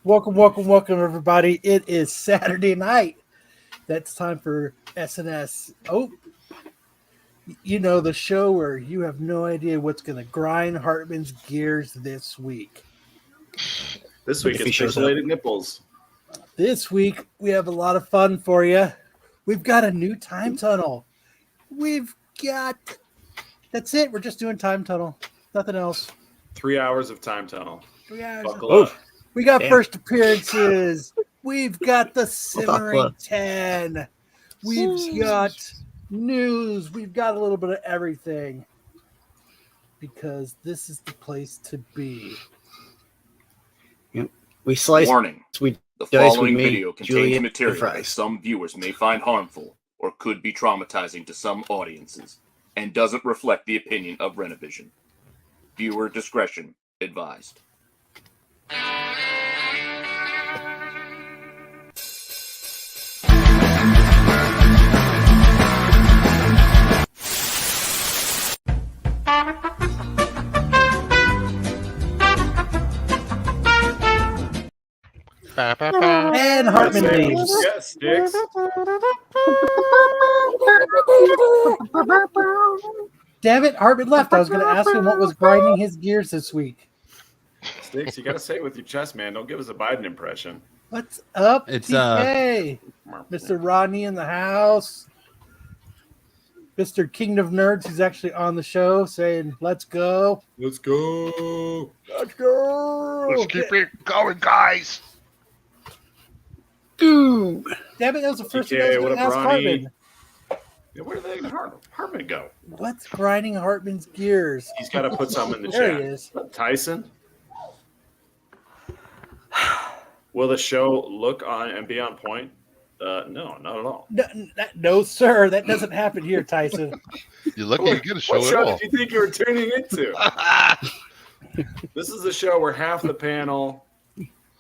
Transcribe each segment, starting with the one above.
Welcome, everybody. It is Saturday night. That's time for SNS. Oh, the show where you have no idea what's going to grind Hartman's gears this week. This week it's pixelated nipples. This week we have a lot of fun for you. We've got a new time tunnel. That's it. We're just doing time tunnel. Nothing else. 3 hours of time tunnel. 3 hours. Buckle up. We got first appearances. We've got the Simmering 10. We've got news. We've got a little bit of everything. Because this is the place to be. We slice. Warning. We the following video contains material that some viewers may find harmful or could be traumatizing to some audiences and doesn't reflect the opinion of Renovision. Viewer discretion advised. And Hartman leaves. Yes, Sticks. Damn it, Hartman left. I was going to ask him what was grinding his gears this week. Sticks, you got to say it with your chest, man. Don't give us a Biden impression. What's up, It's TK? Mr. Rodney in the house. Mr. King of Nerds, who's actually on the show, saying, let's go. Let's go. Let's go. Let's keep it going, guys. Dude. Damn it, that was the first thing I TK, was going what to up, ask Ronnie? Hartman. Yeah, where did Hartman go? What's grinding Hartman's gears? He's got to put something in the There chat. he is. Tyson? Will the show look on and be on point? No, not at all. No, sir. That doesn't happen here, Tyson. You're lucky you get a show What at show all. did you think you were tuning into? This is a show where half the panel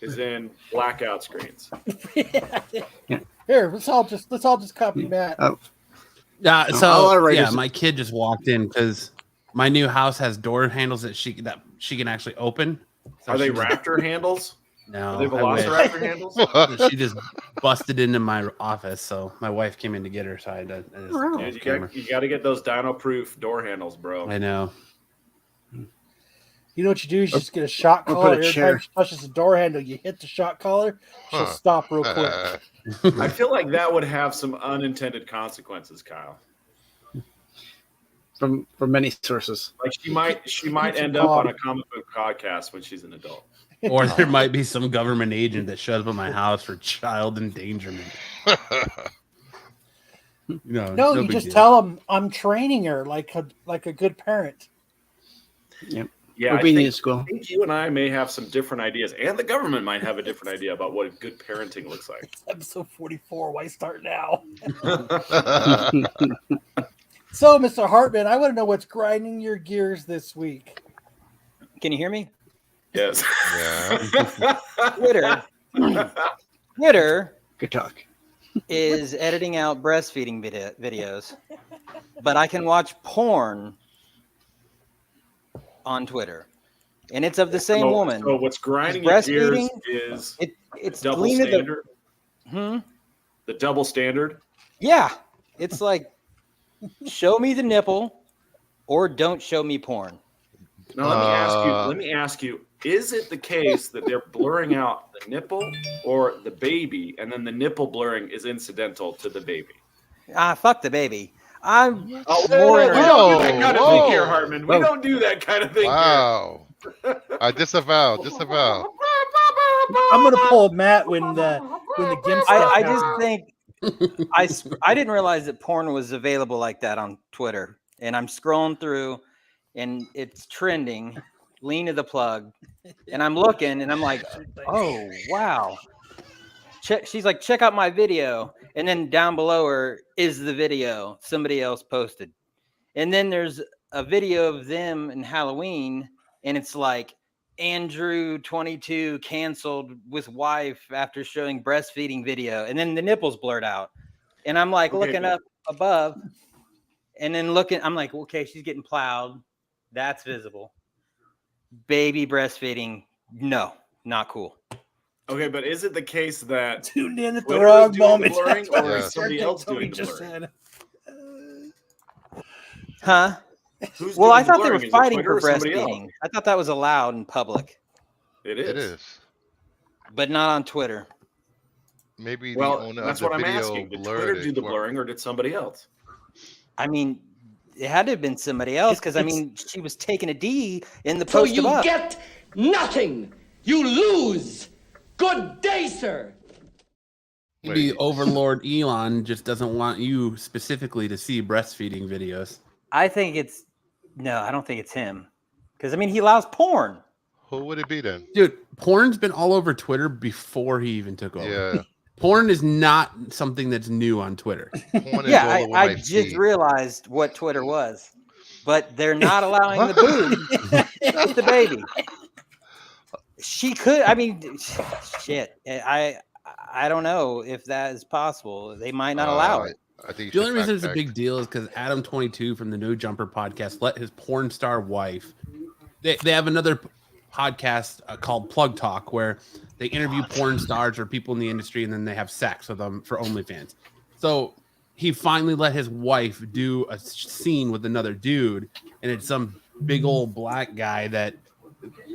is in blackout screens. Here, let's all just copy Matt. My kid just walked in because my new house has door handles that she can actually open. So Are they she just- raptor handles? No, Are they I wish. velociraptor handles? She just busted into my office, so my wife came in to get her. So I just Yeah, you got to get those dyno-proof door handles, bro. I know. You know what you do? You just get a shot Or collar. put a Every chair. time she touches the door handle, you hit the shot collar, she'll stop real quick. I feel like that would have some unintended consequences, Kyle. From many sources. Like she might end up on a comic book podcast when she's an adult. Or there might be some government agent that shows up at my house for child endangerment. No, you just tell them I'm training her like a good parent. Yep. Yeah, We're I being think, in school. I think you and I may have some different ideas, and the government might have a different idea about what good parenting looks like. Episode 44. Why start now? So, Mr. Hartman, I want to know what's grinding your gears this week. Can you hear me? Yes. Yeah. Twitter Good talk. is editing out breastfeeding videos, but I can watch porn on Twitter, and it's of the same woman. So what's grinding your gears is it's double Lena standard. The double standard. Yeah, it's like show me the nipple or don't show me porn. Now let me ask you, is it the case that they're blurring out the nipple or the baby, and then the nipple blurring is incidental to the baby? Fuck the baby. I'm we don't do that kind of thing here, Hartman. We don't do that kind of thing. Wow. I disavow. I'm gonna pull Matt when the GIMP stuff I happens. just think I didn't realize that porn was available like that on Twitter, and I'm scrolling through, and it's trending. Lena the plug, and I'm looking, and I'm like, oh wow. She's like, check out my video, and then down below her is the video somebody else posted, and then there's a video of them in Halloween, and it's like Andrew 22 canceled with wife after showing breastfeeding video, and then the nipples blurred out, and I'm like looking up above, and then looking, I'm like, okay, she's getting plowed, that's visible. Baby breastfeeding, no, not cool. Okay, but is it the case that Tuned in at the Twitter wrong is doing moment. the blurring, or Yeah. is somebody else doing the just blurring? said. Huh? Who's Well, doing I the thought they were blurring? Is it fighting Twitter for or somebody else? breastfeeding. I thought that was allowed in public, It It is. is. but not on Twitter. Maybe the Well, owner that's of the what I'm video asking. Did blurred Twitter it. do the for- blurring, or did somebody else? I mean, it had to have been somebody else because I It's- mean, she was taking a D in the So post you above. get nothing. You lose. Good day, sir. Maybe Wait. Overlord Elon just doesn't want you specifically to see breastfeeding videos. I think it's no, I don't think it's him because I mean, he allows porn. Who would it be then? Dude, porn's been all over Twitter before he even took over. Yeah. Porn is not something that's new on Twitter. Porn is Yeah, all over I my just feed. realized what Twitter was, but they're not allowing the boob with the baby. She could. I mean, shit. I don't know if that is possible. They might not allow it. I think The only reason it's a big deal is because Adam22 from the No Jumper podcast let his porn star wife. They have another podcast called Plug Talk where they interview porn stars or people in the industry and then they have sex with them for OnlyFans. So he finally let his wife do a scene with another dude, and it's some big old black guy that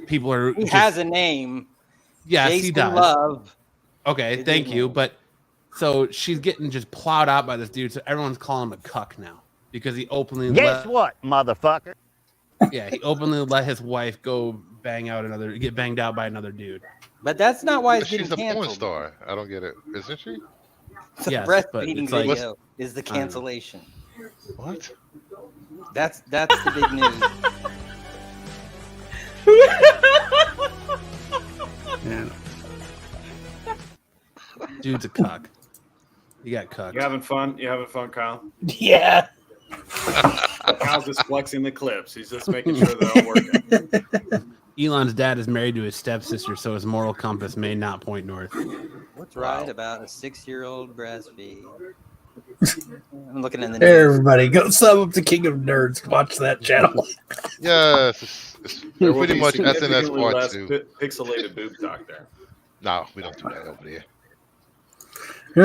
people are. He has a name. Yes, Jason he does. Love. Okay, Is thank his you. name. But so she's getting just plowed out by this dude. So everyone's calling him a cuck now because he openly what, motherfucker? Yeah, he openly let his wife get banged out by another dude. But that's not why it's She's getting a porn canceled. star. I don't get it. Isn't she? The Yes, but breastfeeding it's like- video is the I don't know. cancellation. What? That's the big news. Yeah. Dude's a cuck. You got cucked. You having fun? You having fun, Kyle? Yeah. Kyle's just flexing the clips. He's just making sure they're all working. Elon's dad is married to his stepsister, so his moral compass may not point north. What's right about a 6-year-old breastfeed? I'm looking in the Hey, news. everybody, go sub up to King of Nerds. Watch that channel. Yes. It's There will pretty be much SNS significantly part less 2. pixelated boob talk there. No, we don't do that over there.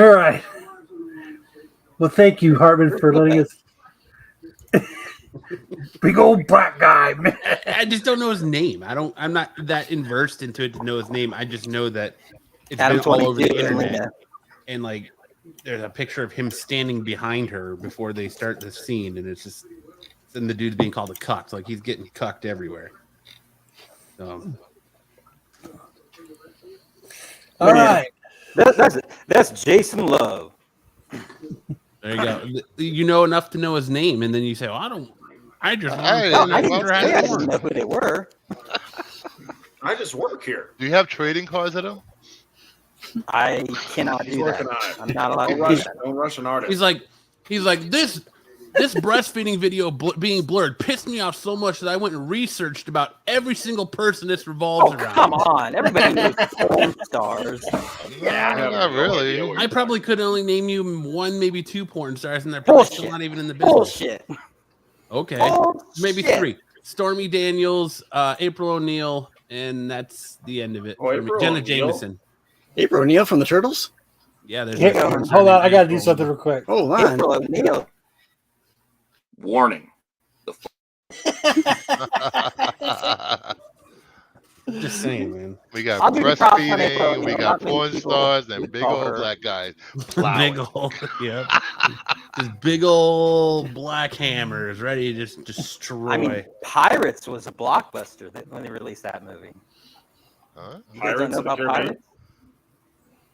All right. Well, thank you, Hartman, for letting us. Big old black guy, man. I just don't know his name. I'm not that inversed into it to know his name. I just know that it's Adam been all over the 22 and internet. Lena. And like there's a picture of him standing behind her before they start the scene, and it's just then the dude's being called a cuck. Like he's getting cucked everywhere. So All right. That's Jason Love. there you go. You know enough to know his name, and then you say, "Well, I just I want didn't I to didn't know who they were. I just work here. Do you have trading cards at him? I cannot He's do that. working on it. I'm not allowed to Don't do rush. that. Don't rush an artist. He's like this breastfeeding video being blurred pissed me off so much that I went and researched about every single person this revolves Oh, around. come on. Everybody knows porn stars. Yeah, I have not no really. idea what I you're probably could only name you one, maybe two porn stars, and they're probably still Bullshit. not even in the business. Bullshit. Okay, maybe Bullshit. 3: Stormy Daniels, April O'Neil, and that's the end of it. Oh, for me. April Jenna O'Neil? Jameson. April O'Neil from the Turtles? Yeah, there's. Hey, a porn star hold on, named I got to do April. something real quick. Hold on. April O'Neil. Warning. Just saying, man. We got I'll give you props on April breastfeeding, we O'Neil. got Not many porn people stars, and would big call old her. black guys. Big old, yeah. Just big old black hammers ready to just destroy. I mean, Pirates was a blockbuster when they released that movie. Huh? You guys don't Pirates know of the about Caribbean? Pirates?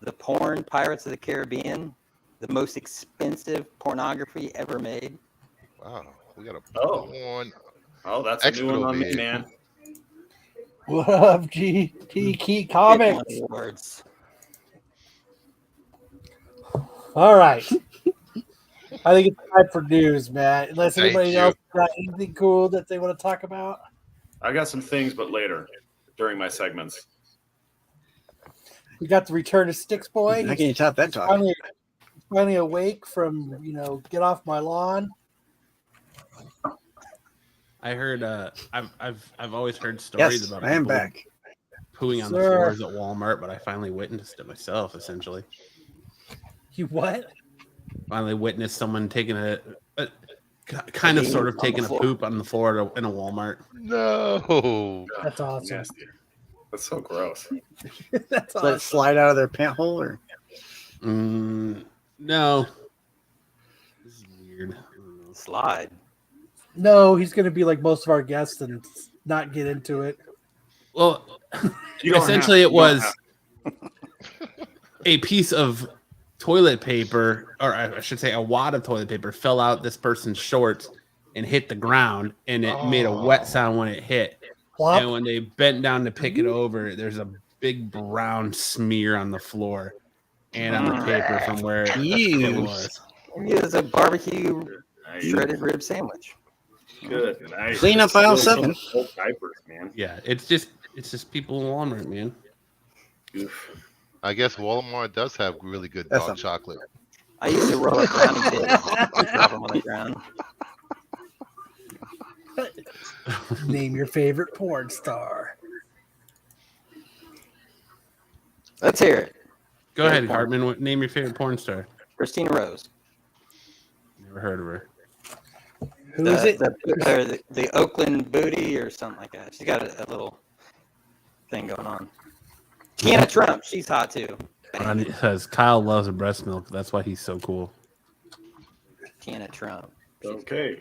The porn Pirates of the Caribbean, the most expensive pornography ever made. Wow. We got a Oh. porn. Oh, that's a new one on me, man. What up, GT Key It Comics? won awards. All right. I think it's time for news, man. Unless Thank anybody you. else got anything cool that they want to talk about. I got some things, but later during my segments. We got the return of Sticks Boy. How can you top that talk? Finally awake from, get off my lawn. I heard. I've always heard stories Yes, about. I am people back. pooing on the Sir. floors at Walmart, but I finally witnessed it myself. Essentially, You what? finally witnessed someone taking a kind of sort of taking a poop on the floor in a Walmart. No. That's awesome. Nasty. That's so gross. That's Let it awesome. slide out of their pant hole, or No. This is weird. I don't know. Slide. No, he's going to be like most of our guests and not get into it. Well, You don't essentially, have- it you don't was a piece of toilet paper, or I should say, a wad of toilet paper fell out this person's shorts and hit the ground, and it made a wet sound when it hit. Plop. And when they bent down to pick it over, there's a big brown smear on the floor and on the paper from where it was. Maybe it was a barbecue Nice. shredded rib sandwich. Good. Nice. Clean up aisle 7. Old diapers, man. Yeah, it's just people in Walmart, man. Oof. I guess Walmart does have really good That's dark not- chocolate. I used to roll up brownie bits and drop them on the ground. Name your favorite porn star. Let's hear it. Go ahead, Hartman. Name your favorite porn star. Christina Rose. Never heard of her. Who is it? The Oakland booty or something like that. She's got a little thing going on. Tiana Trump. She's hot too. Ronnie says Kyle loves her breast milk. That's why he's so cool. Tiana Trump. Okay.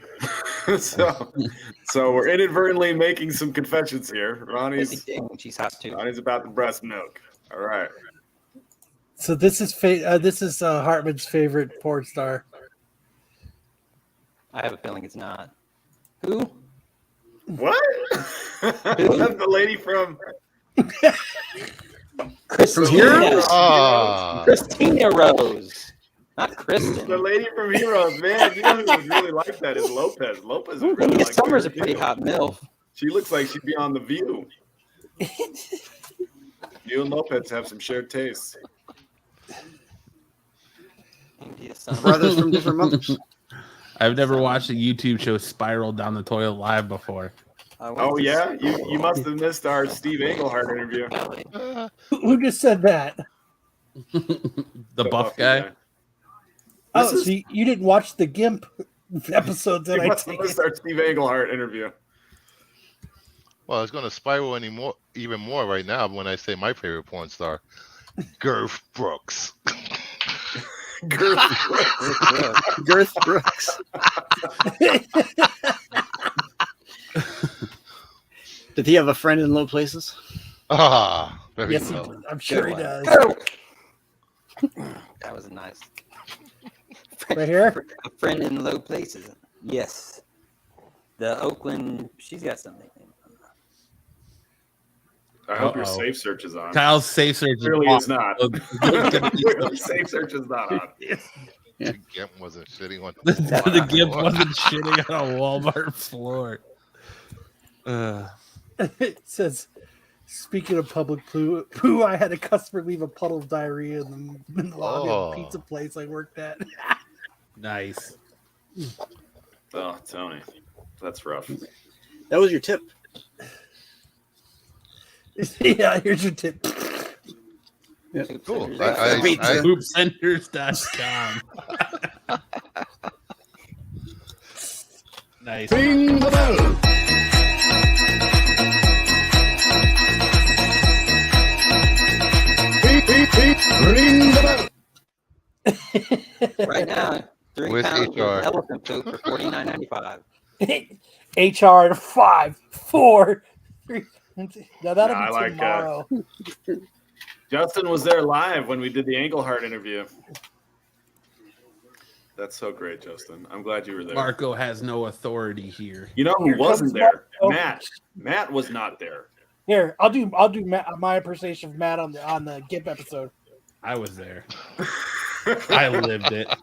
so we're inadvertently making some confessions here. She's hot too. Ronnie's about the breast milk. All right. So this is Hartman's favorite porn star. I have a feeling it's not. Who? What? That's the lady from Christina. Ah, Christina Rose. Not the Kristen. lady from Heroes, man. You know who would really like that is Lopez. Lopez would really Leah like Summers her a pretty too. hot MILF. She looks like she'd be on The View. You and Lopez have some shared tastes. Leah Summers. Brothers from different mothers. I've never watched a YouTube show Spiral Down the Toilet live before. Oh yeah, you must have missed our Steve Englehart interview. Who just said that? The buff guy. Oh, so you didn't watch the GIMP episodes that You I must have take. missed our Steve Englehart interview. well, it's going to spiral even more right now when I say my favorite porn star, Girth Brooks. Girth Brooks. Did he have a friend in low places? Ah, very Yes, well. I'm sure he one. does. That was nice. Right here? A friend in low places. Yes. The Oakland, she's got something. I hope your Uh-oh. safe search is on. Kyle's safe search Clearly off. it's not. So- Clearly safe search is not on. The Gimp wasn't shitting on the gift wasn't shitting on a Walmart floor. It says, speaking of public poo, I had a customer leave a puddle of diarrhea in the lobby of the pizza place I worked at. Nice. Oh, Tony, that's rough. That was your tip. Yeah, here's your tip. Cool. Hoopsenders.com. Nice. Ring the bell. Ring the bell. Right now, 3 Where's pounds of HR? elephant poop for $49.95. HR to 5, 4, 3. Now that'll I be like tomorrow. Justin was there live when we did the Englehart interview. That's so great, Justin. I'm glad you were there. Marco has no authority here. You know who Here wasn't comes there? Marco. Matt. Matt was not there. Here, I'll do my impersonation of Matt on the GIMP episode. I was there. I lived it.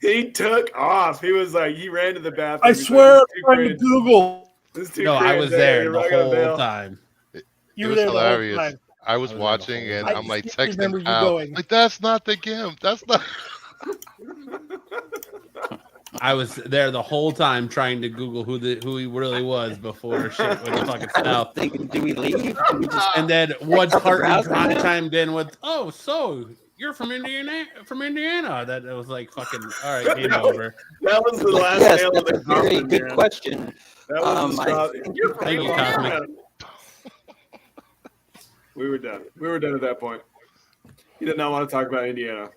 He took off. He was like, he ran to the bathroom. I He's swear, like, I'm trying to Google. This is too No, I crazy. was there You're the not gonna whole bail. time. You It were was there the whole hilarious. time. I was I was watching there and the whole I'm like time. I remember texting you Kyle, going. like, that's not the Gimp. That's not. I was there the whole time trying to Google who he really was before shit went fucking south. Thinking, do we leave? Do we just And then once Hartman browser? chimed in with, "Oh, so you're from Indiana?" That it was like fucking all right, game over. That was the last Yes, nail of that's the a very coffin, good man. question. That was the straw. You're from Thank you, Indiana. Cosmic. We were done. We were done at that point. He did not want to talk about Indiana.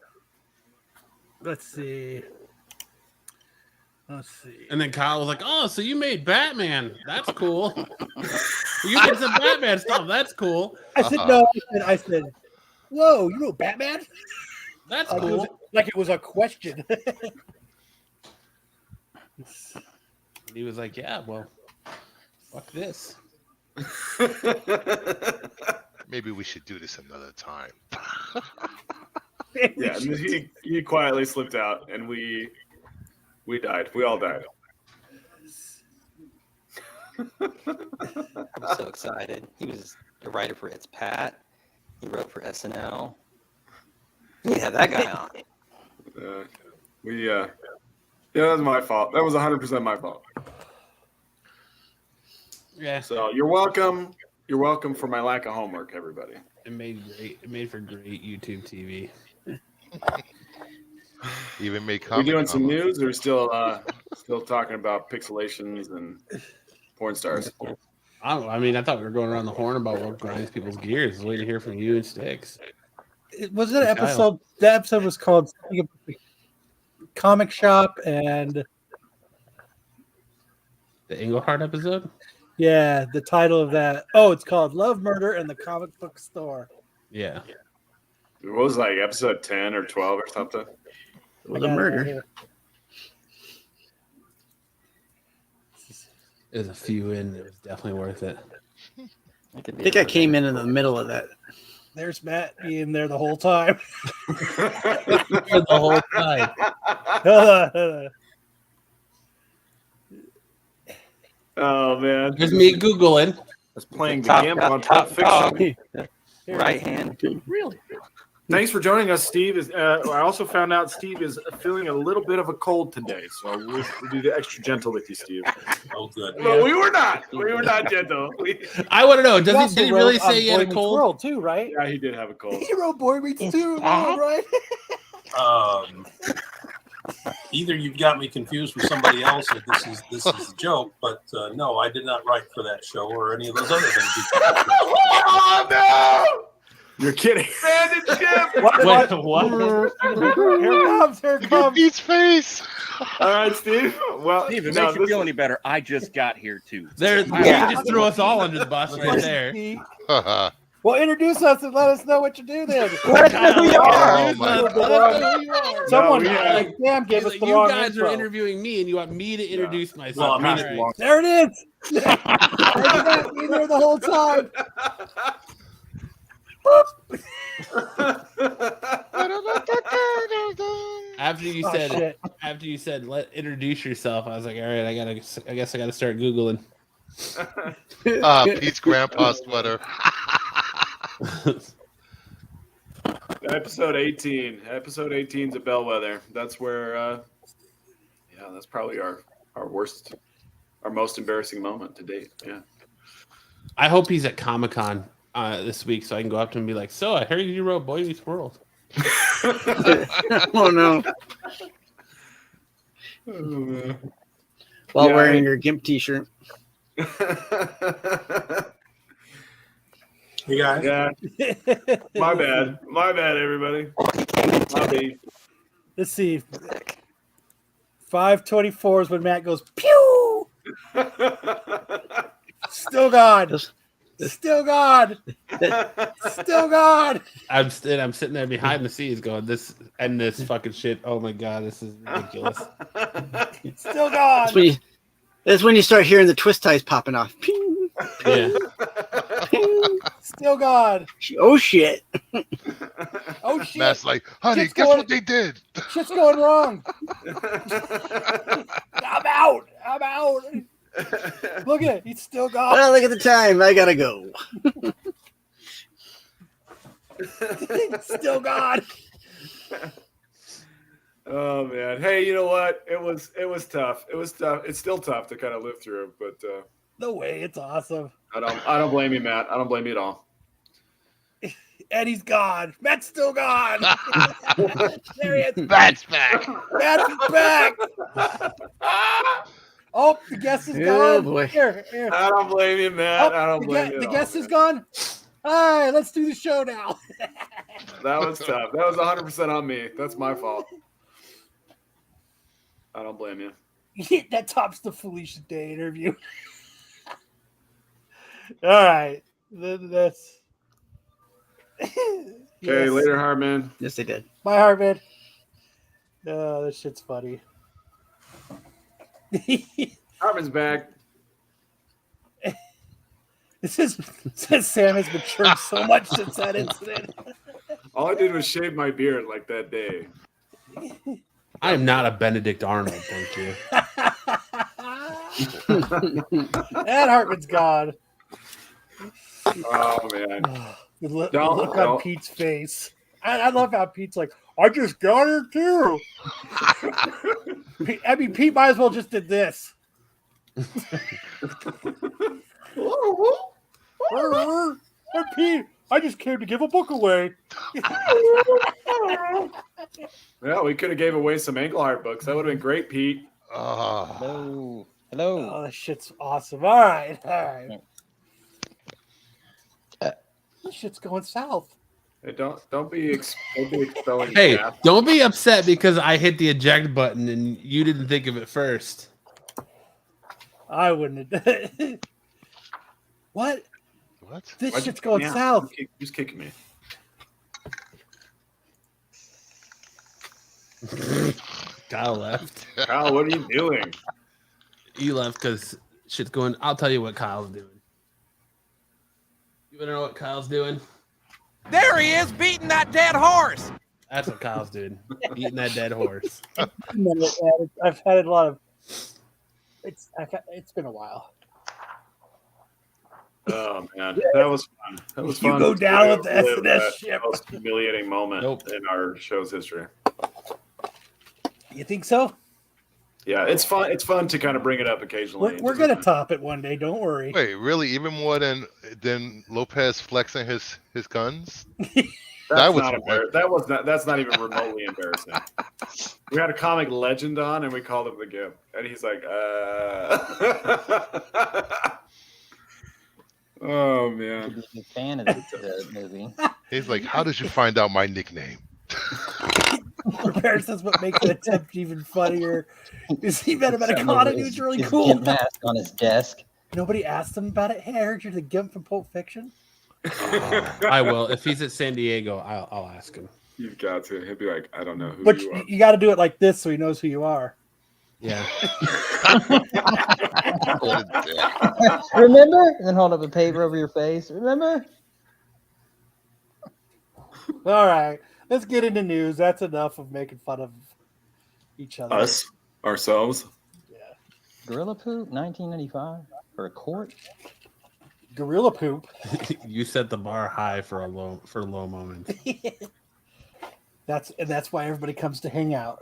Let's see. And then Kyle was like, "Oh, so you made Batman? That's cool. You did some Batman stuff. That's cool. I said no. I said, "Whoa, you wrote Batman?" That's Like, cool." like it was a question. He was like, "Yeah, well, fuck this." Maybe we should do this another time. Yeah, and he quietly slipped out, and we died. We all died. I'm so excited. He was a writer for It's Pat. He wrote for SNL. Yeah, that guy on. Yeah, that was my fault. That was 100% my fault. Yeah, So you're welcome. You're welcome for my lack of homework, everybody. it made for great YouTube TV. Even make We comic doing some drama. news, or we still talking about pixelations and porn stars? I mean, I thought we were going around the horn about what grinds people's gears. I was waiting to hear from you and Sticks. Was it an episode? That episode was called Comic Shop and The Englehart episode? yeah, the title of that. Oh, it's called Love, Murder, and the Comic Book Store. Yeah. It was like episode 10 or 12 or something. It was a murder. There's a few in. It was definitely worth it. I think I came in the middle of that. There's Matt being there the whole time. The whole time. Oh man, There's me Googling. was playing the game on Pulp Fiction. Right hand. Really? Thanks for joining us, Steve. I also found out Steve is feeling a little bit of a cold today, so we'll be extra gentle with you, Steve. Oh, good. But we were not. We were not gentle. I want to know. He also Did he wrote really on say he had Boy a Meets cold? World too, right? Yeah, he did have a cold. He wrote Boy Meets World, right? Either you've got me confused with somebody else, or this is a joke. But no, I did not write for that show or any of those other things. Oh no! You're kidding. Bandit Chip! What? Here it comes. Beats face. All right, Steve. Well, Steve, if it no, makes you feel any better, I just got here too. There, Yeah. you just threw us all under the bus right there. Well, introduce us and let us know what you do then. Let us know who you are. Oh, my Let us know who you are. Someone No, we have- like damn gave us He's the like, wrong you guys info. are interviewing me, and you want me to introduce myself. Well, I mean, All it's right. long. There it is. I've been there the whole time. After you Oh, said, shit. let introduce yourself, I was like, all right, I guess I gotta start Googling. Pete's grandpa sweater. Episode 18. Episode 18 is a bellwether. That's where, that's probably our worst, our most embarrassing moment to date. Yeah. I hope he's at Comic-Con this week, so I can go up to him and be like, "So I heard you wrote Boy Meets World." Oh no! While Yeah, wearing your GIMP T-shirt. Hey guys, Yeah. My bad, everybody. My bad. Let's see. 5:24 is when Matt goes pew. Still God. Still God. Still God. I'm sitting there behind the scenes going, this fucking shit. Oh my god, this is ridiculous. Still God. That's when you start hearing the twist ties popping off. Ping, Yeah. ping. Still God. Oh shit! Oh shit. Matt's like, honey, Shit's guess going- what they did? Shit's going wrong. I'm out. Look at it. He's still God. Well, look at the time. I gotta go. Still God. Oh man. Hey, you know what? It was tough. It was tough. It's still tough to kind of live through, but No way, it's awesome. I don't blame you, Matt. I don't blame you at all. Eddie's gone. Matt's still gone. There he is. Matt's back. Matt's back. Oh, the guest is gone. boy. Here. I don't blame you, Matt. I don't blame you. The at guest all, is gone. All right, let's do the show now. That was tough. That was 100% on me. That's my fault. I don't blame you. That tops the Felicia Day interview. All right. That's Okay, Yes. later, Hartman. Yes, they did. Bye, Harvard. Oh, this shit's funny. Hartman's back. Says Sam has matured so much since that incident. All I did was shave my beard like that day. I am not a Benedict Arnold, thank you. And Hartman's gone. Oh man. The look Don't. on Pete's face. I love how Pete's like, I just got here too. I mean, Pete might as well just did this. Hey, Pete, I just came to give a book away. Well, we could have gave away some Englehart books. That would have been great, Pete. Hello. Oh, this shit's awesome. All right. This shit's going south. Hey, don't be expelling. Hey, Jeff. don't be upset because I hit the eject button and you didn't think of it first. I wouldn't have. What? What? This Why'd you shit's kick me going out? south. Who's kicking me? Kyle left. Kyle, what are you doing? He left because shit's going. I'll tell you what Kyle's doing. You want to know what Kyle's doing? There he is, beating that dead horse. That's what Kyle's doing. Eating that dead horse. I've had a lot of. It's been a while. Oh man, that was fun. That was You fun. go down with the live SNS that ship. Most humiliating moment Nope. in our show's history. You think so? Yeah, it's fun. It's fun to kind of bring it up occasionally. We're gonna top it one day. Don't worry. Wait, really? Even more than Lopez flexing his guns? That's was not fun. That's not even remotely embarrassing. We had a comic legend on, and we called him the Gimp, and he's like, Oh man, I'm a fan of the movie. He's like, how did you find out my nickname? That's what makes the attempt even funnier. Is he met him at a Some con of and he was really his cool. gimp mask on his desk. Nobody asked him about it. Hey, I heard you're the Gimp from Pulp Fiction. I will. If he's at San Diego, I'll ask him. you've got to. He'll be like, I don't know who But you are. you got to do it like this so he knows who you are. Yeah. What a dick. Remember? And then hold up a paper over your face. Remember? All right, let's get into news. That's enough of making fun of each other. Us, ourselves. Gorilla Poop, 1995, for a court. Gorilla poop. You set the bar high for low moments. That's why everybody comes to hang out.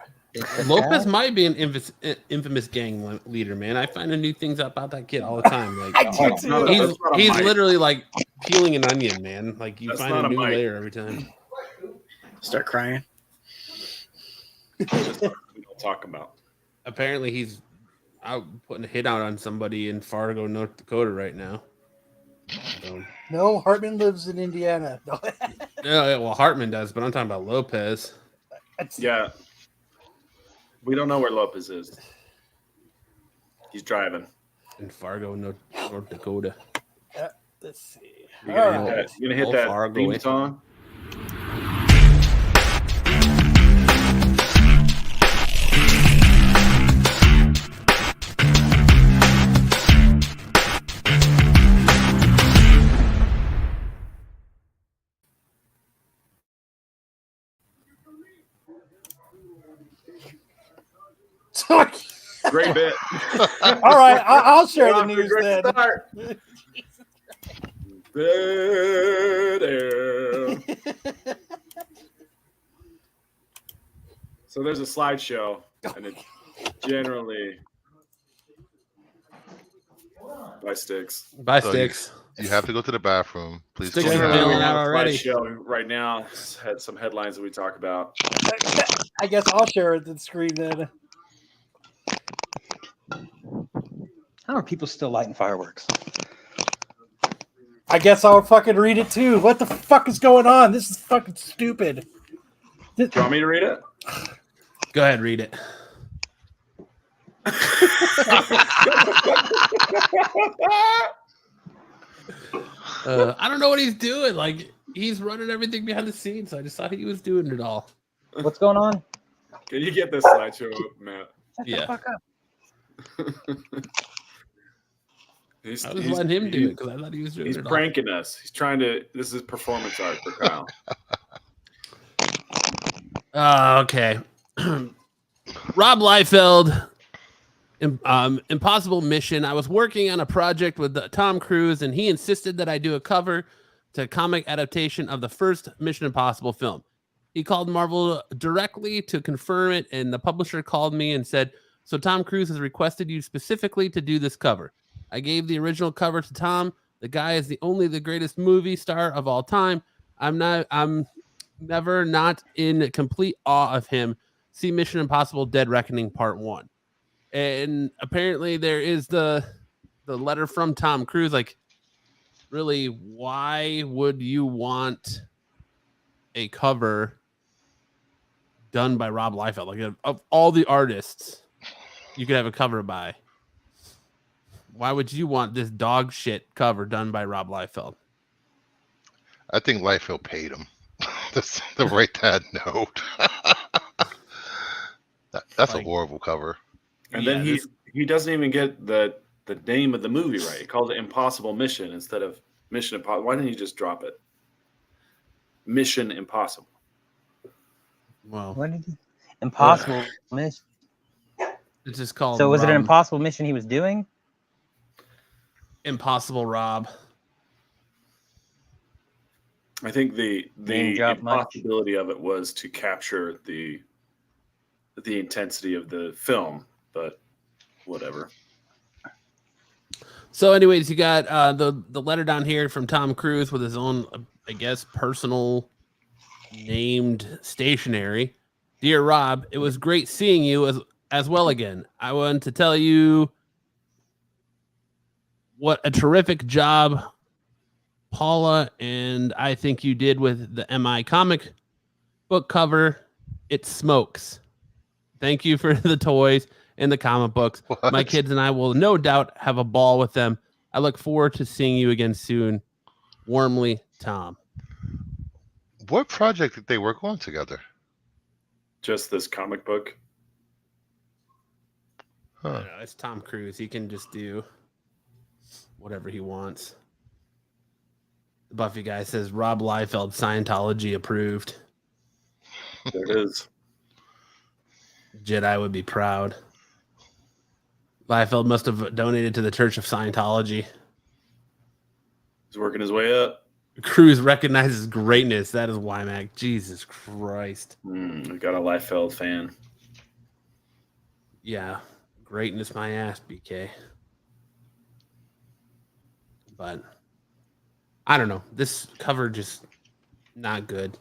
Lopez might be an infamous gang leader, man. I find new things about that kid all the time. Like I do too. he's literally like peeling an onion, man. Like you That's find not a a new mic. layer every time. Start crying. We don't talk about. Apparently, he's out putting a hit out on somebody in Fargo, North Dakota, right now. So, No, Hartman lives in Indiana. No. yeah, well, Hartman does, but I'm talking about Lopez. Yeah, we don't know where Lopez is. He's driving. In Fargo, North Dakota. Let's see. You're gonna All hit right. that, you're gonna hit Oh, that Fargo, theme eh? song. Great bit. All right, I'll share the Off to a news great then. start. Dead air. So there's a slideshow, and it's generally by Sticks. By So Sticks. You have to go to the bathroom. Please Sticks go is now. bailing We have out a already. slideshow right now. It's had some headlines that we talk about. I guess I'll share it the screen then. How are people still lighting fireworks? I guess I'll fucking read it too. What the fuck is going on? This is fucking stupid. Do you want me to read it? Go ahead, read it. I don't know what he's doing. Like, he's running everything behind the scenes. I just thought he was doing it all. What's going on? Can you get this slideshow up, Matt? Shut Yeah. the fuck up. I was letting him do it because I thought he was doing He's it all. pranking us. He's trying to. This is performance art for Kyle. Okay. Rob Liefeld, Impossible Mission. I was working on a project with Tom Cruise, and he insisted that I do a cover to a comic adaptation of the first Mission Impossible film. He called Marvel directly to confirm it, and the publisher called me and said, "So Tom Cruise has requested you specifically to do this cover." I gave the original cover to Tom. The guy is the greatest movie star of all time. I'm never not in complete awe of him. See Mission Impossible Dead Reckoning Part 1. And apparently there is the letter from Tom Cruise. Like, really, why would you want a cover done by Rob Liefeld? Like, of all the artists you could have a cover by, why would you want this dog shit cover done by Rob Liefeld? I think Liefeld paid him to write that note. That's a horrible cover. And then he doesn't even get the name of the movie right. He calls it Impossible Mission instead of Mission Impossible. Why didn't he just drop it? Mission Impossible. Well, What did he? Impossible mission. It's just called. So was it an impossible mission he was doing? Impossible Rob. I think the impossibility of it was to capture the intensity of the film, but whatever. So, anyways, you got the letter down here from Tom Cruise with his own, I guess, personal named stationery. Dear Rob, it was great seeing you as well again. I want to tell you what a terrific job Paula and I think you did with the MI comic book cover. It smokes. Thank you for the toys and the comic books. What? My kids and I will no doubt have a ball with them. I look forward to seeing you again soon. Warmly, Tom. What project did they work on together? Just this comic book. I don't know, it's Tom Cruise. He can just do whatever he wants. The Buffy guy says Rob Liefeld Scientology approved. There it is. Jedi would be proud. Liefeld must have donated to the Church of Scientology. He's working his way up. Cruise recognizes greatness. That is Wymack. Jesus Christ. We got a Liefeld fan. Yeah. Greatness my ass, BK. But I don't know. This cover just not good.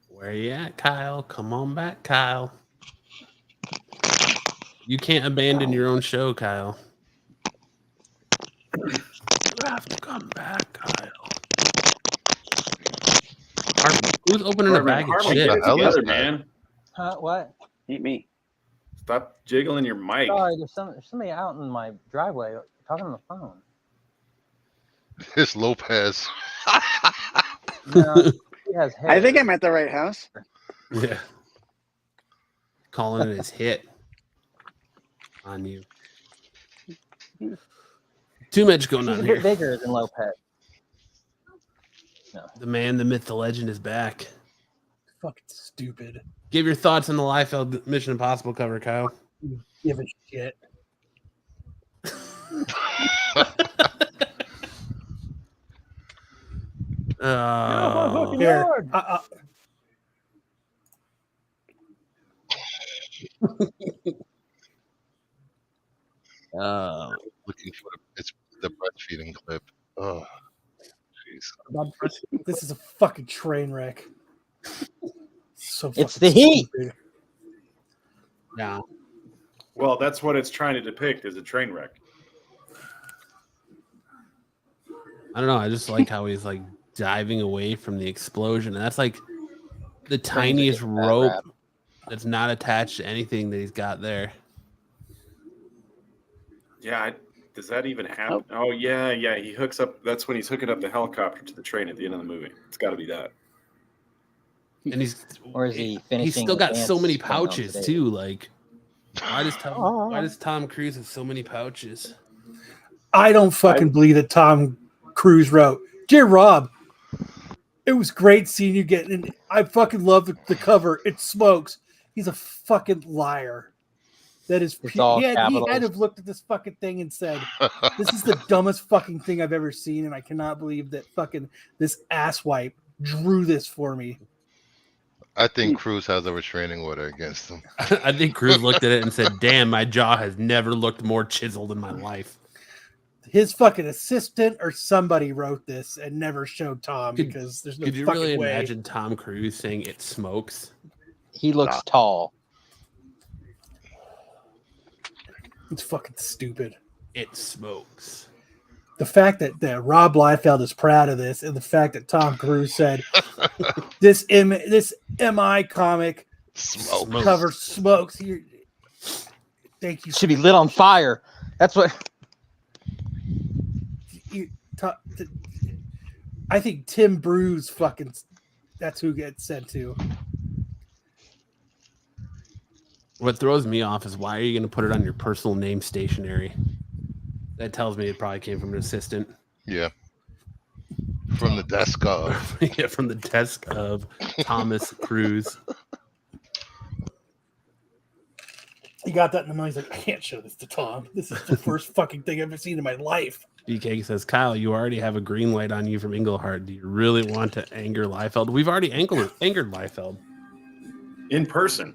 Where you at, Kyle? Come on back, Kyle. You can't abandon your own show, Kyle. You have to come back, Kyle. Who's opening a bag of shit? Get it together, man. What? Eat me. Stop jiggling your mic. Sorry, there's somebody out in my driveway talking on the phone. It's Lopez. No, he has hair. I think I'm at the right house. Yeah. Calling it his hit on you. Too much going He's on a here. bit bigger than Lopez. No. The man, the myth, the legend is back. Fucking stupid. Give your thoughts on the Liefeld Mission Impossible cover, Kyle. Give a shit. Uh, Here, Looking for it's the breastfeeding clip. Oh, jeez. This is a fucking train wreck. So It's fucking the heat. stupid. Yeah. Well, that's what it's trying to depict is a train wreck. I don't know. I just like how he's like diving away from the explosion. And that's like the tiniest rope that's not attached to anything that he's got there. Yeah, does that even happen? Oh, yeah. He hooks up. That's when he's hooking up the helicopter to the train at the end of the movie. It's got to be that. And he's Or is he finishing? He's still got so many advance going on pouches today? too. Like, why does Tom Cruise have so many pouches? I don't fucking believe that Tom Cruise wrote, "Dear Rob, it was great seeing you get in. I fucking love the cover. It smokes." He's a fucking liar. That is all he had capitals. to have looked at this fucking thing and said, "This is the dumbest fucking thing I've ever seen, and I cannot believe that fucking this asswipe drew this for me." I think Cruz has a restraining order against him. I think Cruise looked at it and said, "Damn, my jaw has never looked more chiseled in my life." His fucking assistant or somebody wrote this and never showed Tom because there's no Could you fucking really way. imagine Tom Cruise saying it smokes? He looks tall. It's fucking stupid. It smokes. The fact that Rob Liefeld is proud of this, and the fact that Tom Cruise said this MI comic cover smokes. Thank you. Should be lit on fire. That's what. I think Tim Bruce fucking. That's who gets sent to. What throws me off is why are you going to put it on your personal name stationery? That tells me it probably came from an assistant. Yeah. From the desk of. Yeah, from the desk of Thomas Cruise. He got that in the mind. He's like, I can't show this to Tom. This is the first fucking thing I've ever seen in my life. BK says, Kyle, you already have a green light on you from Englehart. Do you really want to anger Liefeld? We've already angered Liefeld. In person.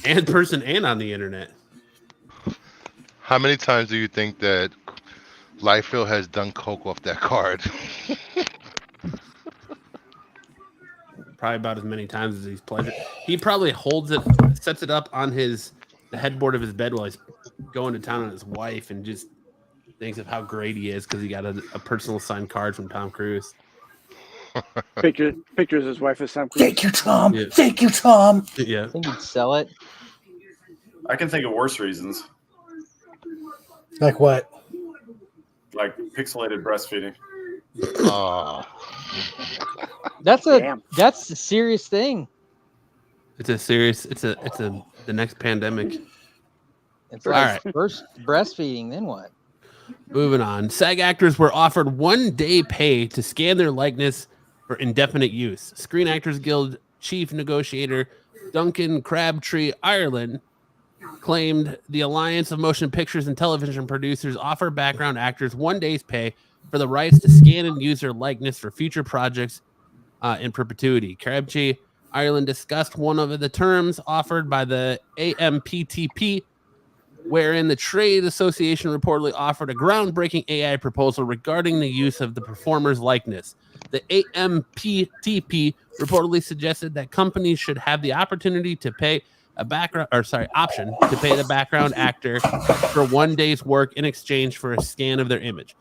In person and on the internet. How many times do you think that Liefeld has done coke off that card? Probably about as many times as he's played it. He probably holds it, sets it up on the headboard of his bed while he's going to town on his wife and just thinks of how great he is because he got a personal signed card from Tom Cruise. Pictures his wife as Tom Cruise. Thank you, Tom. Yeah. Thank you, Tom. Yeah. I think he'd sell it. I can think of worse reasons, Like what? like pixelated breastfeeding. Oh. That's a serious thing. It's the next pandemic. It's All like right. first breastfeeding, then what? Moving on. SAG actors were offered 1 day pay to scan their likeness for indefinite use. Screen Actors Guild chief negotiator Duncan Crabtree Ireland claimed the Alliance of Motion Pictures and Television Producers offer background actors 1 day's pay for the rights to scan and use their likeness for future projects in perpetuity. Crabtree Ireland discussed one of the terms offered by the AMPTP, wherein the trade association reportedly offered a groundbreaking AI proposal regarding the use of the performer's likeness. The AMPTP reportedly suggested that companies should have the opportunity to pay option to pay the background actor for 1 day's work in exchange for a scan of their image,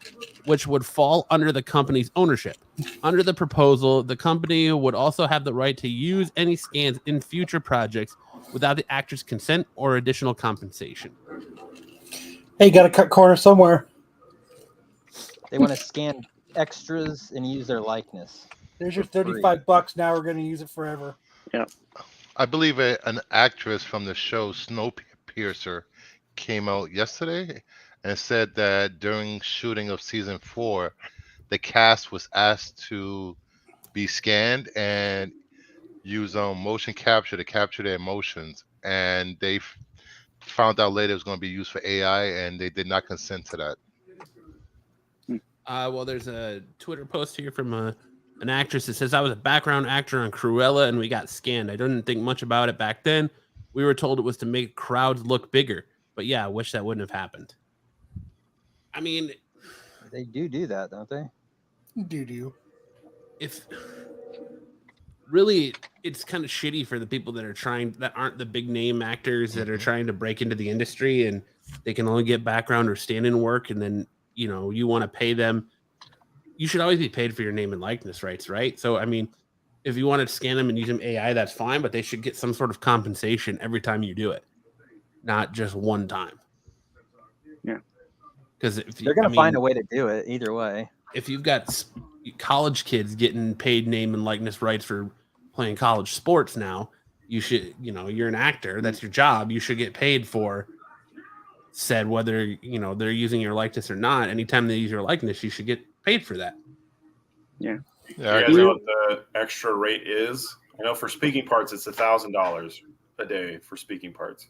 which would fall under the company's ownership. Under the proposal, the company would also have the right to use any scans in future projects without the actor's consent or additional compensation. Hey, got to cut corners somewhere. They want to scan extras and use their likeness. There's your $35. Now we're going to use it forever. Yeah. I believe an actress from the show Snowpiercer came out yesterday and said that during shooting of season 4, the cast was asked to be scanned and use motion capture to capture their emotions, and they found out later it was going to be used for AI, and they did not consent to that. Well, there's a Twitter post here from an actress that says, I was a background actor on Cruella and we got scanned. I didn't think much about it back then, We were told it was to make crowds look bigger. But yeah, I wish that wouldn't have happened. I mean, they do that, don't they? Do. If really, it's kind of shitty for the people that aren't the big name actors that are trying to break into the industry and they can only get background or stand-in work, and then you want to pay them. You should always be paid for your name and likeness rights, right? So I mean, if you want to scan them and use them AI, that's fine, but they should get some sort of compensation every time you do it, not just one time. Yeah, because they're going to find a way to do it either way. If you've got college kids getting paid name and likeness rights for playing college sports now, you should, you're an actor, that's your job, you should get paid for said, whether they're using your likeness or not. Anytime they use your likeness, you should get paid for that. Yeah. You guys know what the extra rate is? I know for speaking parts it's $1,000 a day for speaking parts,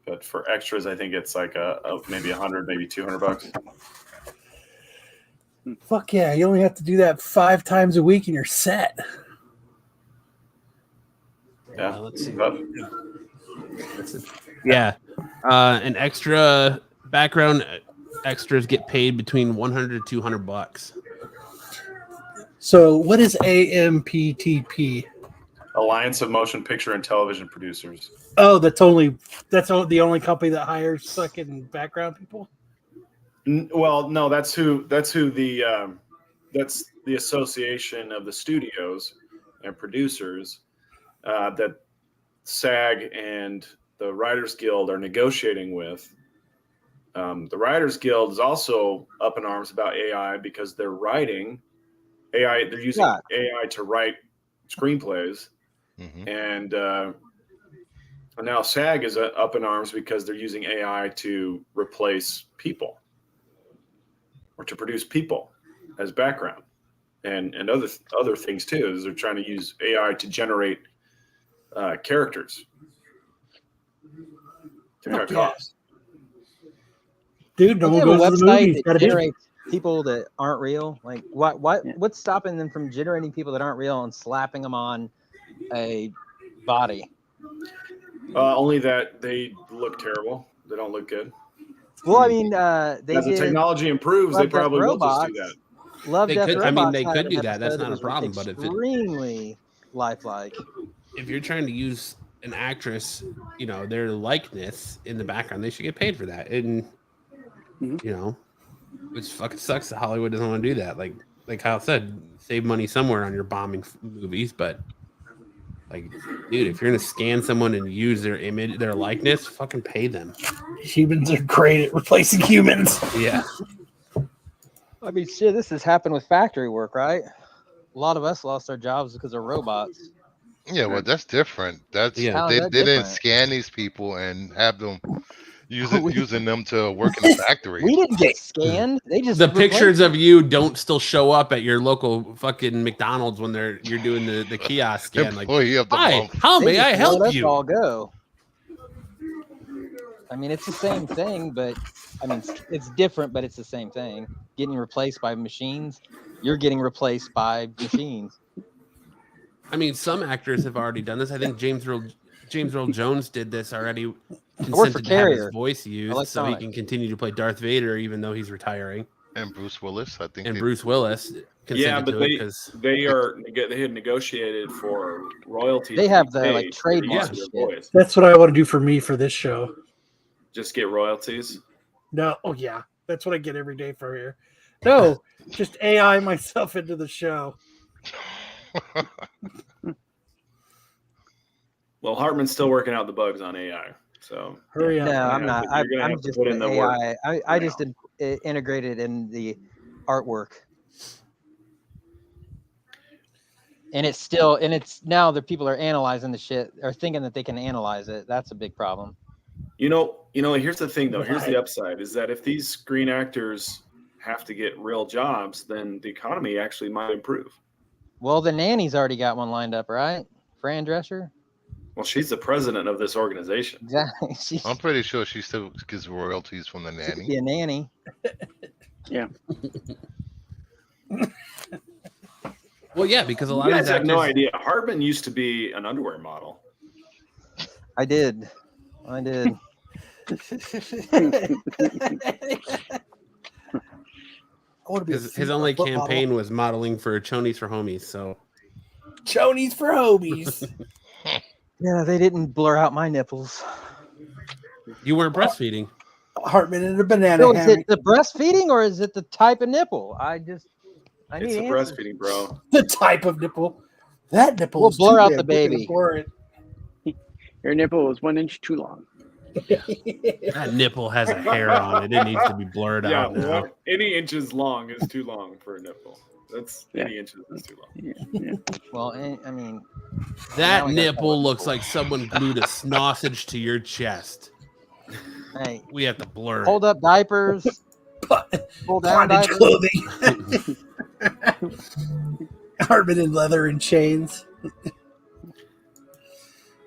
but for extras I think it's like maybe 100, maybe $200. Fuck yeah, you only have to do that 5 times a week and you're set. Yeah, let's see. An extra background extras get paid between $100 to $200. So what is AMPTP? Alliance of Motion Picture and Television Producers. Oh, that's the only company that hires fucking background people? Well, no, that's the association of the studios and producers that SAG and the Writers Guild are negotiating with. The Writers Guild is also up in arms about AI because they're writing AI. They're using AI to write screenplays, and now SAG is up in arms because they're using AI to replace people or to produce people as background, and other things too. Is they're trying to use AI to generate characters to cut costs. Dude, no one have a goes to the website movies. that generates people that aren't real. Like, what's stopping them from generating people that aren't real and slapping them on a body? Only that they look terrible. They don't look good. Well, I mean, as the technology improves, they probably will just do that. Love Death Robots. I mean, they could do that. That's not a problem. But if extremely lifelike. If you're trying to use an actress, their likeness in the background, they should get paid for that. And which fucking sucks that Hollywood doesn't want to do that. Like Kyle said, save money somewhere on your bombing movies. But like, dude, if you're gonna scan someone and use their image, their likeness, fucking pay them. Humans are great at replacing humans. Yeah. I mean, shit, this has happened with factory work, right? A lot of us lost our jobs because of robots. Yeah, well, that's different. They didn't scan these people and have them using them to work in the factory. We didn't get scanned. They just the pictures of you don't still show up at your local fucking McDonald's when you're doing the kiosk scan. Like, hi, how may I help you? All go. I mean, it's the same thing, but I mean, it's different, but it's the same thing. Getting replaced by machines, you're getting replaced by machines. I mean, some actors have already done this. I think James Earl Jones did this already. Consented to have his voice used so he can continue to play Darth Vader even though he's retiring. And Bruce Willis, I think. And Bruce Willis. Yeah, but they had negotiated for royalties. They have the trademark. That's what I want to do for me for this show. Just get royalties. No, yeah, that's what I get every day for here. No, just AI myself into the show. Well, Hartman's still working out the bugs on AI, so hurry up. No, I'm not. I'm just put in the AI. I just integrated in the artwork, and it's now the people are analyzing the shit, or thinking that they can analyze it. That's a big problem. Here's the thing though. Here's the upside: is that if these screen actors have to get real jobs, then the economy actually might improve. Well, the nanny's already got one lined up, right? Fran Drescher. Well, she's the president of this organization. Exactly. I'm pretty sure she still gets royalties from the nanny. Be a nanny. Yeah. Well, yeah, because a lot you of guys these have no idea. Hartman used to be an underwear model. I did. His only campaign was modeling for Chonies for Homies. So Chonies for Homies. Yeah, they didn't blur out my nipples. You weren't breastfeeding. Hartman and a banana So is hammock. it the breastfeeding or is it the type of nipple? I need It's answers. the breastfeeding, bro. The type of nipple. That nipple We'll is blur too out big. the We're gonna baby. blur it. Your nipple was 1 inch too long. That nipple has a hair on it. It needs to be blurred out now. Any inches long is too long for a nipple. That's any inches is too long. Yeah. Well, I mean, That now we gotta nipple looks like someone glued a sausage to your chest. Hey, We have to blur hold up diapers, pull down Bondage diapers. clothing. Hartman in leather and chains.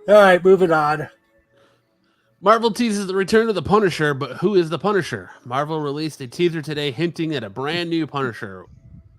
All right, moving on. Marvel teases the return of the Punisher, but who is the Punisher? Marvel released a teaser today hinting at a brand new Punisher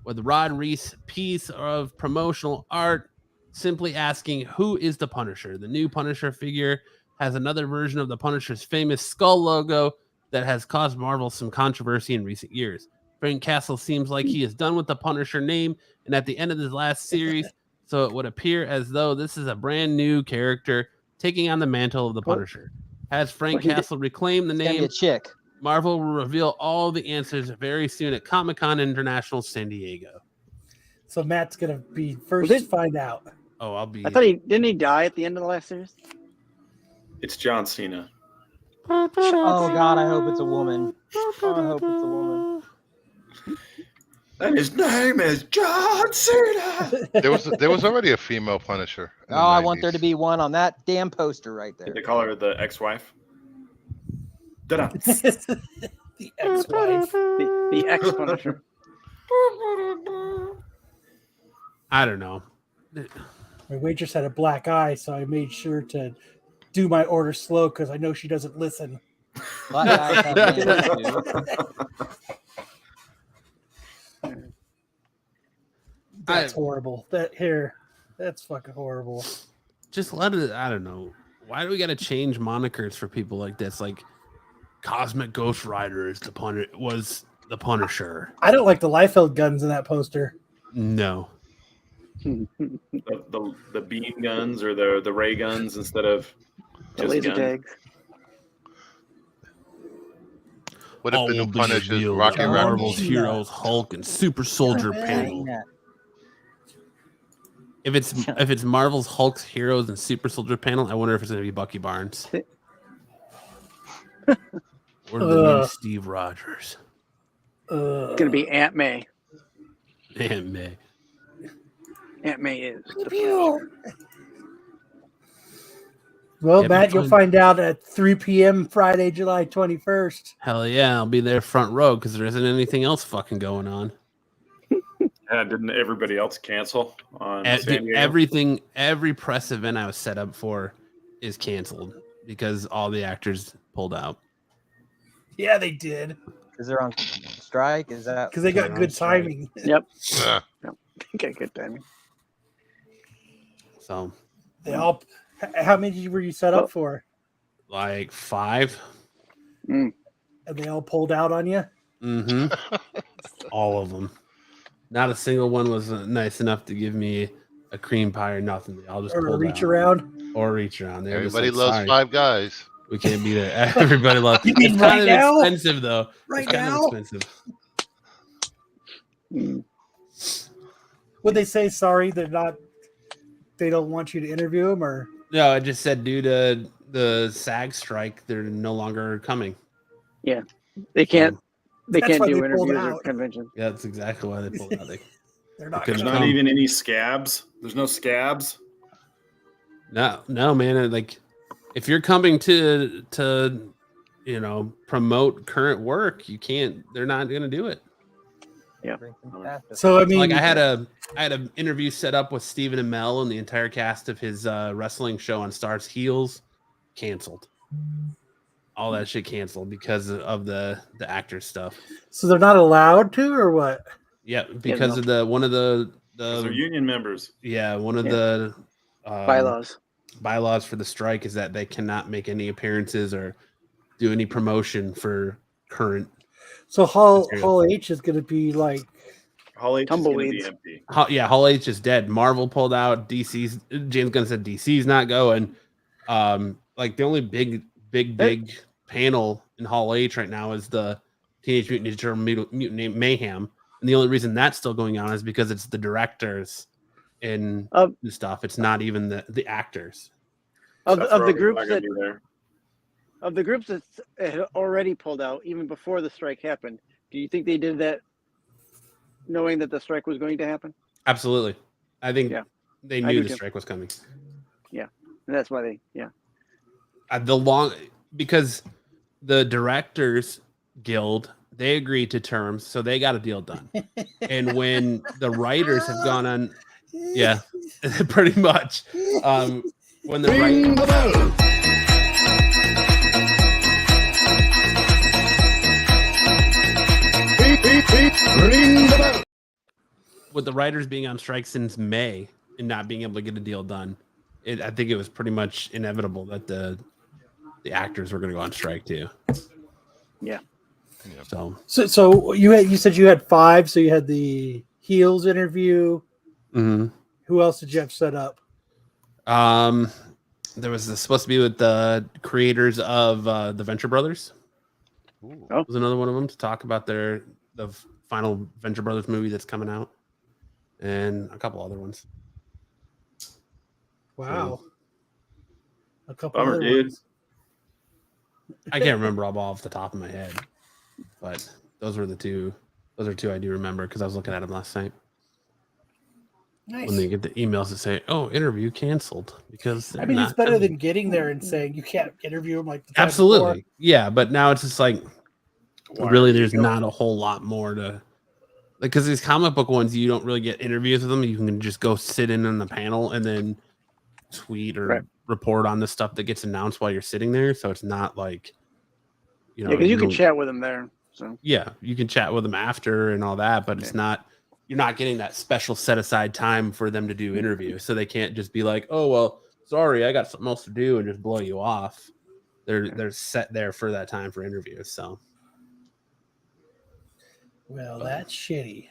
with Rod Reese piece of promotional art simply asking, who is the Punisher? The new Punisher figure has another version of the Punisher's famous skull logo that has caused Marvel some controversy in recent years. Frank Castle seems like he is done with the Punisher name and at the end of this last series, so it would appear as though this is a brand new character taking on the mantle of the Punisher. Has Frank Castle reclaimed the name? Be a chick. Marvel will reveal all the answers very soon at Comic-Con International San Diego. So Matt's gonna be first to find out. Oh, I'll be. I thought didn't he die at the end of the last series? It's John Cena. Oh God, I hope it's a woman. Oh, I hope it's a woman. And his name is John Cena. There was already a female Punisher. Oh, I want there to be one on that damn poster right there. Did they call her the ex-wife? Da-da. The ex-wife. The ex-Punisher. I don't know. My waitress had a black eye, so I made sure to do my order slow because I know she doesn't listen. Black eyes have names, too. That's horrible. That's fucking horrible. Just let it. I don't know. Why do we got to change monikers for people like this? Like Cosmic Ghost Rider is was the Punisher. I don't like the Liefeld guns in that poster. No. the beam guns or the ray guns instead of the laser guns. tags. What if the new Punisher's Rocket Marvel's Heroes, Hulk, and Super Soldier panel? If it's Marvel's Hulk's Heroes and Super Soldier panel, I wonder if it's going to be Bucky Barnes or the new Steve Rogers. It's gonna be Aunt May. Aunt May. Aunt May is the Punisher. Well, Matt, you'll find out at 3 p.m. Friday, July 21st. Hell yeah, I'll be there front row because there isn't anything else fucking going on. Didn't everybody else cancel on San Diego? Every press event I was set up for is canceled because all the actors pulled out. Yeah, they did. Because they're on strike? Is that because they got good timing? Yep. Okay, good timing. So they all. How many were you set up for? Like 5. And they all pulled out on you? Mm-hmm. All of them. Not a single one was nice enough to give me a cream pie or nothing. They all just or pulled reach out. around. Or reach around. They're Everybody just like, loves sorry, 5 Guys. we can't be there. Everybody loves. You mean It's right kind of now? expensive though. Right it's kind now? of expensive. Would they say sorry? They don't want you to interview them, or No, I just said due to the SAG strike, they're no longer coming. Yeah, they can't. They That's can't why do they pulled interviews or out. conventions. Yeah, that's exactly why they pulled out. they're not. couldn't gonna- Not come. even any scabs. There's no scabs. No, man. Like, if you're coming to promote current work, you can't. They're not going to do it. Yeah. So I mean, Like, I had an interview set up with Stephen Amell and the entire cast of his wrestling show on Stars Heels, canceled. All that shit canceled because of the actor stuff. so they're not allowed to, or what? Yeah, because of one of the They're union members. yeah, one of Yeah. the Bylaws. bylaws for the strike is that they cannot make any appearances or do any promotion for current. So Hall material. H is going to be like Hall H is going to be empty. Hall H is dead. Marvel pulled out. James Gunn said DC's not going. Like the only big panel in Hall H right now is the Teenage Mutant Ninja Turtle Mutant Mayhem, and the only reason that's still going on is because it's the directors and stuff. It's not even the actors. Of the groups that had already pulled out even before the strike happened, do you think they did that knowing that the strike was going to happen? Absolutely. I think they knew the strike was coming. Yeah. And that's why because the directors guild, they agreed to terms, so they got a deal done. And when the writers have gone on, pretty much. When the with the writers being on strike since May and not being able to get a deal done, I think it was pretty much inevitable that the actors were going to go on strike too. Yeah. So you said you had 5. So you had the Heels interview. Mm-hmm. Who else did you have set up? There was supposed to be with the creators of the Venture Brothers. That was another one of them to talk about the final Venture Brothers movie that's coming out, and a couple other ones. Wow. So, a couple other ones. I can't remember all off the top of my head, but those are two I do remember because I was looking at them last night. Nice. When they get the emails that say, "Oh, interview canceled," because it's better than getting there and saying you can't interview them like the time absolutely before. Yeah, but now it's just like really there's not a whole lot more to because these comic book ones you don't really get interviews with them. You can just go sit in on the panel and then tweet or report on the stuff that gets announced while you're sitting there. So it's not like because you can chat with them there. So you can chat with them after and all that, but it's not. You're not getting that special set aside time for them to do interviews. So they can't just be like, oh, well, sorry, I got something else to do and just blow you off. They're set there for that time for interviews. So. Well, that's shitty.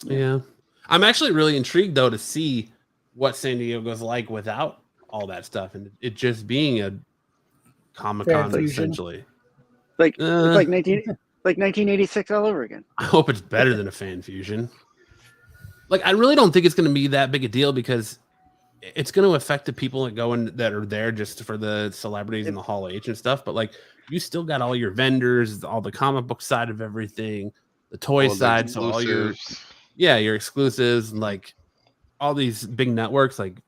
Yeah. I'm actually really intrigued though, to see what San Diego's like without all that stuff. And it just being a Comic-Con essentially. It's like 1986 all over again. I hope it's better than a fan fusion. Like, I really don't think it's going to be that big a deal because it's going to affect the people that are there just for the celebrities in the Hall H and stuff. But like, you still got all your vendors, all the comic book side of everything, the toy side. So all your exclusives, and like all these big networks, like,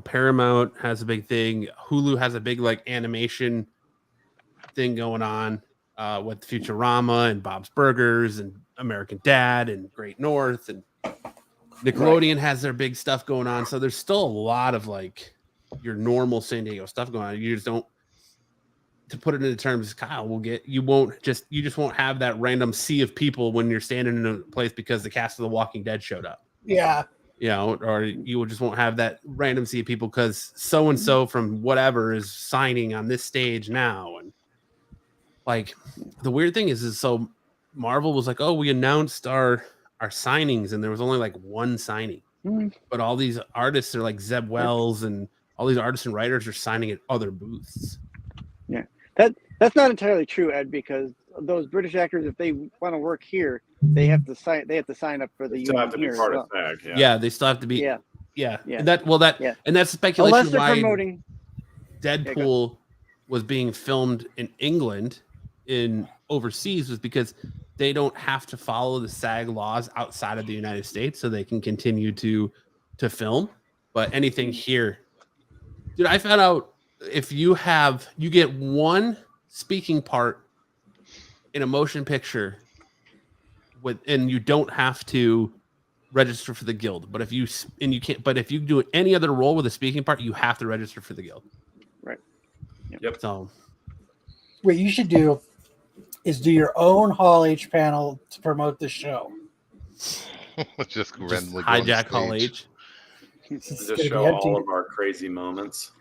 Paramount has a big thing. Hulu has a big like animation thing going on with Futurama and Bob's Burgers and American Dad and Great North, and Nickelodeon has their big stuff going on. So there's still a lot of like your normal San Diego stuff going on. You just don't, to put it into terms, Kyle, you just won't have that random sea of people when you're standing in a place because the cast of The Walking Dead showed up. Yeah. Or you just won't have that random sea of people because so-and-so from whatever is signing on this stage now. And like, the weird thing is so Marvel was like, oh, we announced our signings, and there was only like one signing. But all these artists are like Zeb Wells and all these artists and writers are signing at other booths. Yeah, that's not entirely true, Ed, because those British actors, if they want to work here, they have to sign up for the union. Have to be part of SAG. They still have to be. Yeah. And that's speculation. Unless they're why promoting Deadpool was being filmed in England overseas was because they don't have to follow the SAG laws outside of the United States, so they can continue to film. But anything here, dude, I found out if you get one speaking part in a motion picture and you don't have to register for the guild. But if you do any other role with a speaking part, you have to register for the guild. Right. Yep. So what you should do is do your own Hall H panel to promote the show. just randomly hijack Hall H. Just show all of our crazy moments.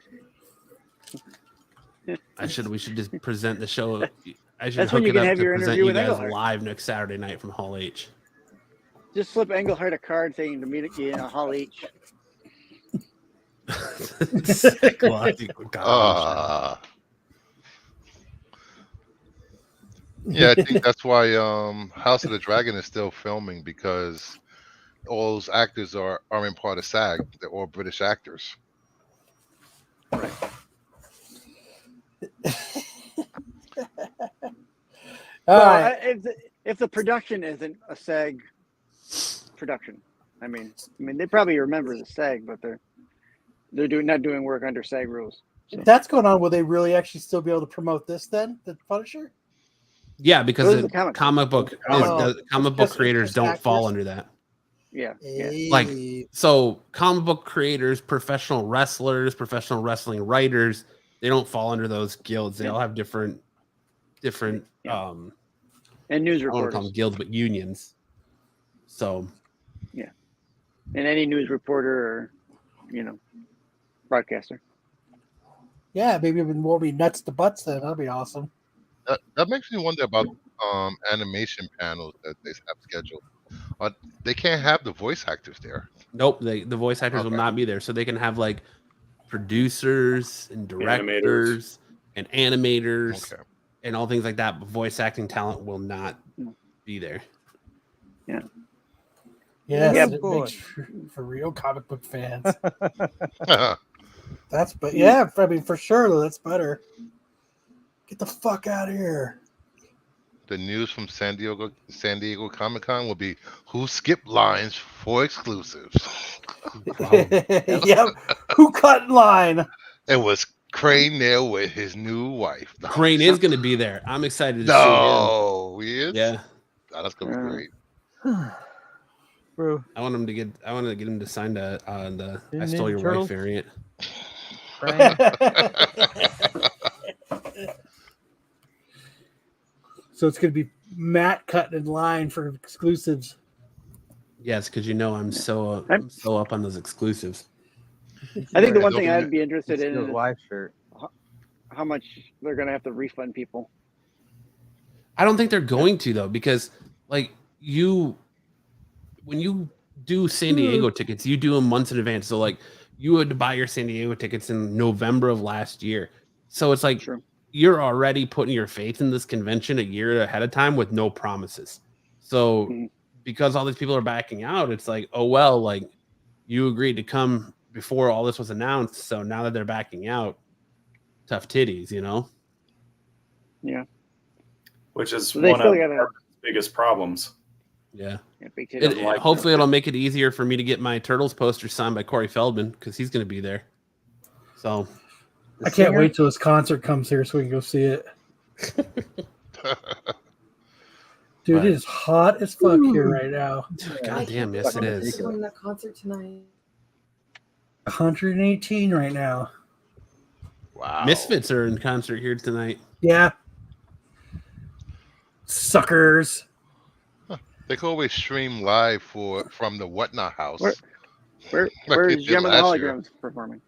We should just present the show. I should That's when hook you it can up have to your present interview you with guys Engelhart. live next Saturday night from Hall H. Just slip Engelhart a card saying to meet you in Hall H. Psychological combination. Yeah, I think that's why House of the Dragon is still filming, because all those actors aren't part of SAG. They're all British actors. Right. If the production isn't a SAG production, I mean they probably remember the SAG, but they're not doing work under SAG rules. So. If that's going on, will they really actually still be able to promote this then, the Punisher? Yeah, because the comic book creators don't fall under that. Yeah. Like, so comic book creators, professional wrestlers, professional wrestling writers, they don't fall under those guilds. They all have different and news I don't want to reporters. call them guilds, but unions. So yeah, and any news reporter or broadcaster. Yeah, maybe it will be nuts to butts then. That'll be awesome. That makes me wonder about animation panels that they have scheduled. They can't have the voice actors there. Nope, the voice actors will not be there. So they can have like producers and directors and animators and all things like that. But voice acting talent will not be there. Yeah. Yes, Yeah, it boy. makes for real comic book fans. Yeah, I mean, for sure, though, that's better. Get the fuck out of here. The news from San Diego Comic-Con will be who skipped lines for exclusives. Yep. Who cut in line? It was Crane there with his new wife. No. Crane is going to be there. I'm excited to see him. No, he is? Yeah. Oh, that's going to be great. Bro. I want to get him to sign the I Stole Your Turtles? Wife variant. So it's going to be Matt cutting in line for exclusives. Yes, because I'm so up on those exclusives. I think the one thing I'd be interested in is live shirt. How much they're going to have to refund people. I don't think they're going to, though, because like when you do San Diego tickets, you do them months in advance. So like you would buy your San Diego tickets in November of last year. So it's like you're already putting your faith in this convention a year ahead of time with no promises. So because all these people are backing out, it's like, oh, well, like you agreed to come before all this was announced. So now that they're backing out, tough titties, Yeah. Which is So they one still of gotta- our biggest problems. Yeah. big titties. Hopefully it'll make it easier for me to get my Turtles poster signed by Corey Feldman because he's going to be there. So I can't wait till his concert comes here so we can go see it. Dude, it is hot as fuck here right now. God damn, yes it is. Going to that concert tonight. 118 right now. Wow. Misfits are in concert here tonight. Yeah. Suckers. They could always stream live from the Whatnot House. Where's did Gem of the last year. Holograms performing?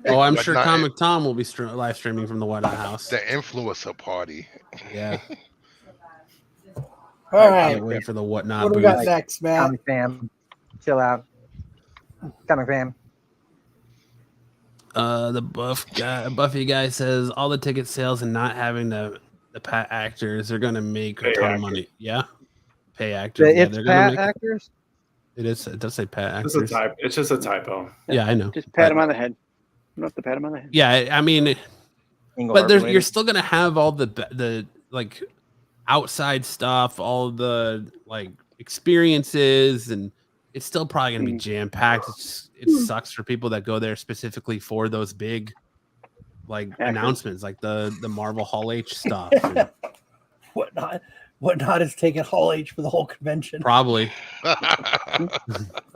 Oh, I'm sure Whatnot- Comic Tom will be live streaming from the White House. The influencer party. Yeah. All right. Can't wait for the Whatnot What do we booth. got next, Matt? Comic fam, chill out. Comic fam. The Buffy guy says all the ticket sales and not having the pat actors are going to make a ton of money. Yeah. Pay actors. Yeah, It's they're Pat gonna make actors. It is. It does say pat It's actors. it's just a typo. Yeah, I know. Just pat him on the head. You don't have to pat him on the head. Yeah, I mean, but you're still gonna have all the like outside stuff, all the like experiences, and it's still probably gonna be jam packed. It sucks for people that go there specifically for those big like announcements, like the Marvel Hall H stuff. And Whatnot is taking Hall H for the whole convention. probably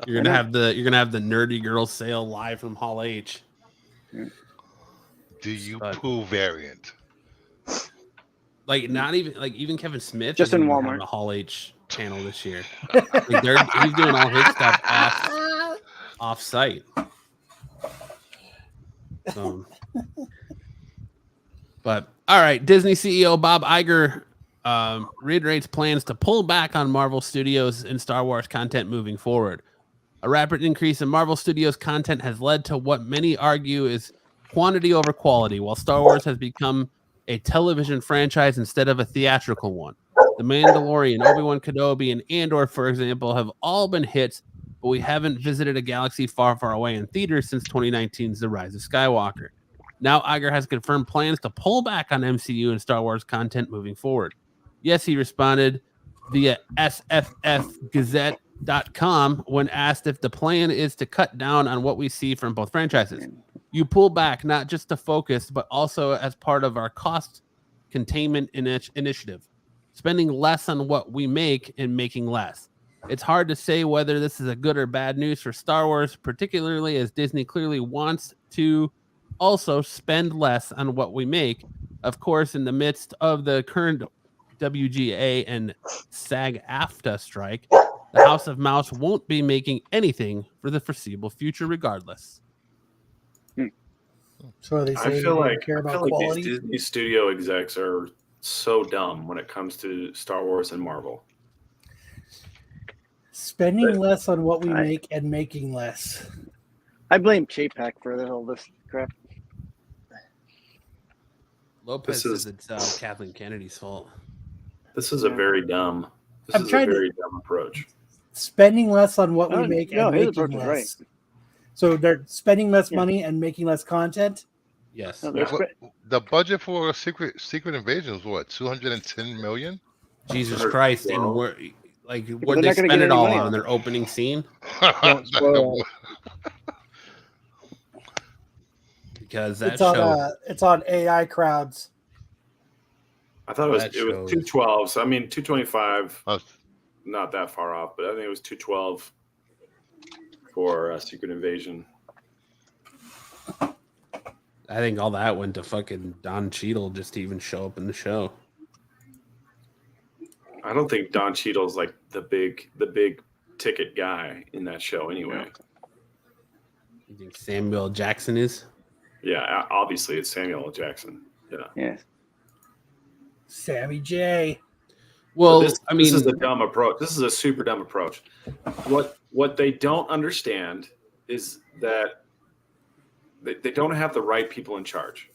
you're gonna have the nerdy girl sale live from Hall H. Do you poo variant? Like not even like even Kevin Smith Just in isn't even Walmart. having a Hall H channel this year. Like he's doing all his stuff off site. But all right, Disney CEO Bob Iger reiterates plans to pull back on Marvel Studios and Star Wars content moving forward. A rapid increase in Marvel Studios content has led to what many argue is quantity over quality, while Star Wars has become a television franchise instead of a theatrical one. The Mandalorian, Obi-Wan Kenobi, and Andor, for example, have all been hits, but we haven't visited a galaxy far, far away in theaters since 2019's The Rise of Skywalker. Now Iger has confirmed plans to pull back on MCU and Star Wars content moving forward. Yes, he responded via sffgazette.com when asked if the plan is to cut down on what we see from both franchises. You pull back not just to focus, but also as part of our cost containment initiative, spending less on what we make and making less. It's hard to say whether this is a good or bad news for Star Wars, particularly as Disney clearly wants to also spend less on what we make. Of course, in the midst of the current WGA and SAG-AFTRA strike, the House of Mouse won't be making anything for the foreseeable future regardless. So they say I feel like quality. these Disney studio execs are so dumb when it comes to Star Wars and Marvel. Spending less on what we make and making less. I blame Chapek for all this crap. Lopez says it's Kathleen Kennedy's fault. This is a very dumb. This is a very dumb approach. Spending less on what we make and his making approach is less. right. So they're spending less money and making less content. Yes. The budget for Secret Invasion is what, 210 million? Jesus Christ! And what they're they not gonna spend get it any all money on out. their opening scene? Don't spoil it. Because that It's on AI crowds. I thought it was 212. So I mean 225. Not that far off, but I think it was 212 for Secret Invasion. I think all that went to fucking Don Cheadle just to even show up in the show. I don't think Don Cheadle's like the big ticket guy in that show anyway. You think Samuel Jackson is? Yeah, obviously it's Samuel L. Jackson. Yeah. Sammy J. Well, this is a dumb approach. This is a super dumb approach. What they don't understand is that they don't have the right people in charge.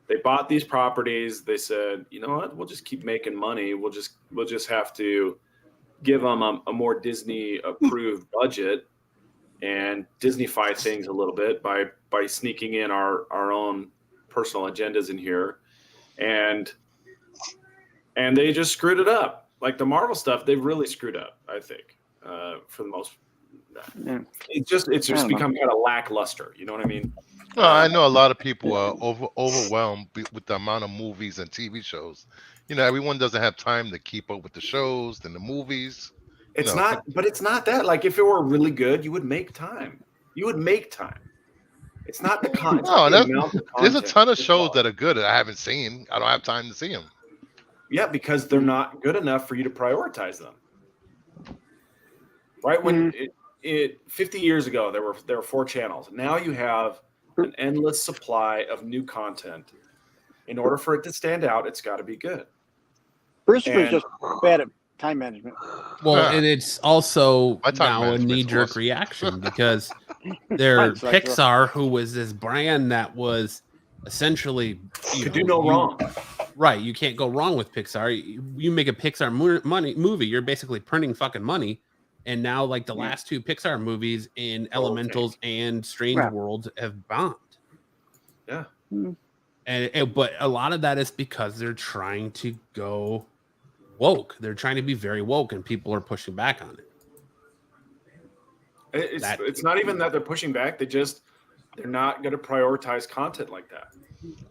They bought these properties. They said, you know what? We'll just keep making money. We'll just have to give them a more Disney approved budget and Disney-fy things a little bit by sneaking in our own personal agendas in here, and they just screwed it up. Like the Marvel stuff, they've really screwed up. I think for the most. It's just become kind of lackluster. You know what I mean? Well, I know a lot of people are overwhelmed with the amount of movies and TV shows. You know, everyone doesn't have time to keep up with the shows and the movies. It's not that. Like, if it were really good, you would make time. It's not the content. There's a ton of shows that are good that I haven't seen. I don't have time to see them. Yeah, because they're not good enough for you to prioritize them. Right? When 50 years ago, there were 4 channels. Now you have an endless supply of new content. In order for it to stand out, it's got to be good. Bruce was just bad at time management. Well, and it's also now a knee-jerk reaction because they're Pixar, who was this brand that was essentially could do no wrong. Right, you can't go wrong with Pixar. You make a Pixar movie, you're basically printing fucking money. And now, like the last 2 Pixar movies in Elementals and Strange Worlds have bombed. Yeah, but a lot of that is because they're trying to go woke. They're trying to be very woke, and people are pushing back on it. It's not even that they're pushing back. They're not going to prioritize content like that.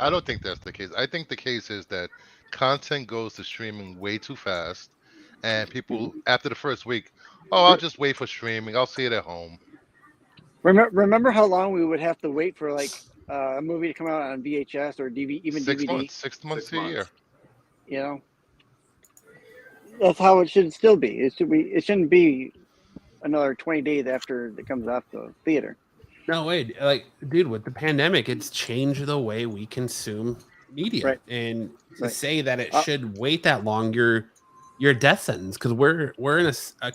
I don't think that's the case. I think the case is that content goes to streaming way too fast, and people after the first week, I'll just wait for streaming. I'll see it at home. Remember how long we would have to wait for like a movie to come out on VHS or DVD, even 6 DVD? months, 6 months to a year. You know, that's how it should still be. It shouldn't be another 20 days after it comes off the theater. No, wait, like, dude, with the pandemic, it's changed the way we consume media. Right. And to Right. say that it should wait that long, you're a death sentence, because we're in a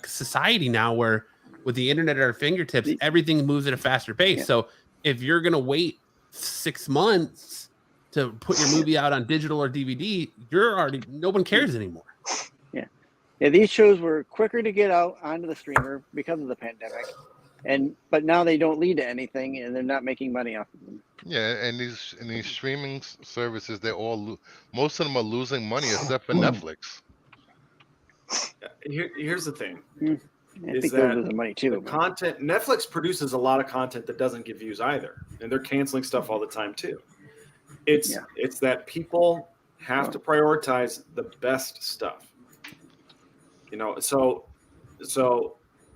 society now where with the internet at our fingertips, everything moves at a faster pace. Yeah. So if you're gonna wait 6 months to put your movie out on digital or DVD, no one cares anymore. Yeah, these shows were quicker to get out onto the streamer because of the pandemic, but now they don't lead to anything, and they're not making money off of them. Yeah, and these streaming services, most of them are losing money except for Netflix. Here's the thing. I think they're losing money too. Content Netflix produces a lot of content that doesn't get views either, and they're canceling stuff all the time too. It's that people have to prioritize the best stuff. So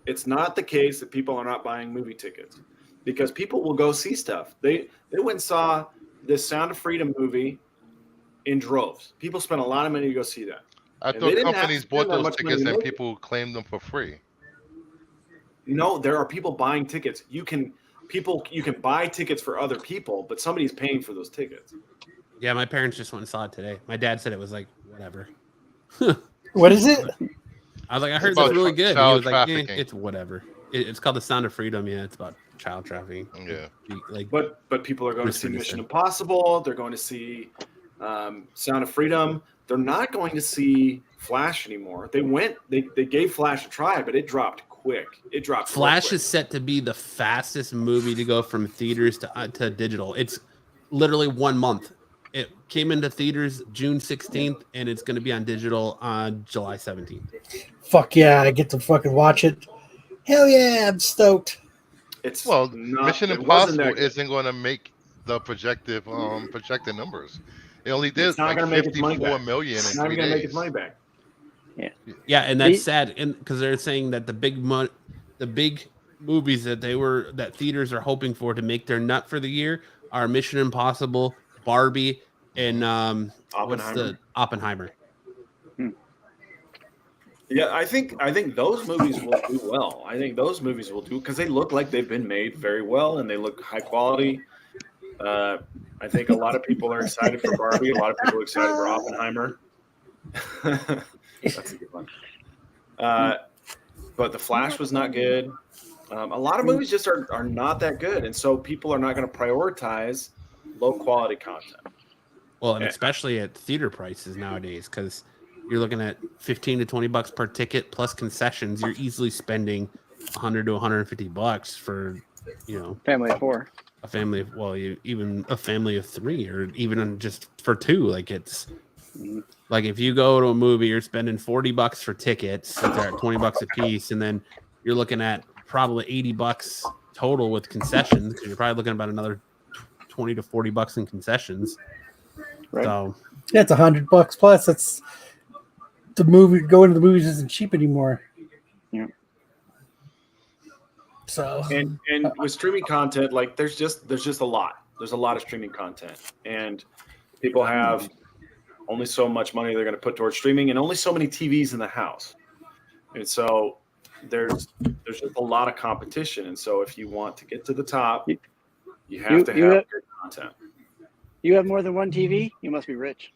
it's not the case that people are not buying movie tickets, because people will go see stuff. They went and saw this Sound of Freedom movie in droves. People spent a lot of money to go see that. I thought companies bought those tickets and people claimed them for free. No, there are people buying tickets. You can buy tickets for other people, but somebody's paying for those tickets. Yeah, my parents just went and saw it today. My dad said it was like whatever. What is it? I was like, I heard it's really good. He was like, it's whatever. It's called The Sound of Freedom. Yeah, it's about child trafficking. Yeah. But people are going to see Mission Impossible. They're going to see Sound of Freedom. They're not going to see Flash anymore. They gave Flash a try, but it dropped quick. Flash is set to be the fastest movie to go from theaters to digital. It's literally 1 month. It came into theaters June 16th, and it's going to be on digital on July 17th. Fuck yeah, I get to fucking watch it. Hell yeah, I'm stoked. Mission Impossible isn't going to make the projected numbers. It only did like 54 million in 3 days. It's not going to make its money back. Yeah, and that's sad, and because they're saying that the big movies that theaters are hoping for to make their nut for the year are Mission Impossible, Barbie, and Oppenheimer. Yeah, I think those movies will do well. I think those movies will do because they look like they've been made very well and they look high quality. I think a lot of people are excited for Barbie. A lot of people are excited for Oppenheimer. That's a good one. But The Flash was not good. A lot of movies just are not that good, and so people are not going to prioritize low quality content. Well, and especially at theater prices nowadays, because you're looking at $15 to $20 per ticket plus concessions. You're easily spending $100 to $150 for, family of four. A family of even a family of three, or even just for two. Like it's like if you go to a movie, you're spending $40 for tickets. They're at $20 a piece, and then you're looking at probably $80 total with concessions, because you're probably looking at about another $20 to $40 in concessions. Right. So that's $100 plus. That's the movie. Going to the movies isn't cheap anymore. Yeah. So and with streaming content, like there's just a lot. There's a lot of streaming content, and people have only so much money they're going to put towards streaming, and only so many TVs in the house, and so there's just a lot of competition. And so if you want to get to the top, you have to have good content. You have more than one TV? You must be rich.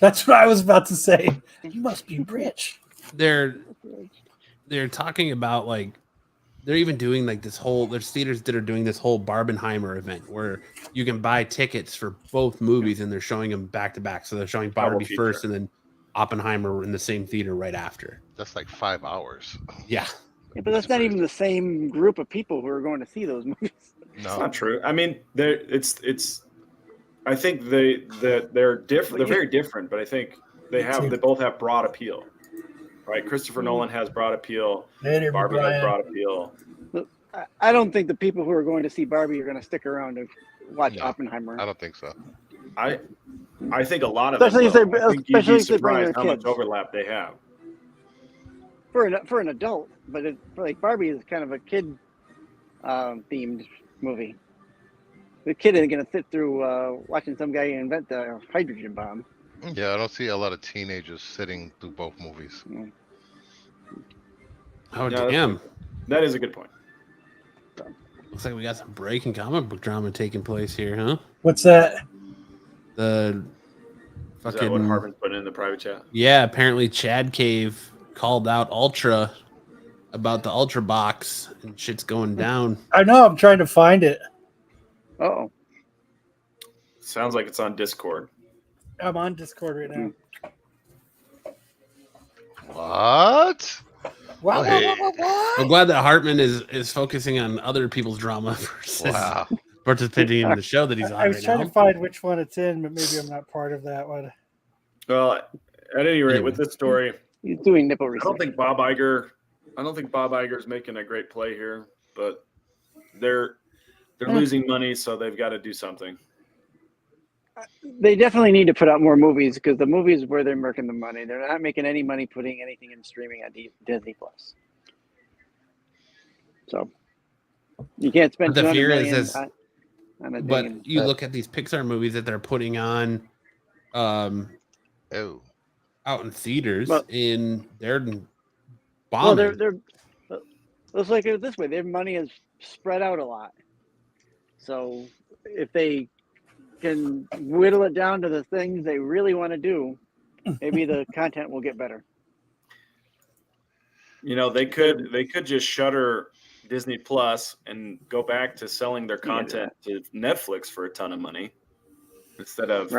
That's what I was about to say. You must be rich. They're talking about like they're even doing like this whole. There's theaters that are doing this whole Barbenheimer event where you can buy tickets for both movies and they're showing them back to back. So they're showing Barbie first and then Oppenheimer in the same theater right after. That's like 5 hours. Yeah. But that's not even the same group of people who are going to see those movies. No, it's not true. I mean, it's. I think they're different. They're very different, but I think they both have broad appeal, right? Christopher Nolan has broad appeal. Barbie has broad appeal. Look, I don't think the people who are going to see Barbie are going to stick around to watch Oppenheimer. I don't think so. I think a lot of especially them. Especially you'd be if they bring their surprised how kids. much overlap they have. For an adult, but like Barbie is kind of a kid themed movie. The kid isn't going to sit through watching some guy invent the hydrogen bomb. Yeah, I don't see a lot of teenagers sitting through both movies. Oh, damn. That is a good point. Looks like we got some breaking comic book drama taking place here, huh? What's that? The Is that what fucking Harvin put in the private chat? yeah. Apparently, Chad Cave called out Ultra about the Ultra box, and shit's going down. I know. I'm trying to find it. Oh, Sounds like it's on Discord. I'm on Discord right now. What? Wow, Hey. what? I'm glad that Hartman is focusing on other people's drama versus Wow. participating in the show that he's on. I was right trying now. to find which one it's in, but maybe I'm not part of that one. Well, at any rate, with this story, he's doing nipple I research. don't think Bob Iger's making a great play here, but they're losing money, so they've got to do something. They definitely need to put out more movies because the movies where they're making the money. They're not making any money putting anything in streaming on Disney Plus. So you can't spend But the $200 fear million is on a but thing. you look at these Pixar movies that they're putting on out in theaters, and they're bombing. Well, they're let's look at it this way: their money is spread out a lot. So if they can whittle it down to the things they really want to do, maybe the content will get better. You know, they could just shutter Disney Plus and go back to selling their content to Netflix for a ton of money instead of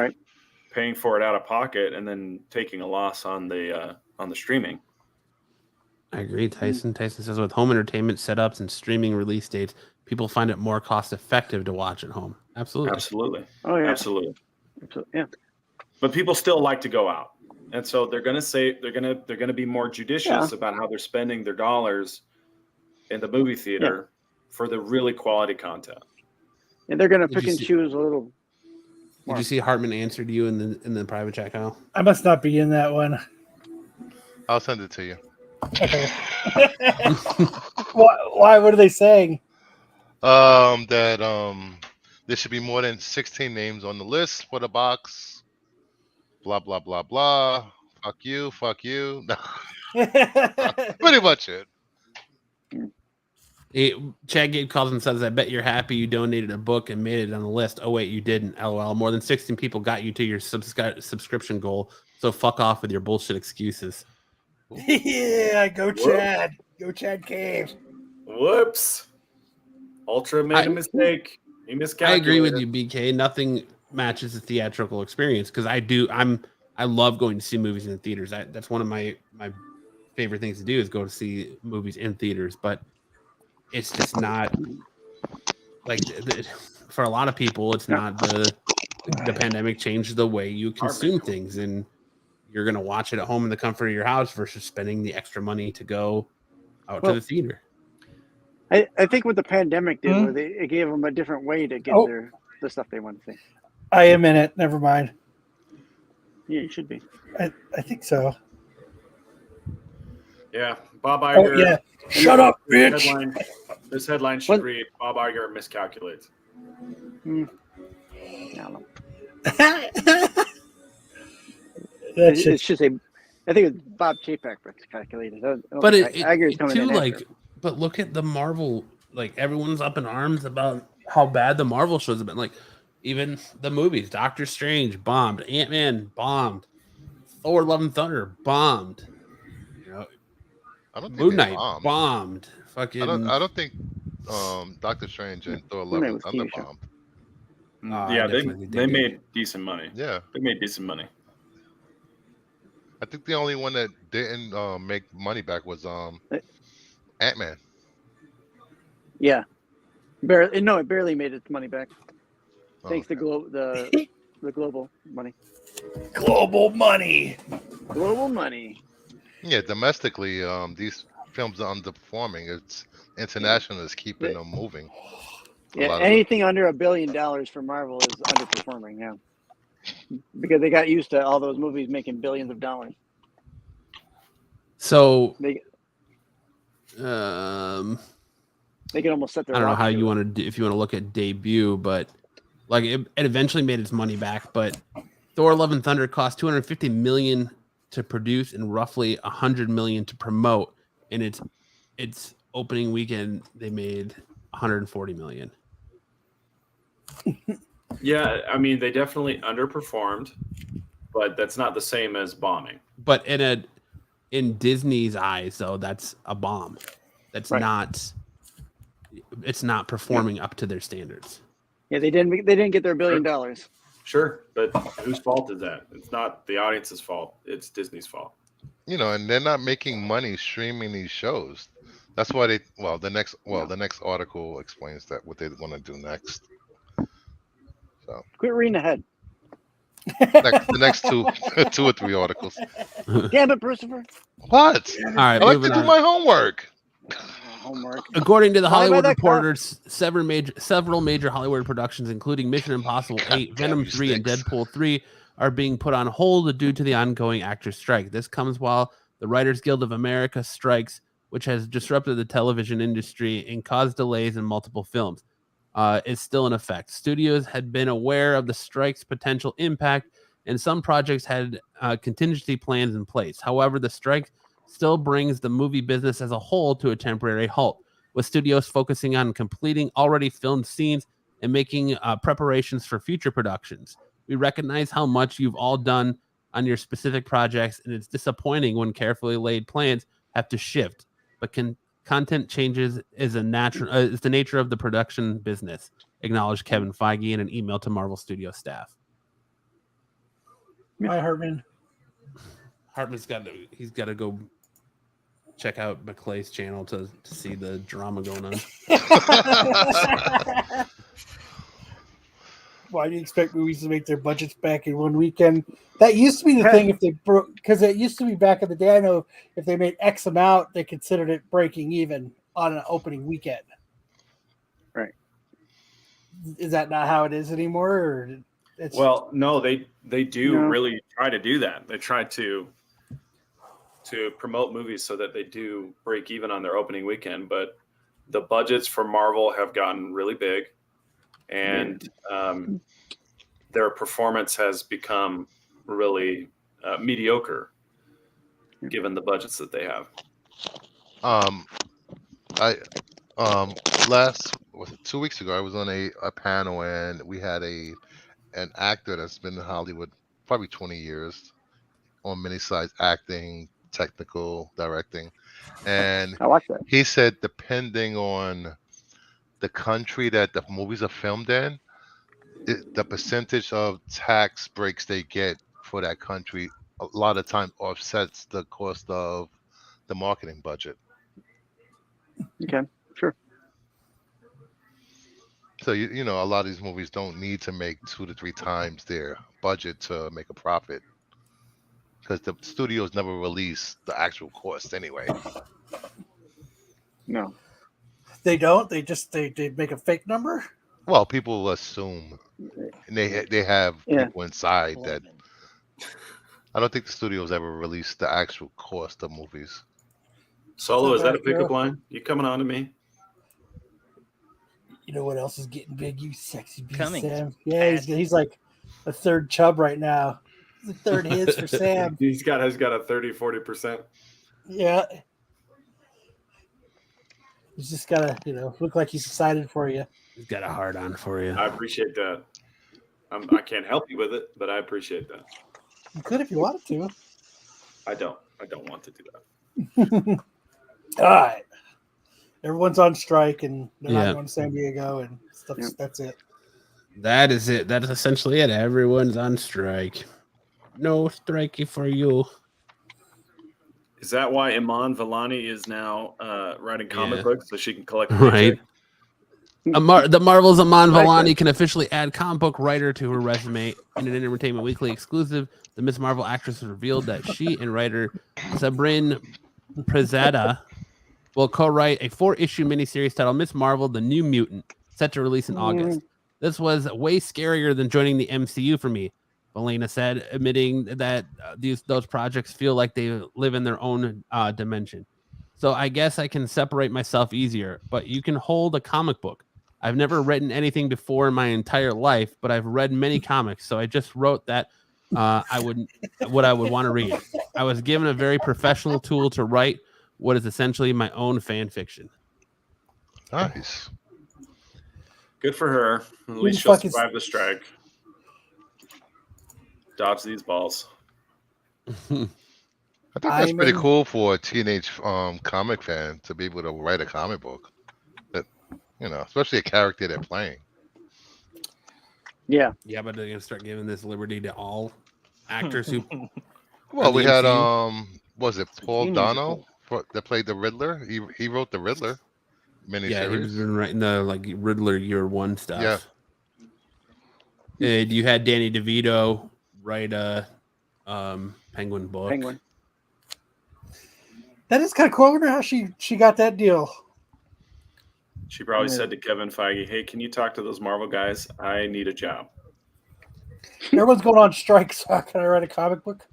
paying for it out of pocket and then taking a loss on the streaming. I agree, Tyson. Tyson says with home entertainment setups and streaming release dates, people find it more cost effective to watch at home. Absolutely. Oh yeah. Absolutely. Yeah. But people still like to go out. And so they're going to be more judicious about how they're spending their dollars in the movie theater for the really quality content. And they're going to pick and choose a little. Did you see Hartman answered you in the private chat, Kyle? I must not be in that one. I'll send it to you. Okay. Why? What are they saying? That there should be more than 16 names on the list for the box. Blah blah blah blah. Fuck you. Pretty much it. Chad Gabe calls and says, "I bet you're happy you donated a book and made it on the list." Oh wait, you didn't. LOL. More than 16 people got you to your subscription goal. So fuck off with your bullshit excuses. Yeah, go Chad. Go Chad Cave. Whoops. Ultra made a mistake. He miscalculated. I agree with you, BK. Nothing matches the theatrical experience because I love going to see movies in the theaters. That's one of my favorite things to do is go to see movies in theaters. But it's just not like for a lot of people, it's not the pandemic changed the way you consume things, and you're gonna watch it at home in the comfort of your house versus spending the extra money to go out to the theater. I think what the pandemic did was it gave them a different way to get the stuff they want to see. I am in it. Never mind. Yeah, you should be. I think so. Yeah, Bob Iger. Oh, yeah. Shut up, bitch. This headline should read: Bob Iger miscalculates. It should say. I think it's Bob Chapek miscalculated. But Iger's coming in like, after. but look at the Marvel. Like everyone's up in arms about how bad the Marvel shows have been. Like even the movies, Doctor Strange bombed, Ant-Man bombed, Thor: Love and Thunder bombed. You know, I don't think Moon Knight bombed. Fucking. I don't think Doctor Strange and Thor: Love and Thunder bombed. Yeah, they made decent money. Yeah, they made decent money. I think the only one that didn't make money back was Ant-Man. Yeah, barely. No, it barely made its money back. Thanks to the global money. Global money. Global money. Yeah, domestically, these films are underperforming. It's international is keeping them moving. Yeah, anything under $1 billion for Marvel is underperforming now because they got used to all those movies making billions of dollars. So they can almost set their. I don't know how you want to do, if you want to look at debut, but like it eventually made its money back. But Thor: Love and Thunder cost $250 million to produce and roughly $100 million to promote. And its opening weekend, they made 140 million. Yeah, I mean they definitely underperformed, but that's not the same as bombing. But in Disney's eyes, though, that's a bomb. That's not. It's not performing up to their standards. Yeah, they didn't get their $1 billion. Sure, but whose fault is that? It's not the audience's fault. It's Disney's fault. You know, and they're not making money streaming these shows. That's why the next article explains that what they want to do next. So quit reading ahead. The next two or three articles. Damn it, Christopher. What? All right, I like to do my homework. According to the Hollywood Reporter, several major Hollywood productions, including Mission Impossible 8, Venom 3, and Deadpool 3, are being put on hold due to the ongoing actors' strike. This comes while the Writers Guild of America strikes, which has disrupted the television industry and caused delays in multiple films, is still in effect. Studios had been aware of the strike's potential impact, and some projects had contingency plans in place. However, the strike still brings the movie business as a whole to a temporary halt, with studios focusing on completing already filmed scenes and making preparations for future productions. We recognize how much you've all done on your specific projects, and it's disappointing when carefully laid plans have to shift. But content changes is the nature of the production business, acknowledged Kevin Feige in an email to Marvel Studios staff. Hi, Hartman. Hartman's got to go check out McClay's channel to see the drama going on. Why do you expect movies to make their budgets back in one weekend? That used to be the thing if they broke, because it used to be back in the day. I know if they made X amount, they considered it breaking even on an opening weekend. Right. Is that not how it is anymore? Or well, no, they do really try to do that. They try to promote movies so that they do break even on their opening weekend, but the budgets for Marvel have gotten really big, and their performance has become really mediocre given the budgets that they have. Last 2 weeks ago, I was on a panel, and we had an actor that's been in Hollywood probably 20 years on many sides, acting, technical, directing, and I watched that. He said depending on the country that the movies are filmed in, the percentage of tax breaks they get for that country a lot of times offsets the cost of the marketing budget. Okay, sure. So you know, a lot of these movies don't need to make 2 to 3 times their budget to make a profit, because the studios never release the actual cost anyway. No, they don't. They just they make a fake number. Well, people assume, and they have people inside that. I don't think the studios ever released the actual cost of movies. Solo, is that a pickup line? You coming on to me? You know what else is getting big? You sexy beast, Coming. Sam. Yeah, he's like a third chub right now. The third hits for Sam. He's got a 30-40%. Yeah. He's just gotta, look like he's excited for you. He's got a hard on for you. I appreciate that. I can't help you with it, but I appreciate that. You could if you wanted to. I don't want to do that. All right. Everyone's on strike, and they're not going to San Diego, and stuff. That's it. That is it. That is essentially it. Everyone's on strike. No strikey for you. Is that why Iman Vellani is now writing comic books so she can collect the right? The Marvel's Iman Vellani can officially add comic book writer to her resume. In an Entertainment Weekly exclusive, the Ms. Marvel actress revealed that she and writer Sabrina Prezada will co-write a 4-issue miniseries titled Ms. Marvel: The New Mutant, set to release in August. This was way scarier than joining the MCU for me, Valena said, admitting that those projects feel like they live in their own dimension. So I guess I can separate myself easier, but you can hold a comic book. I've never written anything before in my entire life, but I've read many comics, so I just wrote that what I would want to read. I was given a very professional tool to write what is essentially my own fan fiction. Nice. Good for her. At Who least the she'll fuck is- survive the strike. Dodge these balls. I think that's pretty cool for a teenage comic fan to be able to write a comic book. That, especially a character they're playing. Yeah. Yeah, but they're gonna start giving this liberty to all actors who. Well, we the had MCU. was it Paul Unions are Dano that played the Riddler? He wrote the Riddler miniseries. Yeah, he was been writing the Riddler Year One stuff. Yeah. And you had Danny DeVito write a Penguin book. Penguin. That is kind of cool. I wonder how she got that deal. She probably said to Kevin Feige, "Hey, can you talk to those Marvel guys? I need a job." Everyone's going on strike, so can I write a comic book?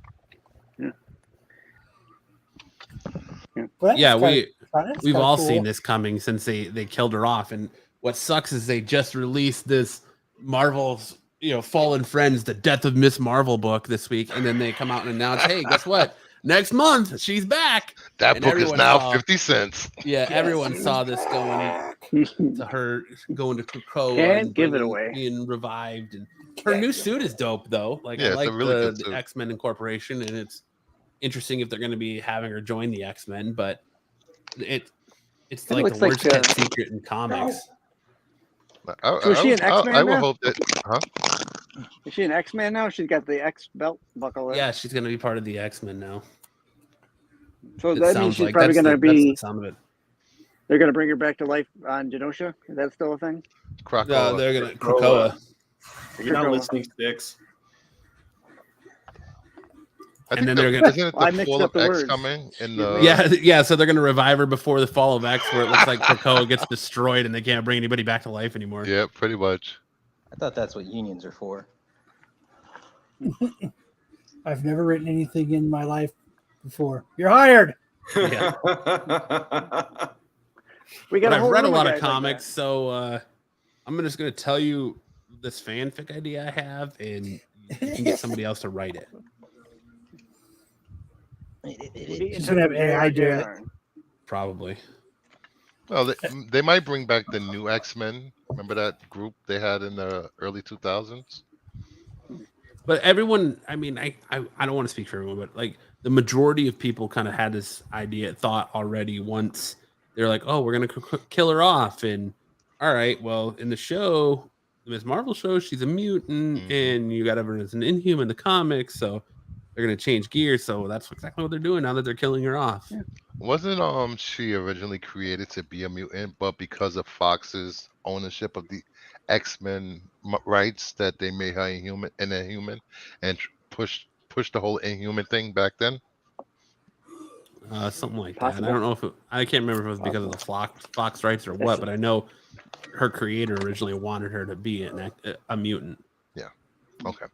Yeah, we've kinda all cool. seen this coming since they killed her off. And what sucks is they just released this Marvel's Fallen Friends, the Death of Miss Marvel book this week, and then they come out and announce, hey, guess what? Next month she's back. That And book is now saw, 50 cents. Yeah, everyone saw this going to her going to Krakoa Can't give it away. being revived, and her new suit is dope though. Like Yeah, I it's a like really good the suit. X-Men Incorporation, and it's interesting if they're going to be having her join the X-Men, but it's like the worst kept secret in comics. So is she an X-Man I would now? hope that, huh? Is she an X-Man now? She's got the X belt buckle there. Yeah, she's going to be part of the X-Men now. So It that means sounds she's like probably that's going to that's be. the sound of it. They're going to bring her back to life on Genosha. Is that still a thing? No, they're going to Krakoa. You're not listening, Sticks. And then they're going Isn't it the Fall of X coming in the? Yeah. So they're going to revive her before the Fall of X, where it looks like Krakoa gets destroyed and they can't bring anybody back to life anymore. Yeah, pretty much. I thought that's what unions are for. I've never written anything in my life before. You're hired. Yeah. We got. But I've read a lot of comics, so I'm just going to tell you this fanfic idea I have, and you can get somebody else to write it. She's gonna have AI do it. Probably. Well, they might bring back the new X-Men. Remember that group they had in the early 2000s? But everyone, I mean, I don't want to speak for everyone, but like the majority of people kind of had this thought already once they're like, oh, we're going to kill her off. And all right, well, in the show, the Ms. Marvel show, she's a mutant and you got everyone as an Inhuman in the comics. So they're going to change gears. So that's exactly what they're doing now that they're killing her off. Yeah. Wasn't she originally created to be a mutant, but because of Fox's ownership of the X-Men rights, that they made her Inhuman and push the whole Inhuman thing back then? Something like Possible. that. I don't know if I can't remember if it was because of the Fox rights or what, but I know her creator originally wanted her to be a mutant. Yeah. Okay.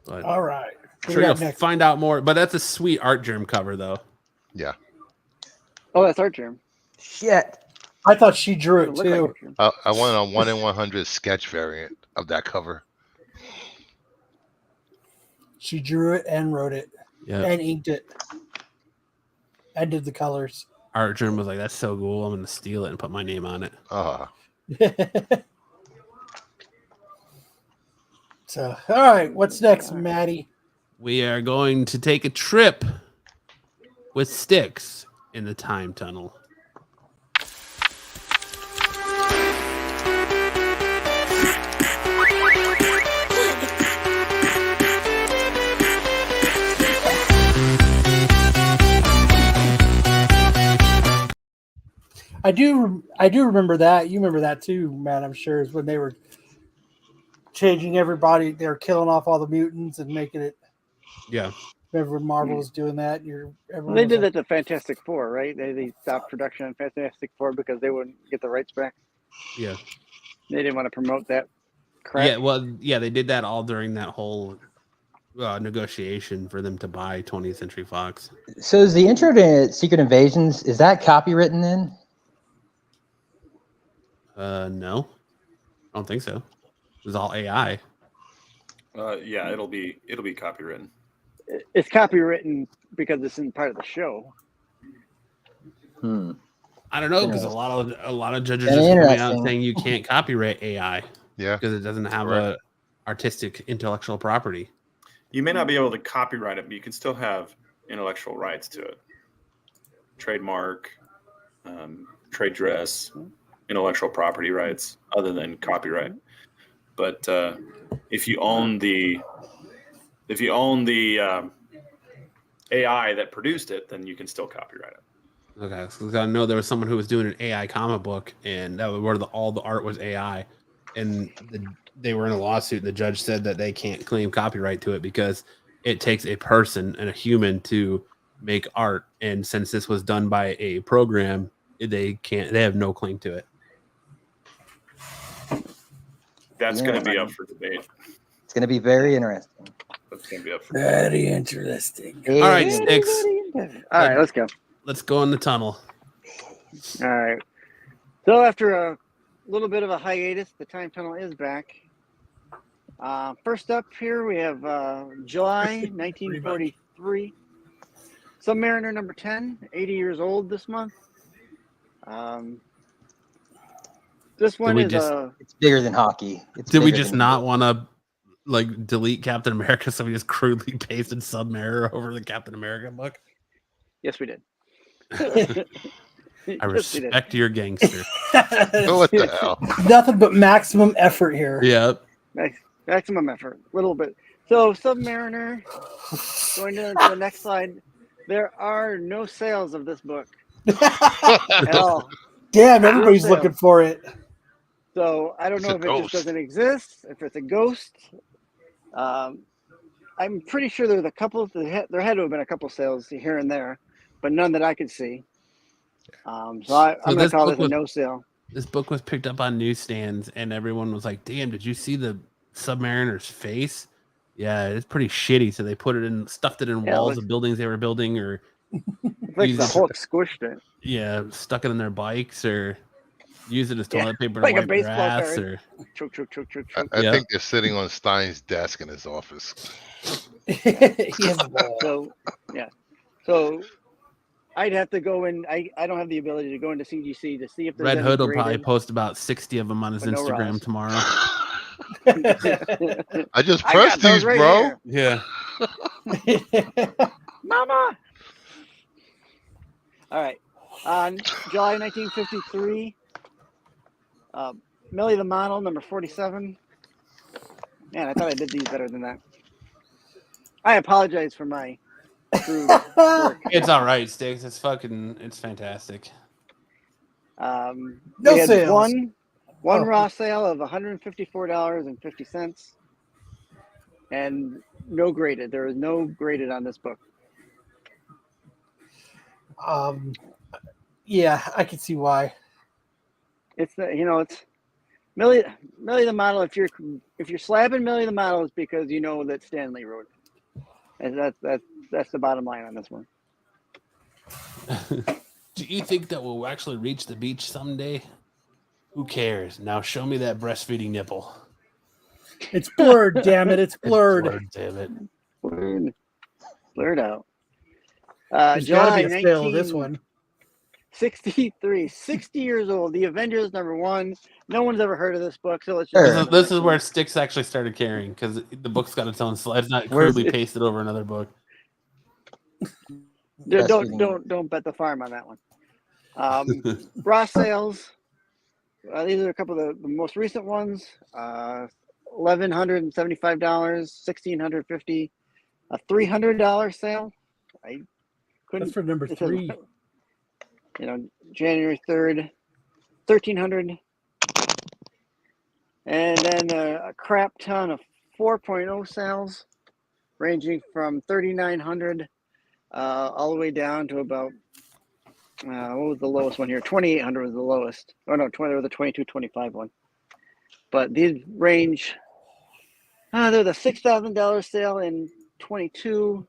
But all right. I'm sure you'll find out more. But that's a sweet Art Germ cover, though. Yeah. Oh, that's Art Germ. Shit. I thought she drew it too. I want a 1 in 100 sketch variant of that cover. She drew it and wrote it. Yeah. And inked it. And did the colors. Art Germ was like, that's so cool. I'm going to steal it and put my name on it. So, all right. What's next, Maddie? We are going to take a trip with Sticks in the time tunnel. I do remember that. You remember that too, Matt, I'm sure, is when they were changing everybody. They were killing off all the mutants and making it. Yeah. Remember when Marvel was doing that? They did that to Fantastic Four, right? They stopped production on Fantastic Four because they wouldn't get the rights back. Yeah. They didn't want to promote that crap. Yeah, well, yeah, they did that all during that whole negotiation for them to buy 20th Century Fox. So is the intro to Secret Invasions, is that copywritten in? No, I don't think so. It was all AI. Yeah, it'll be copywritten. It's copywritten because it's in part of the show. I don't know, because a lot of judges Very just coming out interesting. saying you can't copyright AI. Yeah, because it doesn't have a artistic intellectual property. You may not be able to copyright it, but you can still have intellectual rights to it. Trademark, trade dress, intellectual property rights, other than copyright. But if you own the AI that produced it, then you can still copyright it. Okay, so I know there was someone who was doing an AI comic book, and that was where all the art was AI, and they were in a lawsuit, and the judge said that they can't claim copyright to it because it takes a person and a human to make art, and since this was done by a program, they have no claim to it. That's going to be up for debate. It's going to be very interesting. That's going to be up for Very interesting. All right, Sticks. All right, let's go. Let's go in the tunnel. All right. So after a little bit of a hiatus, the time tunnel is back. First up here, we have July 1943. Submariner number 10, 80 years old this month. This one is it's bigger than hockey. Did we just not want to delete Captain America, so we just crudely pasted Submariner over the Captain America book? Yes, we did. I respect your gangster. What the hell? Nothing but maximum effort here. Yeah. Maximum effort. A little bit. So Submariner, going to the next slide. There are no sales of this book at all. Damn, everybody's looking for it. So I don't know if it just doesn't exist, if it's a ghost. I'm pretty sure there's a couple. There had to have been a couple sales here and there, but none that I could see. I'm going to call this a no sale. This book was picked up on newsstands, and everyone was like, "Damn, did you see the Submariner's face?" Yeah, it's pretty shitty. So they stuffed it in walls of buildings they were building, or it's like the Hulk squished it. Yeah, stuck it in their bikes, or use it as toilet paper like to a wipe baseball grass, card. or Choke. I think they're sitting on Stein's desk in his office. So I'd have to go in. I don't have the ability to go into CGC to see if there's Red any Hood will graded. probably post about 60 of them on his But no Instagram Ross. tomorrow. I just pressed these, right bro. Yeah. Mama. All right. On July 1953, Millie the Model, number 47. Man, I thought I did these better than that. I apologize for my crude work. It's all right, Sticks. It's fantastic. No sales. One raw sale of $154.50, and no graded. There is no graded on this book. Yeah, I can see why. It's Millie the Model. If you're slapping Millie the Model, it's because you know that Stan Lee wrote it, and that's the bottom line on this one. Do you think that we'll actually reach the beach someday? Who cares? Now show me that breastfeeding nipple. It's blurred, damn it. It's blurred. Damn it. Blurred out. There's got July to be a sale of this one. 63, 60 years old. The Avengers #1. No one's ever heard of this book, so let's just. This is where Sticks actually started caring, because the book's got its own slide. It's not crudely pasted over another book. Don't bet the farm on that one. Raw sales. These are a couple of the most recent ones. $1,175, $1,650, a $300 sale. I couldn't. That's for number 3. January 3rd, $1,300, and then a crap ton of 4.0 sales, ranging from $3,900 all the way down to about what was the lowest one here? $2,800 was the lowest. Oh no, there was a $2,225 one. But these range. There was a $6,000 sale in 22.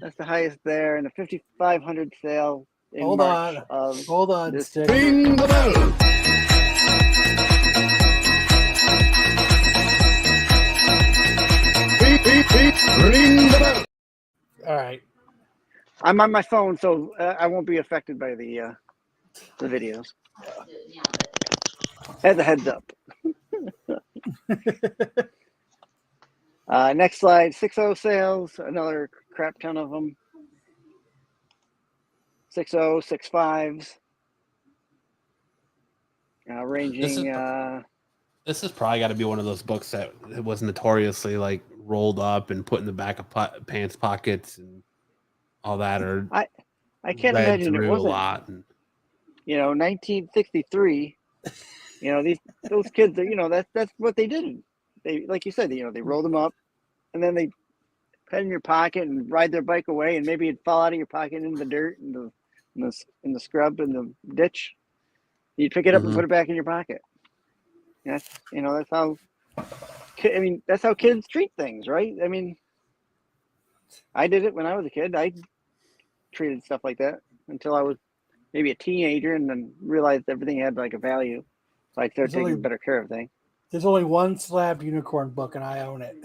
That's the highest there, and a $5,500 sale. Hold on, Stick. Ring the bell. Ring the bell. All right. I'm on my phone, so I won't be affected by the the videos. As a heads up. Next slide, 6.0 sales, another crap ton of them. 6.0, 6.5s. Ranging. This has probably got to be one of those books that it was notoriously like rolled up and put in the back of pants pockets and all that, or I can't imagine it wasn't. A lot. And, 1963. Those kids. That's what they did. They, like you said, they rolled them up, and then they put it in your pocket and ride their bike away, and maybe it'd fall out of your pocket into the dirt and in the scrub in the ditch. You'd pick it up and put it back in your pocket. Yeah, that's how. That's how kids treat things, right? I mean, I did it when I was a kid. I treated stuff like that until I was maybe a teenager, and then realized everything had like a value. So I started taking better care of things. There's only one slabbed unicorn book, and I own it.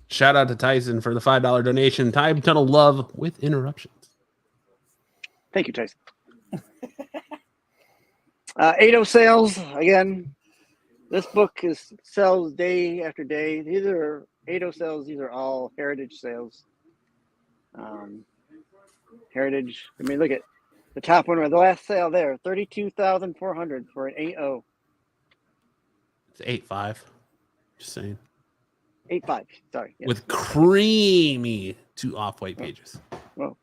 Shout out to Tyson for the $5 donation. Time Tunnel Love with interruptions. Thank you, Tyson. 8.0 sales again. This book sells day after day. These are 8.0 sales. These are all heritage sales. Heritage. Look at the top one. The last sale there, $32,400 for an 8.0. It's 8.5. Just saying. 8.5. Sorry. Yes. With creamy 2 off-white pages. Well,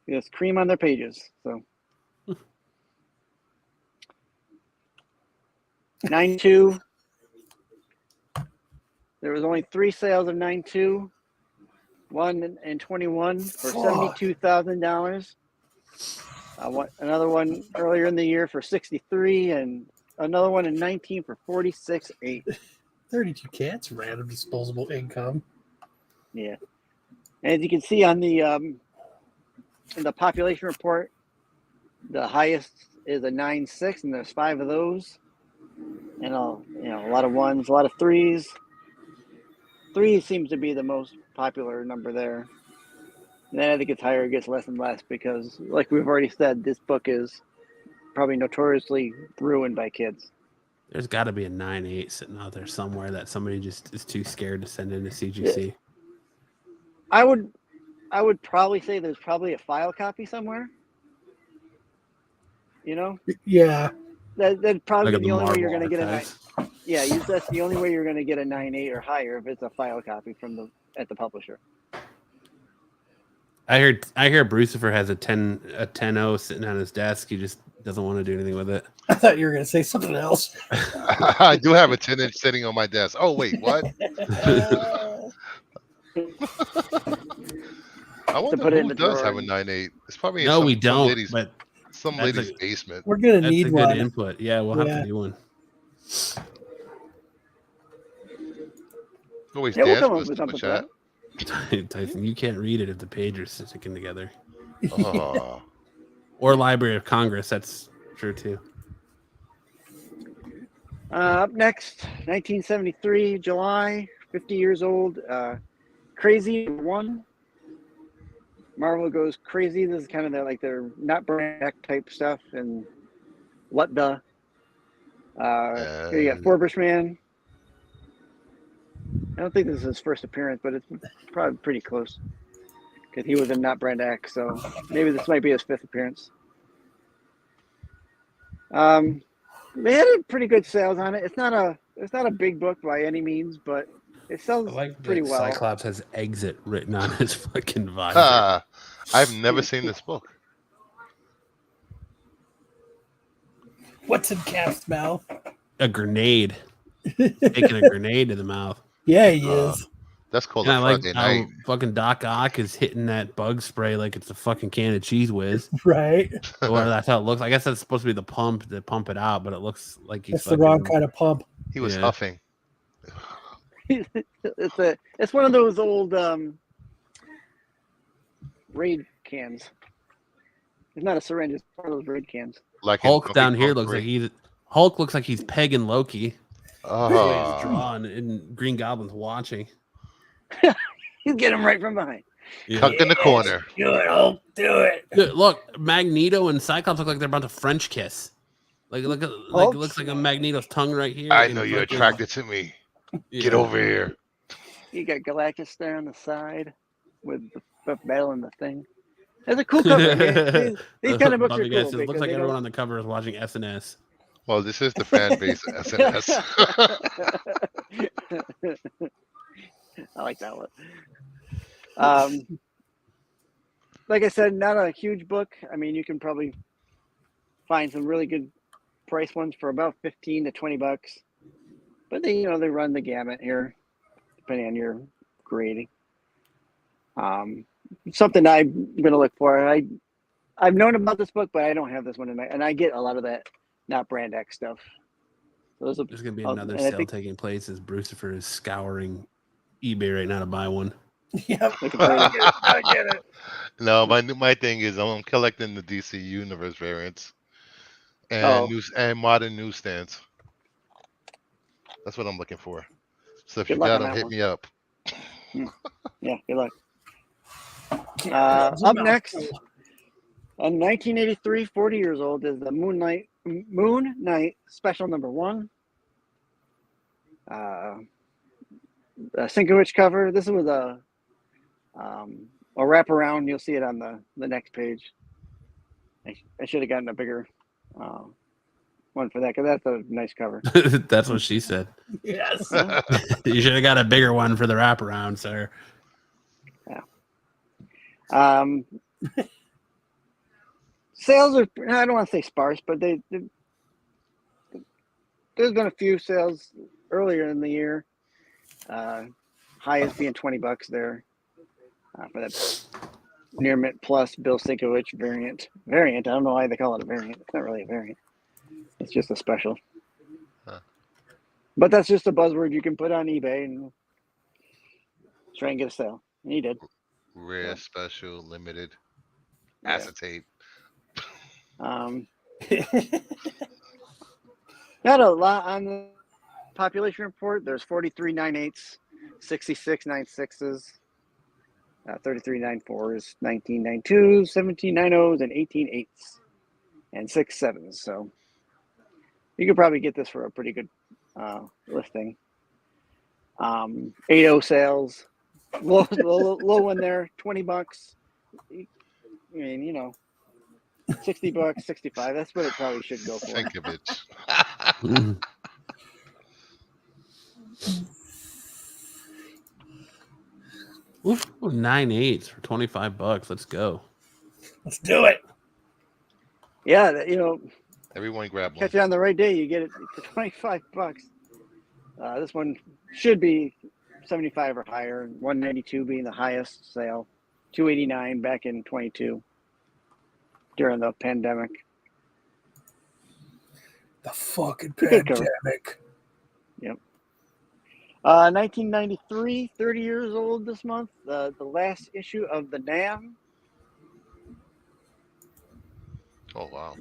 yes, cream on their pages. So. 9.2. There was only 3 sales of 9.2. 1 and 21 for $72,000. Another one earlier in the year for 63, and another one in 19 for 46.8. 32 cats, random disposable income. Yeah, and as you can see on the in the population report, the highest is a 9.6, and there's 5 of those. And a lot of 1s, a lot of 3s. 3 seems to be the most popular number there. And then as it gets higher, it gets less and less because, like we've already said, this book is probably notoriously ruined by kids. There's got to be a 9.8 sitting out there somewhere that somebody just is too scared to send into CGC. Yeah. I would probably say there's probably a file copy somewhere. Yeah. That'd probably Like be the only way you're going to get a 9. archives. Yeah, that's the only way you're going to get a 9.8 or higher if it's a file copy at the publisher. I hear Brucifer has a 10.0 sitting on his desk. He just doesn't want to do anything with it. I thought you were going to say something else. I do have a 10-inch sitting on my desk. Oh wait, what? I wonder who does have a 9.8. It's probably no, we don't. Some lady's basement. We're gonna need one. Good one. input. Yeah, we'll have to do one. Always we'll dance come up with with something chat. Tyson, you can't read it if the pages are sticking together. Oh. Or Library of Congress. That's true too. Up next, 1973, July, 50 years old. Crazy 1. Marvel goes crazy. This is kind of their not brand type stuff, and what the. Here you got Forbes Man. I don't think this is his first appearance, but it's probably pretty close because he was in Not Brand X, so maybe this might be his 5th appearance. They had a pretty good sales on it. It's not a big book by any means, but it sells pretty well. Cyclops has exit written on his fucking visor. I've never seen this book. What's in Cap's mouth? A grenade. Taking a grenade to the mouth. Yeah, he is. That's called a Friday night. Fucking Doc Ock is hitting that bug spray like it's a fucking can of Cheese Whiz. Right. Or that's how it looks. I guess that's supposed to be the pump to pump it out, but it looks like he's It's the wrong kind of pump. He was huffing. It's one of those old raid cans. It's not a syringe. It's one of those raid cans. Like Hulk down here looks like he's pegging Loki. Oh, he's drawn and Green Goblin's watching. He's getting him right from behind. Tucked in the corner. Do it, Hulk. Do it. Dude, look, Magneto and Cyclops look like they're about to French kiss. Like, look at, like it looks like a Magneto's tongue right here. I and know you're fucking- attracted to me. Get Yeah. over here. You got Galactus there on the side with the battle and the thing. It's a cool cover. These kind of books are Bobby cool. Guess, it looks because like they everyone don't- on the cover is watching SNS. Well, this is the fan base of SNS. I like that one. Like I said, not a huge book. I mean, you can probably find some really good price ones for about $15 to $20, but they run the gamut here, depending on your grading. Something I'm gonna look for. I've known about this book, but I don't have this one and I get a lot of that not brand X stuff. So There's gonna be another sale taking place as Brucifer is scouring eBay right now to buy one. Yep. I get it. No, my thing is I'm collecting the DC Universe variants and and modern newsstands. That's what I'm looking for. So if Good you luck got on them, that hit one. me up. Yeah, good luck. Up next, in 1983, 40 years old, is the Moon Knight Special Number 1. A Sienkiewicz cover. This was a wraparound. You'll see it on the next page. I should have gotten a bigger one for that because that's a nice cover. That's what she said. Yes. You should have got a bigger one for the wraparound, sir. Sales are, I don't want to say sparse, but there's been a few sales earlier in the year. Highest being $20 there for that Near Mint Plus Bill Sienkiewicz variant. I don't know why they call it a variant. It's not really a variant. It's just a special. But that's just a buzzword you can put on eBay and try and get a sale. And he did. Rare, special, limited, acetate. Not a lot on the population report. There's 43 9/8s, 66 9/6s, 33 9/4s, 19 9/2s, 17 9/0s, and 18 8s, and 6 7s. So you could probably get this for a pretty good listing. 8/0 sales, low one there, $20. I mean, $60, 65. That's what it probably should go for. Sienkiewicz. Oof, 9/8 for $25. Let's go. Let's do it. Yeah, Everyone grab one. catch it on the right day, you get it for $25. This one should be 75 or higher. 192 being the highest sale. 289 back in 22 during the pandemic. The fucking Good cover. pandemic. Yep. 1993, 30 years old this month. The last issue of the NAM. Oh wow!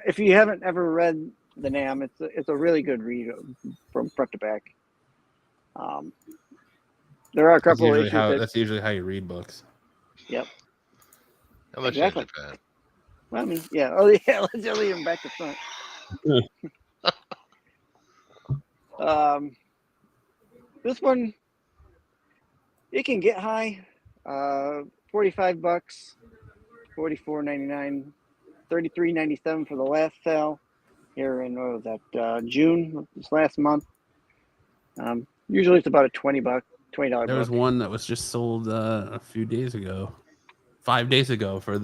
If you haven't ever read the NAM, it's a really good read from front to back. There are a couple of issues That's usually how you read books. Yep. Unless Exactly. you're in Japan. Well, I mean, yeah. Oh, yeah. Let's leave them back to front. This one, it can get high. $45, $44.99, $33.97 for the last sale here in June, this last month. Usually it's about a $20 There was book. one that was just sold a few days ago, 5 days ago for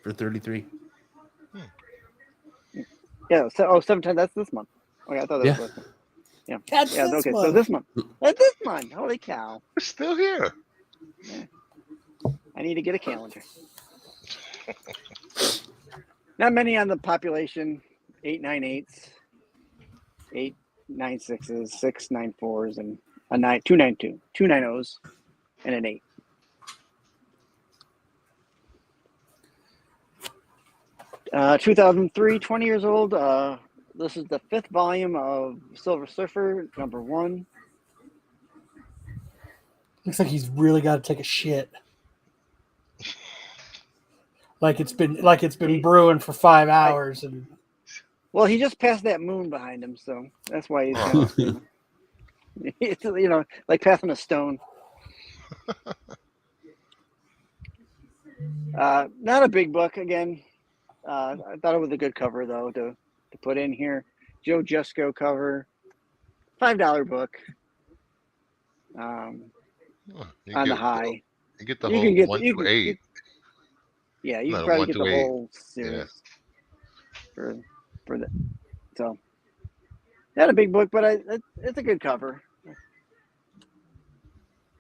33. Yeah. So 7 times. That's this month. Okay, I thought that was last month. Yeah. That's Yeah. this Okay. month. So this month. That's this month. Holy cow! We're still here. Yeah. I need to get a calendar. Not many on the population. 8 9/8s, 8 9/6s, 6 9/4s, and a 2 9/2, 2 9/0s, and an 8. Uh, 2003, 20 years old. This is the 5th volume of Silver Surfer, #1. Looks like he's really got to take a shit. like it's been brewing for 5 hours. And well, he just passed that moon behind him, so that's why he's kind of screaming. It's, like passing a stone. Not a big book again. I thought it was a good cover though to put in here. Joe Jusko cover, $5 book. On the high. You get the whole 1 to 8. Yeah, you can probably get the whole series for that. So, not a big book, but it's a good cover.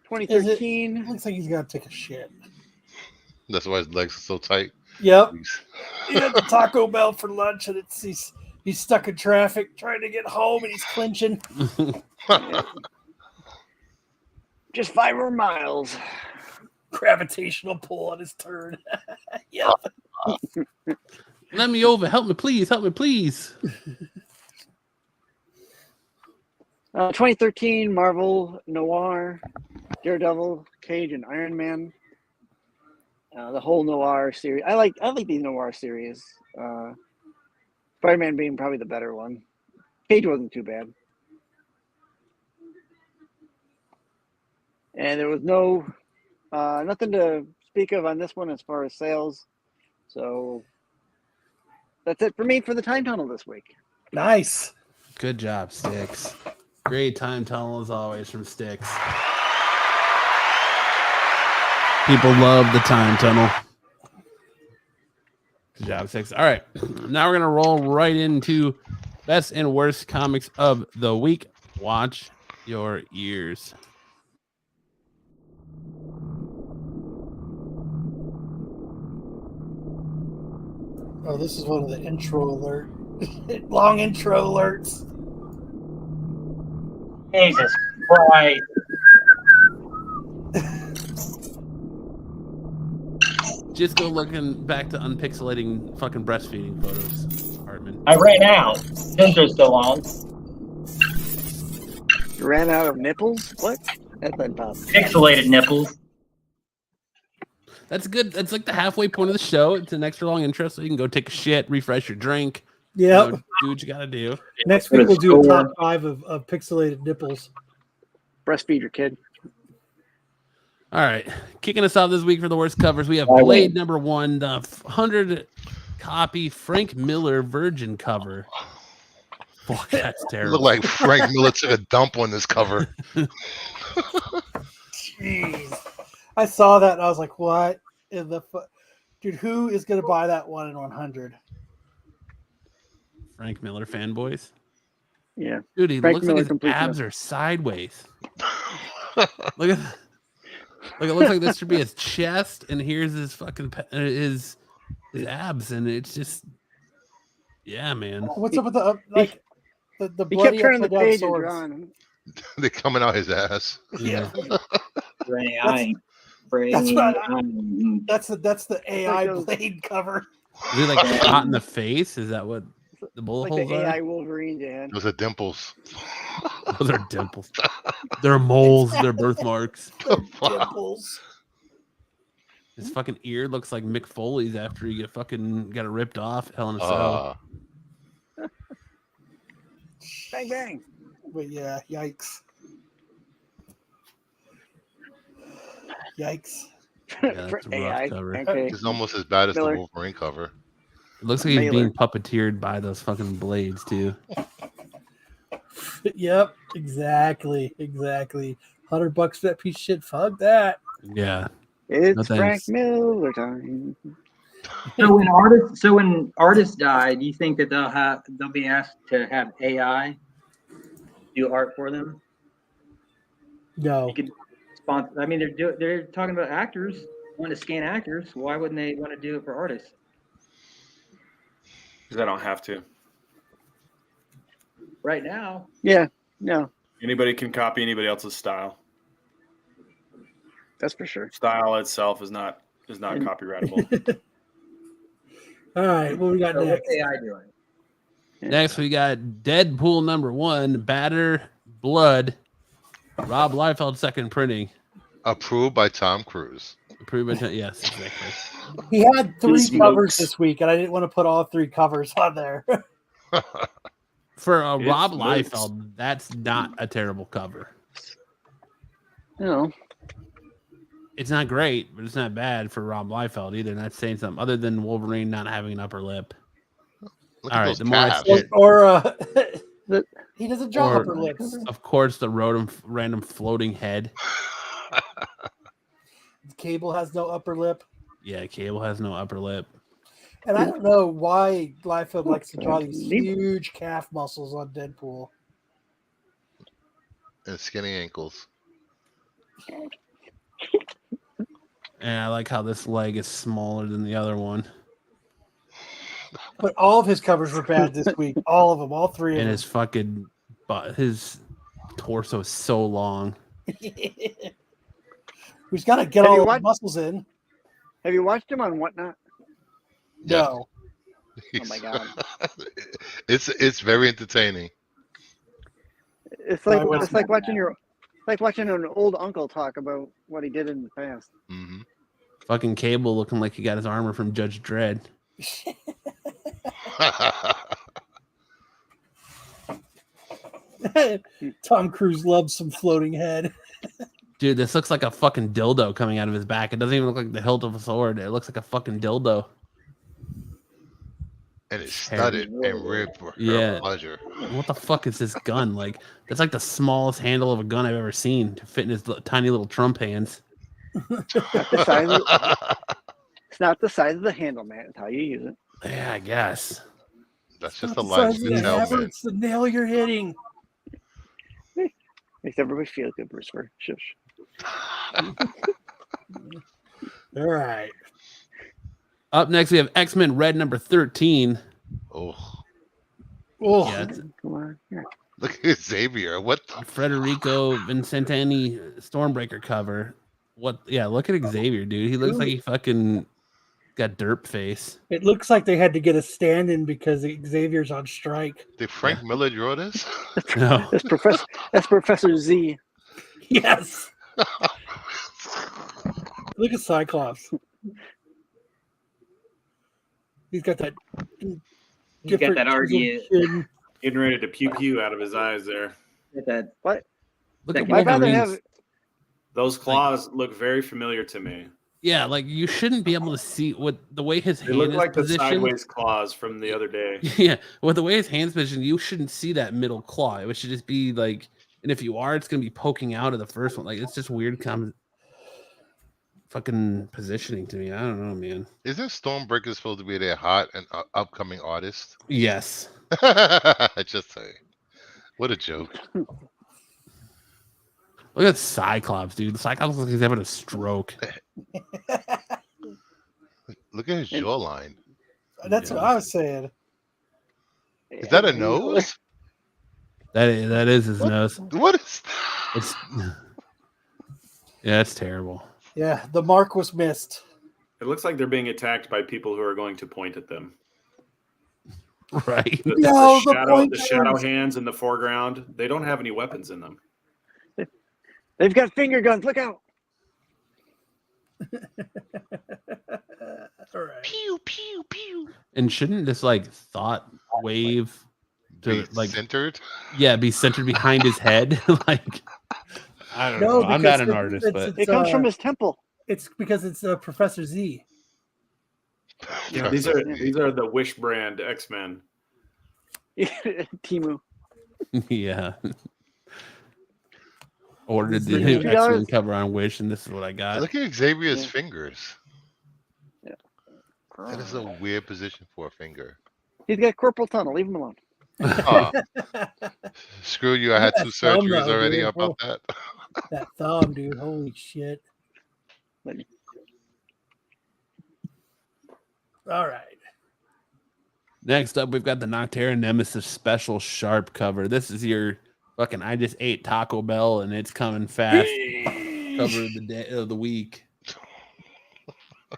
2013. Looks like he's got to take a shit. That's why his legs are so tight. Yep. He had the Taco Bell for lunch, and he's stuck in traffic trying to get home, and he's clinching. Just 5 more miles. Gravitational pull on his turn. Yep. Let me over. Help me, please. Help me, please. 2013 Marvel Noir, Daredevil, Cage, and Iron Man. The whole Noir series. I like these Noir series. Spider-Man being probably the better one. Cage wasn't too bad. And there was nothing to speak of on this one as far as sales. So that's it for me for the time tunnel this week. Nice. Good job, Sticks. Great time tunnel as always from Sticks. People love the time tunnel. Good job, Sticks. All right. Now we're going to roll right into best and worst comics of the week. Watch your ears. Oh, this is one of the intro alert. Long intro alerts. Jesus Christ. Just go looking back to unpixelating fucking breastfeeding photos, Hartman. I ran out. Since still on. You ran out of nipples? What? That's impossible. Pixelated nipples. That's good. That's like the halfway point of the show. It's an extra long intro, so you can go take a shit, refresh your drink. Yep. Do what you got to do. Next week we'll do a top 5 of pixelated nipples. Breastfeed your kid. All right. Kicking us off this week for the worst covers, we have Blade #1, the 100-copy Frank Miller Virgin cover. Boy, that's terrible. Look like Frank Miller took a dump on this cover. Jeez. I saw that and I was like, what in the dude, who is going to buy that 1 in 100? Frank Miller fanboys? Yeah. Dude, he Frank looks Miller like his abs are sideways. Look at it looks like this should be his chest, and here's his fucking his abs, and it's just, yeah, man. What's up with the the He bloody kept turning the upside down page and swords? drawing. They're coming out his ass. Yeah. That's the AI Blade cover. Is it like shot in the face? Is that what the bullet Like holes the are? AI Wolverine, Dan. Those are dimples. Those are dimples. They're moles. They're birthmarks. Dimples. His fucking ear looks like Mick Foley's after he got it ripped off. Hell in a Cell. Bang bang. But yeah, yikes. Yikes. Yeah, that's a rough AI. cover. Okay. It's almost as bad as Miller. the Wolverine cover. It looks like he's Mailer. being puppeteered by those fucking blades too. Yep, exactly. $100 for that piece of shit. Fuck that. Yeah. It's No Frank thanks. Miller time. So when artists die, do you think that they'll be asked to have AI do art for them? No. You could sponsor. I mean, they're talking about actors, want to scan actors. Why wouldn't they want to do it for artists? Because I don't have to. Right now, Yeah, no, Anybody can copy anybody else's style. that's for sure. Style itself is not copyrightable. All right, what we got so next? what's AI doing? Next we got Deadpool #1, Batter Blood. Rob Liefeld second printing. Approved by Tom Cruise. proven to yes, exactly. He had 3 covers this week, and I didn't want to put all 3 covers on there. For Rob Liefeld, that's not a terrible cover. No. It's not great, but it's not bad for Rob Liefeld either. Not saying something other than Wolverine not having an upper lip. Look All at right, those the more I calves. see it, He doesn't draw upper lips. of course, the random floating head. Cable has no upper lip. Yeah, Cable has no upper lip. And I don't know why Liefeld likes to draw these huge calf muscles on Deadpool. And skinny ankles. And I like how this leg is smaller than the other one. But all of his covers were bad this week. All of them, all 3 of And them. his fucking his torso is so long. He's got to get all the muscles in. Have you watched him on Whatnot? No. Oh my god. It's very entertaining. It's like watching an old uncle talk about what he did in the past. Mm-hmm. Fucking Cable looking like he got his armor from Judge Dredd. Tom Cruise loves some floating head. Dude, this looks like a fucking dildo coming out of his back. It doesn't even look like the hilt of a sword. It looks like a fucking dildo. And it's studded and ribbed for her pleasure. What the fuck is this gun? Like, that's like the smallest handle of a gun I've ever seen to fit in his tiny little Trump hands. It's not the size of the handle, man. It's how you use it. Yeah, I guess. That's just a line you can tell, man. It's the nail you're hitting. Makes everybody feel good, Bruce. Shush. All right. Up next, we have X-Men Red number 13. Oh. Yeah, Come on. Here. Look at Xavier. What the Federico Vincentini Stormbreaker cover. What? Yeah, look at Xavier, dude. He looks like he fucking got derp face. It looks like they had to get a stand-in because Xavier's on strike. Did Frank Miller draw this? No. That's Professor Z. Yes. Look at Cyclops. He's got that. He's got that already. Getting ready to pew pew out of his eyes there. That what? Look at I'd rather Wolverine's. have. Those claws look very familiar to me. Yeah, like you shouldn't be able to see what the way his They hand look is like the positioned. sideways claws from the other day. Yeah, with the way his hand's positioned, you shouldn't see that middle claw. It should just be like, and if you are, it's gonna be poking out of the first one. Like it's just weird, fucking positioning to me. I don't know, man. Isn't Stormbreaker supposed to be their hot and upcoming artist? Yes. Just say, what a joke. Look at Cyclops, dude. Cyclops looks like he's having a stroke. Look at his jawline. That's what I was saying. Is that a nose? That is his nose. What is that? It's yeah, it's terrible. Yeah, the mark was missed. It looks like they're being attacked by people who are going to point at them. Right. The shadow hands in the foreground, they don't have any weapons in them. They've got finger guns. Look out! All right. Pew pew pew. And shouldn't this like thought wave to Be like centered? Yeah, be centered behind his head? Like I don't know. I'm not an artist, but It comes from his temple. It's because it's Professor Z. Yeah, these are the Wish brand X-Men. Timu. Yeah. Ordered the $2. X-Men cover on Wish, and this is what I got. Look at Xavier's fingers. Yeah. That is a weird position for a finger. He's got carpal tunnel. Leave him alone. Oh. Screw you. I had That 2 thumb, surgeries though, already dude. about that. That thumb, dude. Holy shit. All right. Next up, we've got the Noctera Nemesis Special Sharp cover. This is your fucking I just ate Taco Bell and it's coming fast cover of the day of the week.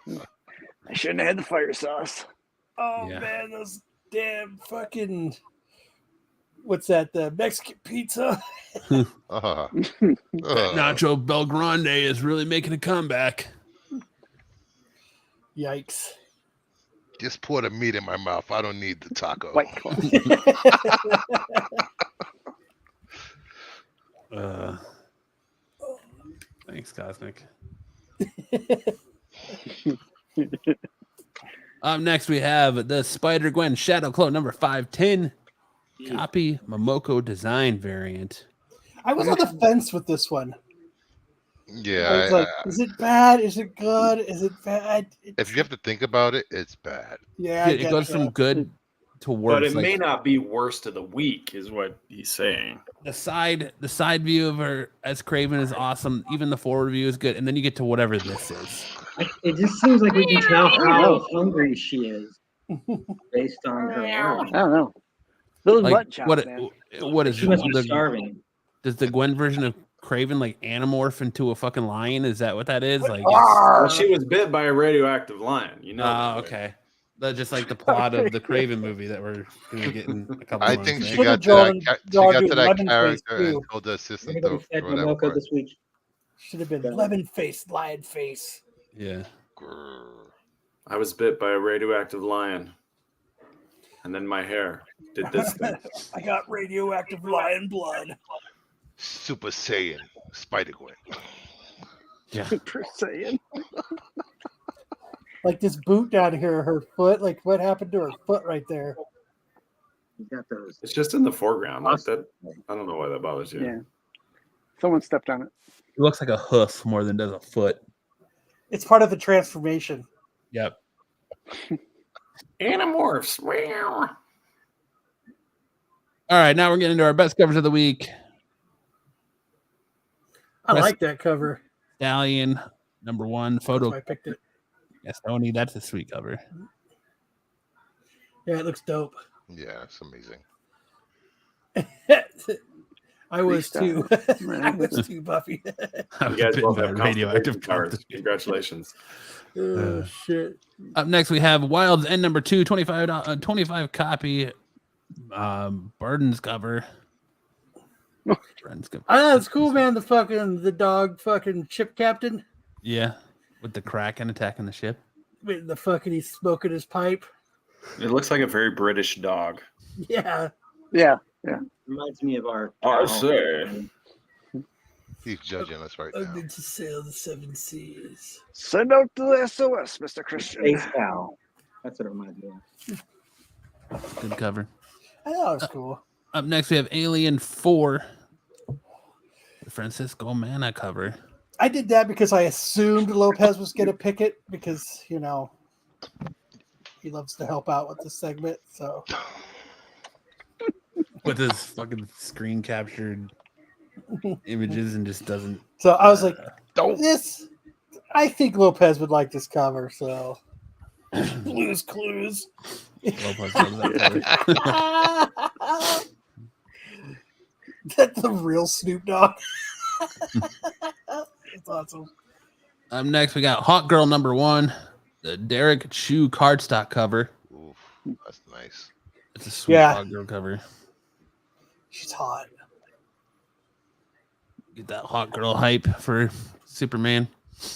I shouldn't have had the fire sauce. Oh Yeah. man, those damn fucking what's that? The Mexican pizza. Nacho Belgrande is really making a comeback. Yikes. Just pour the meat in my mouth. I don't need the taco. White Thanks, Cosmic. Up next, we have the Spider-Gwen Shadow Clone number 510 copy Momoko design variant. I was on the fence with this one. Yeah. I was like, is it bad? Is it good? Is it bad? If you have to think about it, it's bad. Yeah, it goes from good to worse. But it may not be worst of the week, is what he's saying. The side view of her as Craven is awesome. Even the forward view is good, and then you get to whatever this is. It just seems like we can tell how hungry she is based on her hair. I don't know. Those Like, butt chops, man. what is She must be starving. Does the Gwen version of Craven like anamorph into a fucking lion? Is that what that is? Like, Well, she was bit by a radioactive lion. You know. Oh, okay. That's just like the plot of the Craven movie that we're gonna get in a couple. I months, think right? she got to that character and told the assistant to Fed throw that Momoko part. this week. Should have been lemon face, lion face. Yeah. I was bit by a radioactive lion, and then my hair did this thing. I got radioactive lion blood. Super Saiyan Spider-Gwen. Yeah. Super Saiyan. Like this boot down here, her foot. Like what happened to her foot right there? You got those. It's just in the foreground. Like that. I don't know why that bothers you. Yeah. Someone stepped on it. It looks like a hoof more than does a foot. It's part of the transformation. Yep. Animorphs. Meow. All right, now we're getting into our best covers of the week. I like that cover. Stallion, number 1 That's photo. why I picked it. Yes, Tony, that's a sweet cover. Yeah, it looks dope. Yeah, it's amazing. I was too. I was too, Buffy. You guys both have radioactive cards. Congratulations. Oh shit. Up next, we have Wild's End number 2, 25 copy Burden's cover. Burden's cover. Oh, it's cool, man. The dog fucking ship captain. Yeah, with the Kraken attacking the ship. With the fucking he's smoking his pipe. It looks like a very British dog. Yeah. Yeah. Yeah. Reminds me of our. I say. He's judging us right I'm now. meant to sail the 7 seas. Send out the SOS, Mr. Christian. Space Cow. That's what it reminds me of. Good cover. I thought it was cool. Up next, we have Alien 4. The Francisco Mana cover. I did that because I assumed Lopez was going to pick it because, he loves to help out with this segment. So, With his fucking screen captured images and just doesn't. So I was like, I think Lopez would like this cover. So, Blue's Clues. Lopez loves that cover. That's the real Snoop Dogg. It's awesome. Up next, we got Hot Girl number 1, the Derek Chu cardstock cover. Oof, that's nice. It's a sweet Hot Girl cover. She's hot. Get that Hot Girl hype for Superman.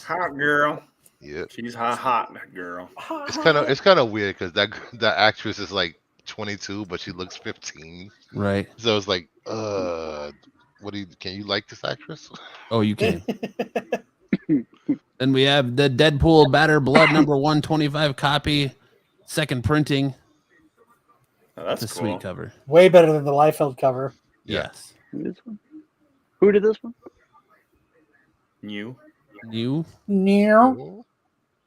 Hot girl. Yeah. She's hot girl. It's kind of weird because that actress is like 22, but she looks 15. Right. So it's like, can you like this actress? Oh, you can. Then we have the Deadpool Batter Blood number 125 copy, second printing. Oh, that's a cool. sweet cover. Way better than the Liefeld cover. Yes. This one? Who did this one? You. New.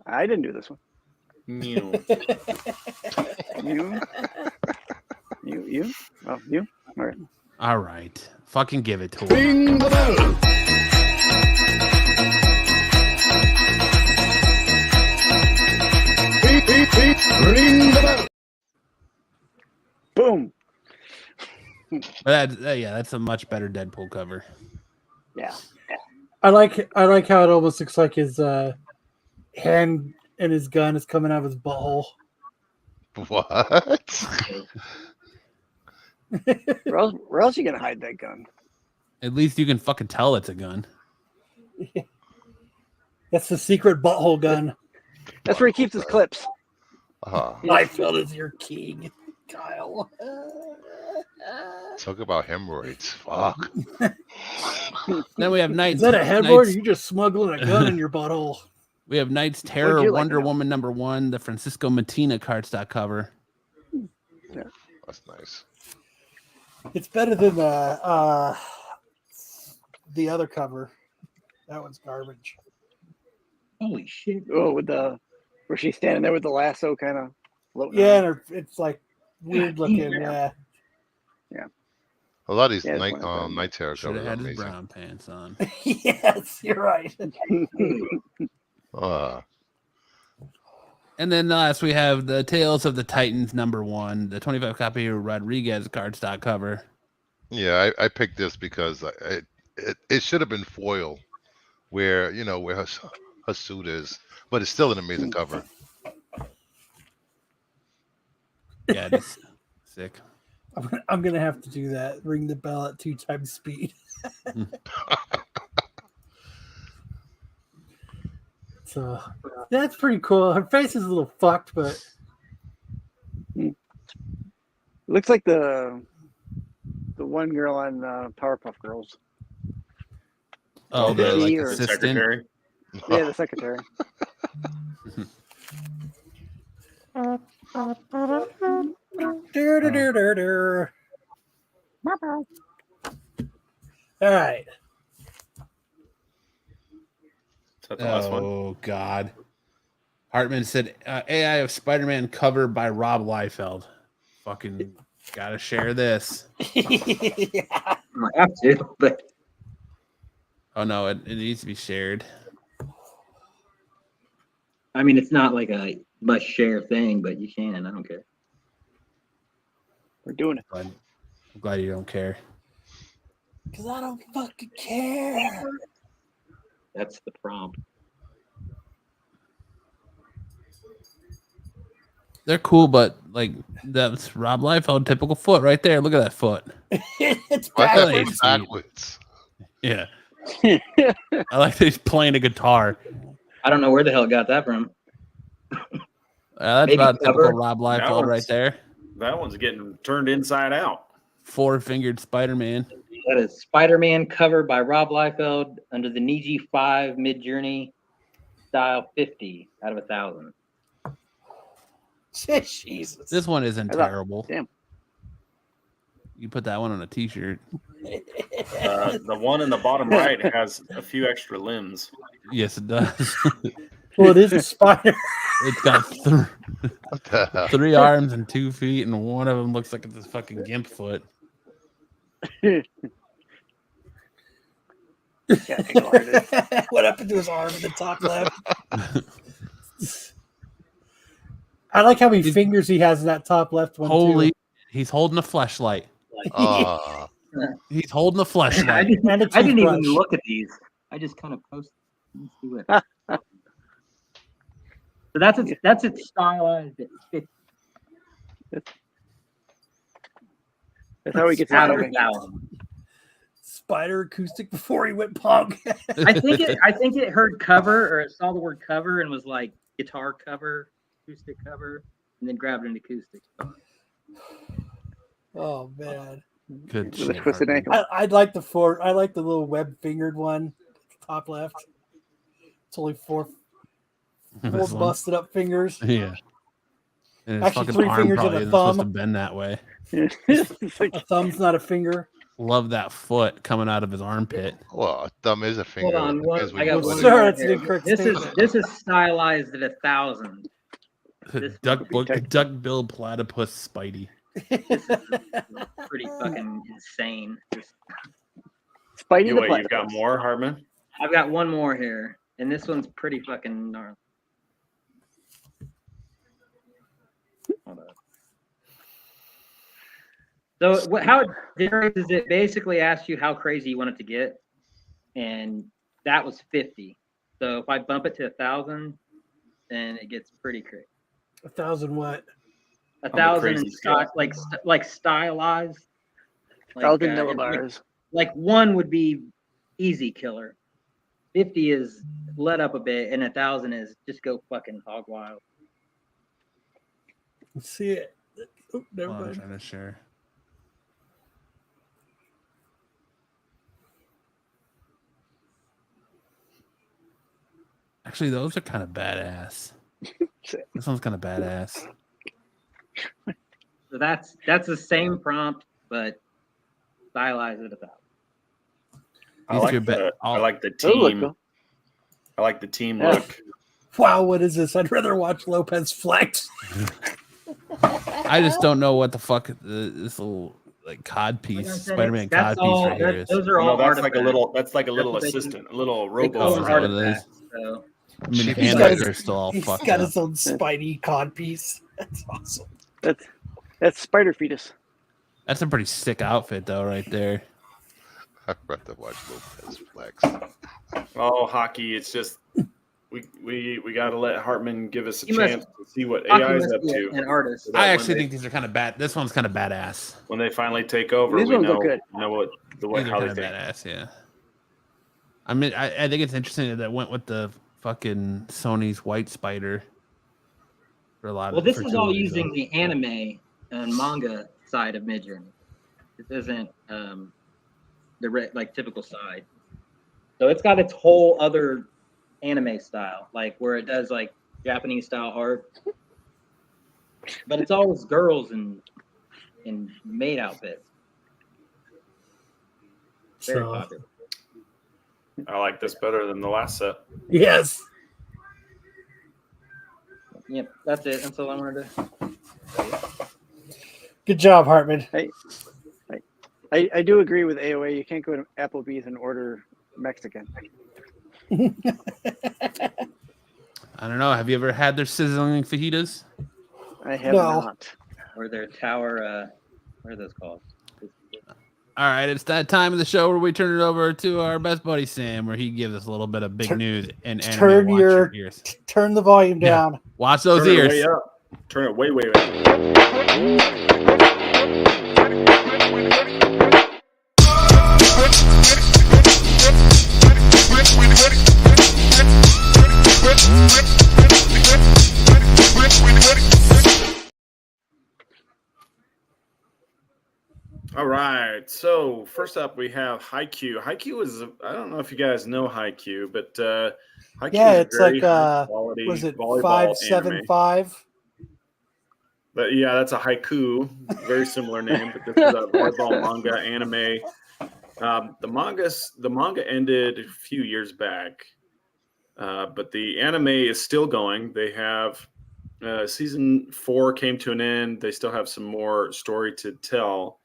I didn't do this one. New. You? You? Oh, you? All right. All right. Fucking give it to him. Ring the bell. Ring the bell. Boom. But that's a much better Deadpool cover. Yeah. I like how it almost looks like his hand and his gun is coming out of his butthole. What? Where else are you gonna hide that gun? At least you can fucking tell it's a gun. That's the secret butthole gun. That's where he keeps his clips. Liefeld is your king, Kyle. Talk about hemorrhoids. Fuck. Then we have Is Knights. that a headboard? Or Knights, you just smuggling a gun in your butthole? we have Knights What'd Terror you like Wonder to know? Woman #1, the Francisco Matina cardstock cover. That's nice. It's better than the other cover. That one's garbage. Holy shit! Oh, with the where she's standing there with the lasso, kind of floating. Yeah, around. and it's like weird God damn. looking. Yeah. A lot of these Yeah, it's one of them. night terror Should have covers are had his amazing. brown pants on. Yes, you're right. And then last we have the Tales of the Titans #1, the 25 copy Rodriguez cardstock cover. Yeah, I picked this because it should have been foil, where where her suit is, but it's still an amazing cover. Yeah, it's sick. I'm gonna have to do that. Ring the bell at 2 times speed. So that's pretty cool. Her face is a little fucked, but Looks like the one girl on Powerpuff Girls. Oh, the like She or- assistant. Secretary. Yeah, the secretary. All right. Is that the last one? Oh God. Hartman said AI of Spider-Man cover by Rob Liefeld. Fucking gotta share this. I have to, but Oh no, it needs to be shared. I mean, it's not like a must share thing, but you can. I don't care. We're doing it. I'm glad you don't care. Because I don't fucking care. That's the prompt. They're cool, but like that's Rob Liefeld typical foot right there. Look at that foot. It's Why backwards. that foot backwards? Yeah. I like that he's playing a guitar. I don't know where the hell it got that from. That's Maybe about typical cover. Rob That Liefeld right one's- there. That one's getting turned inside out. 4-fingered Spider-Man. That is Spider-Man cover by Rob Liefeld under the Niji 5 Mid-Journey style 50 out of 1,000. Jesus. This one isn't terrible. Damn. You put that one on a t-shirt. The one in the bottom right has a few extra limbs. Yes, it does. Well, it is a spider. It's got What the hell? 3 arms and 2 feet, and one of them looks like it's a fucking gimp foot. What happened to his arm in the top left? I like how many fingers he has in that top left one. Holy, too. he's holding a fleshlight. Ah, He's holding a I fleshlight. didn't even look at these. I just kind of posted. Let's see what. So that's its stylized. That's how he gets out out of of it. 1,000. Spider acoustic before he went punk. I think it heard cover or it saw the word cover and was like guitar cover, acoustic cover, and then grabbed an acoustic. Oh man, Good With a shit. twisted Hartman. ankle. I like the four. I like the little web fingered one, top left. It's only four This one. busted up fingers. Yeah. And his Actually, fucking 3 arm fingers and probably a isn't supposed to thumb. bend that way. A thumb's not a finger. Love that foot coming out of his armpit. well, a thumb is a finger. Hold on, Depends I got what one you Sir, more that's an here. incorrect This statement. is stylized at 1,000. This Duck Bill Platypus Spidey. Pretty fucking insane. Spidey the You've got more, Hartman? I've got one more here, and this one's pretty fucking gnarly. Hold on. So how it varies is it basically asks you how crazy you want it to get, and that was 50. So if I bump it to 1,000, then it gets pretty crazy. 1,000 what? 1,000 crazy in scale. like stylized. 1,000 uh, millibars. like 1 would be easy killer. 50 is let up a bit, and 1,000 is just go fucking hog wild. Let's see it. Oh, never I'm mind. trying to share. Actually, those are kind of badass. This one's kind of badass. So that's the same prompt, but stylized it about. I like the team. I like the team look. Wow, what is this? I'd rather watch Lopez flex. I just don't know what the fuck this little like cod piece, Spider-Man cod piece right here is. Those are all that's artifacts. like a little. That's like a little That's what they assistant, a little They robo. call them Is that what it artifacts. is? So I mean, the He's hand got right his- there is still all He's fucked got up. his own Spidey cod piece. That's awesome. That's Spider Fetus. That's a pretty sick outfit, though, right there. I'd rather watch Lopez flex. Oh, hockey! It's just we got to let Hartman give us a He must- chance to see what Hockey AI is must up be to. an artist. So that I when actually they- think these are kind of bad. This one's kind of badass. when they finally take over, These we ones know look good. what These are how they kind of think. badass, yeah. I mean, I think it's interesting that went with the fucking Sony's White Spider for a lot Well, of. this for is two all reasons. using the anime and manga side of Midjourney. This isn't like typical side. So it's got its whole other anime style, like where it does like Japanese style art, but it's always girls in maid outfits. Very So, popular. I like this better than the last set. yes. Yep, that's it. That's all I wanted to. Good job, Hartman. I do agree with AOA. You can't go to Applebee's and order Mexican. I don't know. Have you ever had their sizzling fajitas? I have No. not. Or their tower. What are those called? All right, it's that time of the show where we turn it over to our best buddy Sam, where he gives us a little bit of big news and anime. Turn Watch your ears. turn the volume down. Watch those Turn ears. it way up. Turn it way up. All right. So first up, we have Haikyuu. Haikyuu is I don't know if you guys know Haikyuu, but Haikyuu Yeah, is it's very like high quality was it volleyball 575? But yeah, that's a haiku, very similar name. But this is a volleyball manga anime. The manga ended a few years back, but the anime is still going. They have season 4 came to an end. They still have some more story to tell,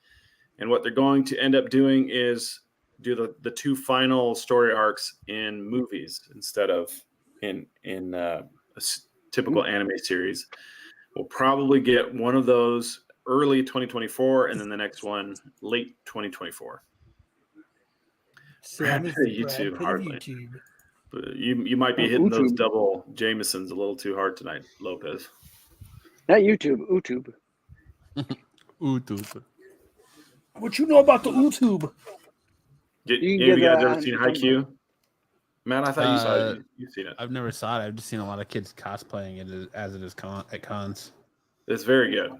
and what they're going to end up doing is do the 2 final story arcs in movies instead of in a typical anime series. We'll probably get one of those early 2024, and then the next one late 2024. Sam is Brad the Pitt Brad YouTube, Pitt of hardly. YouTube. But you might be hitting those double Jamesons a little too hard tonight, Lopez. Not YouTube, YouTube. YouTube. What you know about the YouTube? Any You of can you get guys that ever on seen Tumblr. Haikyuu? Matt, I thought you saw it. You've seen it. I've never saw it. I've just seen a lot of kids cosplaying it as it is at cons. It's very good.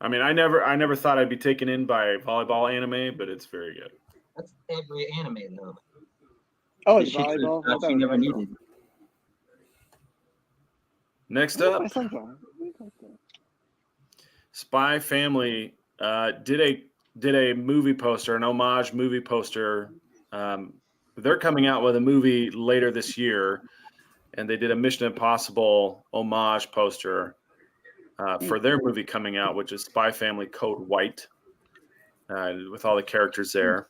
I mean, I never thought I'd be taken in by volleyball anime, but it's very good. That's every anime though. Oh, The it's shit you volleyball. I thought thought you it was never volleyball. needed. Next Oh, up, my son's on. Spy Family did a movie poster, an homage movie poster. They're coming out with a movie later this year, and they did a Mission Impossible homage poster for their movie coming out, which is Spy Family Code White, with all the characters there.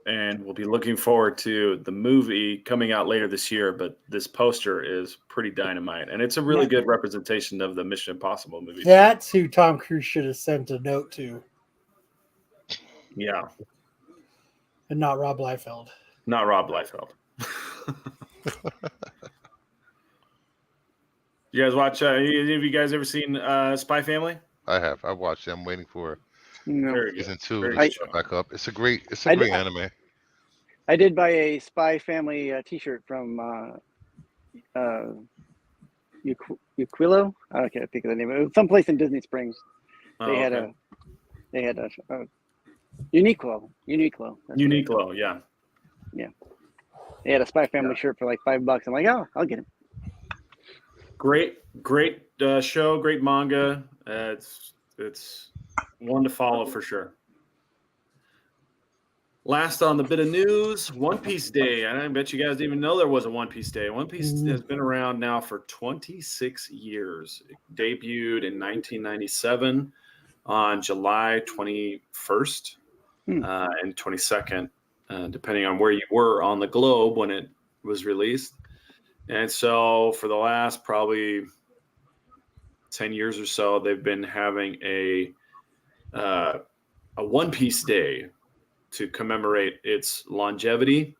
And we'll be looking forward to the movie coming out later this year, but this poster is pretty dynamite, and it's a really good representation of the Mission Impossible movie. That's who Tom Cruise should have sent a note to, Yeah, and not Rob Liefeld. not Rob Liefeld. You guys watch? Any of you guys ever seen Spy Family? I have. I watched it. I'm waiting for No. Very good. season 2 Very to good start show. back up. It's a great I anime. I did buy a Spy Family T-shirt from Uquilo. I can't think of the name. It was someplace in Disney Springs. They had a Uniqlo. Uniqlo, yeah. Yeah. They had a Spy Family shirt for like $5. I'm like, oh, I'll get it. Great show, great manga. It's one to follow for sure. Last on the bit of news, One Piece Day. I bet you guys didn't even know there was a One Piece Day. One Piece has been around now for 26 years. It debuted in 1997 on July 21st and 22nd, depending on where you were on the globe when it was released. And so for the last probably 10 years or so, they've been having a One Piece Day to commemorate its longevity.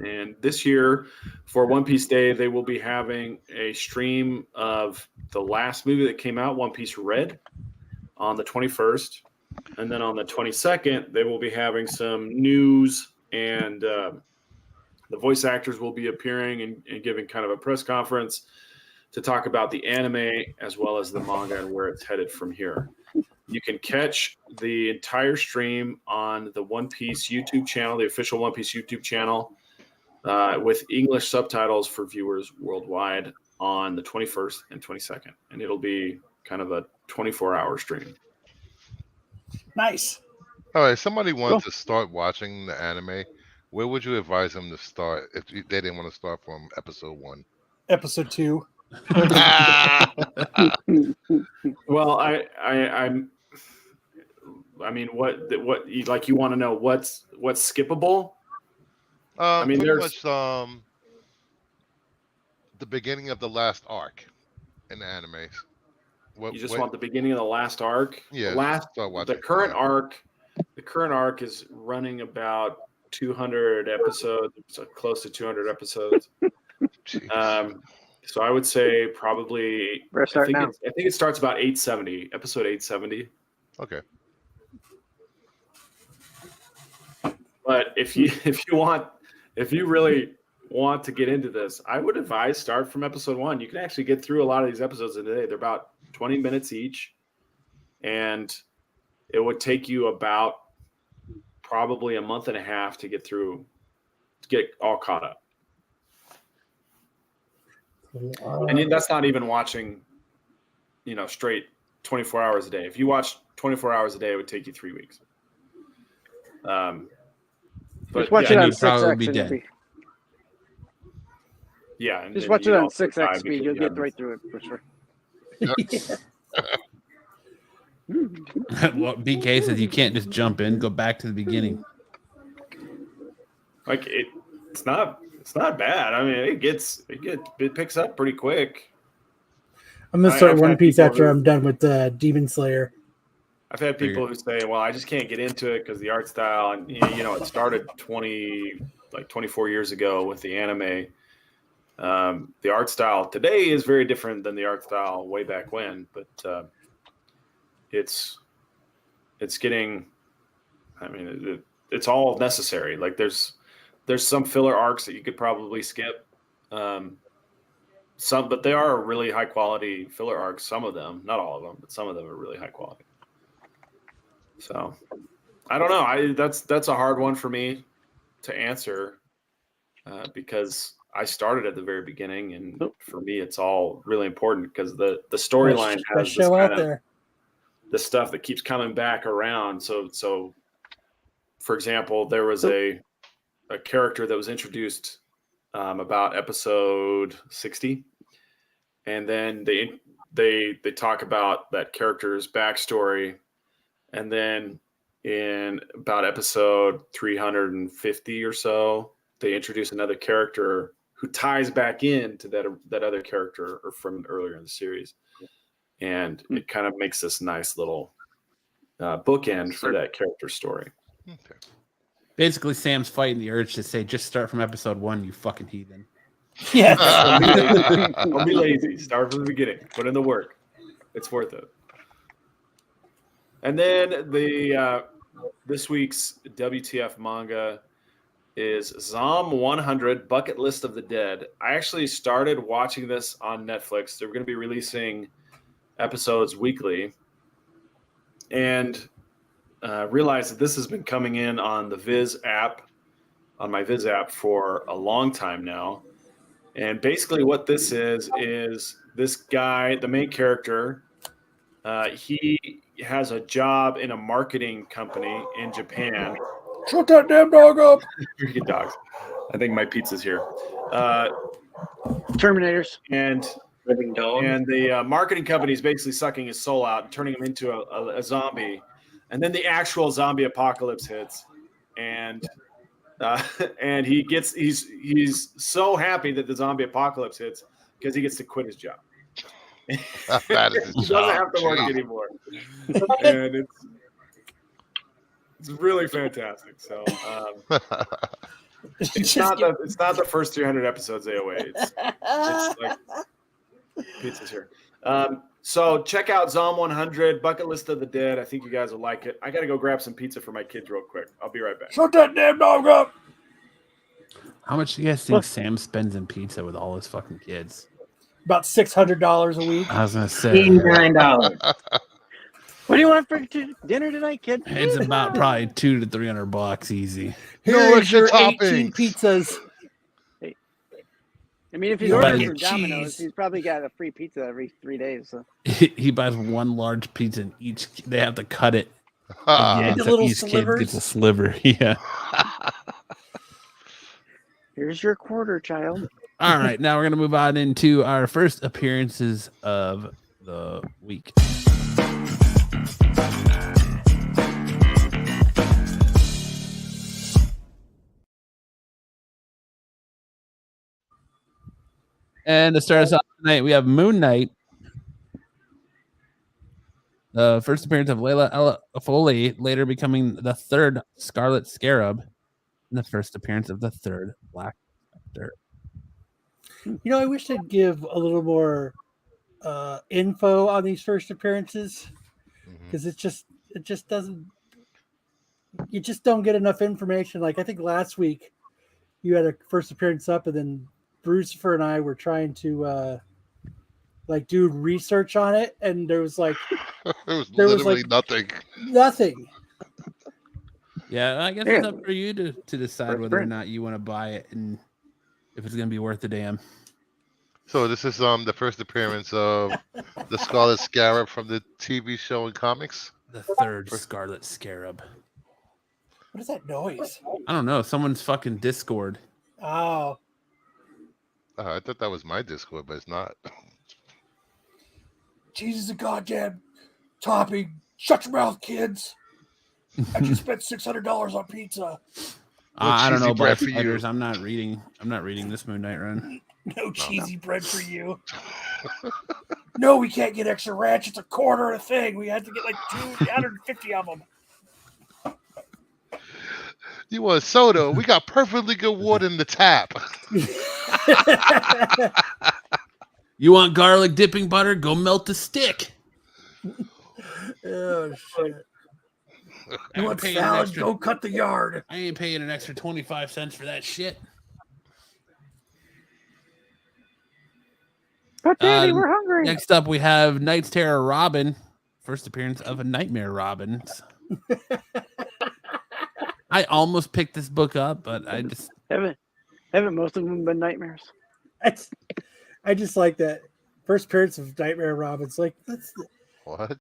And this year, for One Piece Day, they will be having a stream of the last movie that came out, One Piece Red, on the 21st. And then on the 22nd, they will be having some news, and the voice actors will be appearing and giving kind of a press conference to talk about the anime as well as the manga and where it's headed from here. You can catch the entire stream on the One Piece YouTube channel, the official One Piece YouTube channel, with English subtitles for viewers worldwide on the 21st and 22nd. And it'll be kind of a 24-hour stream. Nice. All right, somebody wants to start watching the anime. Where would you advise them to start if they didn't want to start from episode 1? Episode 2. Well, I mean, what like you want to know what's skippable? I mean, pretty there's much the beginning of the last arc in the anime. You just want the beginning of the last arc? Yeah. The current arc is running about 200 episodes, so close to 200 episodes. So I would say probably I think it starts about 870, episode 870. Okay. But if you really want to get into this, I would advise start from episode 1. You can actually get through a lot of these episodes in a day. They're about 20 minutes each, and it would take you about probably a month and a half to get all caught up. And that's not even watching, straight 24 hours a day. If you watch 24 hours a day, it would take you 3 weeks. But just watch it on 6X. Be dead. Yeah. Just watch it on 6X speed. You'll get right through it for sure. Well, BK says you can't just jump in, go back to the beginning. Like it's not bad. I mean, it picks up pretty quick. I'm gonna start One Piece after I'm done with Demon Slayer. I've had people who say, "Well, I just can't get into it because the art style," and it started 24 years ago with the anime. The art style today is very different than the art style way back when, but it's getting. I mean, it's all necessary. Like there's some filler arcs that you could probably skip. But they are really high quality filler arcs. Some of them, not all of them, but some of them are really high quality. So I don't know. That's a hard one for me to answer because I started at the very beginning, and for me, it's all really important because the storyline has this kind of the stuff that keeps coming back around. So for example, there was a character that was introduced about episode 60, and then they talk about that character's backstory, and then in about episode 350 or so, they introduce another character who ties back into that other character or from earlier in the series, and it kind of makes this nice little bookend for that character story. Okay. Basically, Sam's fighting the urge to say, just start from episode 1, you fucking heathen. Yeah. Don't be lazy. Start from the beginning. Put in the work. It's worth it. And then this week's WTF manga is Zom 100 Bucket List of the Dead. I actually started watching this on Netflix. They're going to be releasing episodes weekly, and realized that this has been coming in on the Viz app, on my Viz app for a long time now. And basically what this is this guy, the main character, he has a job in a marketing company in Japan. Shut that damn dog up. Freaking dogs. I think my pizza's here. Terminators. And living dog. And the marketing company is basically sucking his soul out and turning him into a zombie. And then the actual zombie apocalypse hits. And he's so happy that the zombie apocalypse hits because he gets to quit his job. That is his He job. doesn't have to work Jeez. anymore. And it's really fantastic. So it's not the first 300 episodes AOA. It's like pizza's here. So check out Zom 100 Bucket List of the Dead. I think you guys will like it. I got to go grab some pizza for my kids real quick. I'll be right back. Shut that damn dog up. How much do you guys think Sam spends in pizza with all his fucking kids? About $600 a week. I was gonna say $89. What do you want for dinner tonight, kid? it's about probably $200 to $300 easy. Here's your 18 pizzas. I mean, if he's You ordering buy from Domino's, he's probably got a free pizza every 3 days. So. He buys one large pizza and each they have to cut it. Again, The so little each kid slivers? gets a sliver. Yeah. Here's your quarter, child. All right, now we're gonna move on into our first appearances of the week. And to start us off tonight, we have Moon Knight. The first appearance of Layla Foley, later becoming the third Scarlet Scarab, and the first appearance of the third Black Spectre. You know, I wish they'd give a little more info on these first appearances because it just doesn't. You just don't get enough information. Like I think last week, you had a first appearance up, and then Brucifer and I were trying to do research on it, and there was like there was literally nothing. Nothing. Yeah, I guess it's up for you to decide whether or not you want to buy it and if it's going to be worth a damn. So this is the first appearance of the Scarlet Scarab from the TV show and comics. The third Scarlet Scarab. What is that noise? I don't know. Someone's fucking Discord. Oh. I thought that was my Discord, but it's not. Jesus, a goddamn topping. Shut your mouth, kids. I just spent $600 on pizza. I don't know bread about for you. spiders. I'm not reading this Moon Knight run. No cheesy bread for you. No, we can't get extra ranch. It's a quarter of a thing. We had to get like 250 of them. You want soda? We got perfectly good water in the tap. You want garlic dipping butter? Go melt the stick. Oh, shit. I You want paying an salad? extra- Go cut the yard. I ain't paying an extra 25 cents for that shit. But Daddy, we're hungry. Next up, we have Knight's Terror Robin. First appearance of a Nightmare Robin. I almost picked this book up, but I just Haven't most of them been nightmares? I just like that first appearance of Nightmare Robin's. Like, let's Wouldn't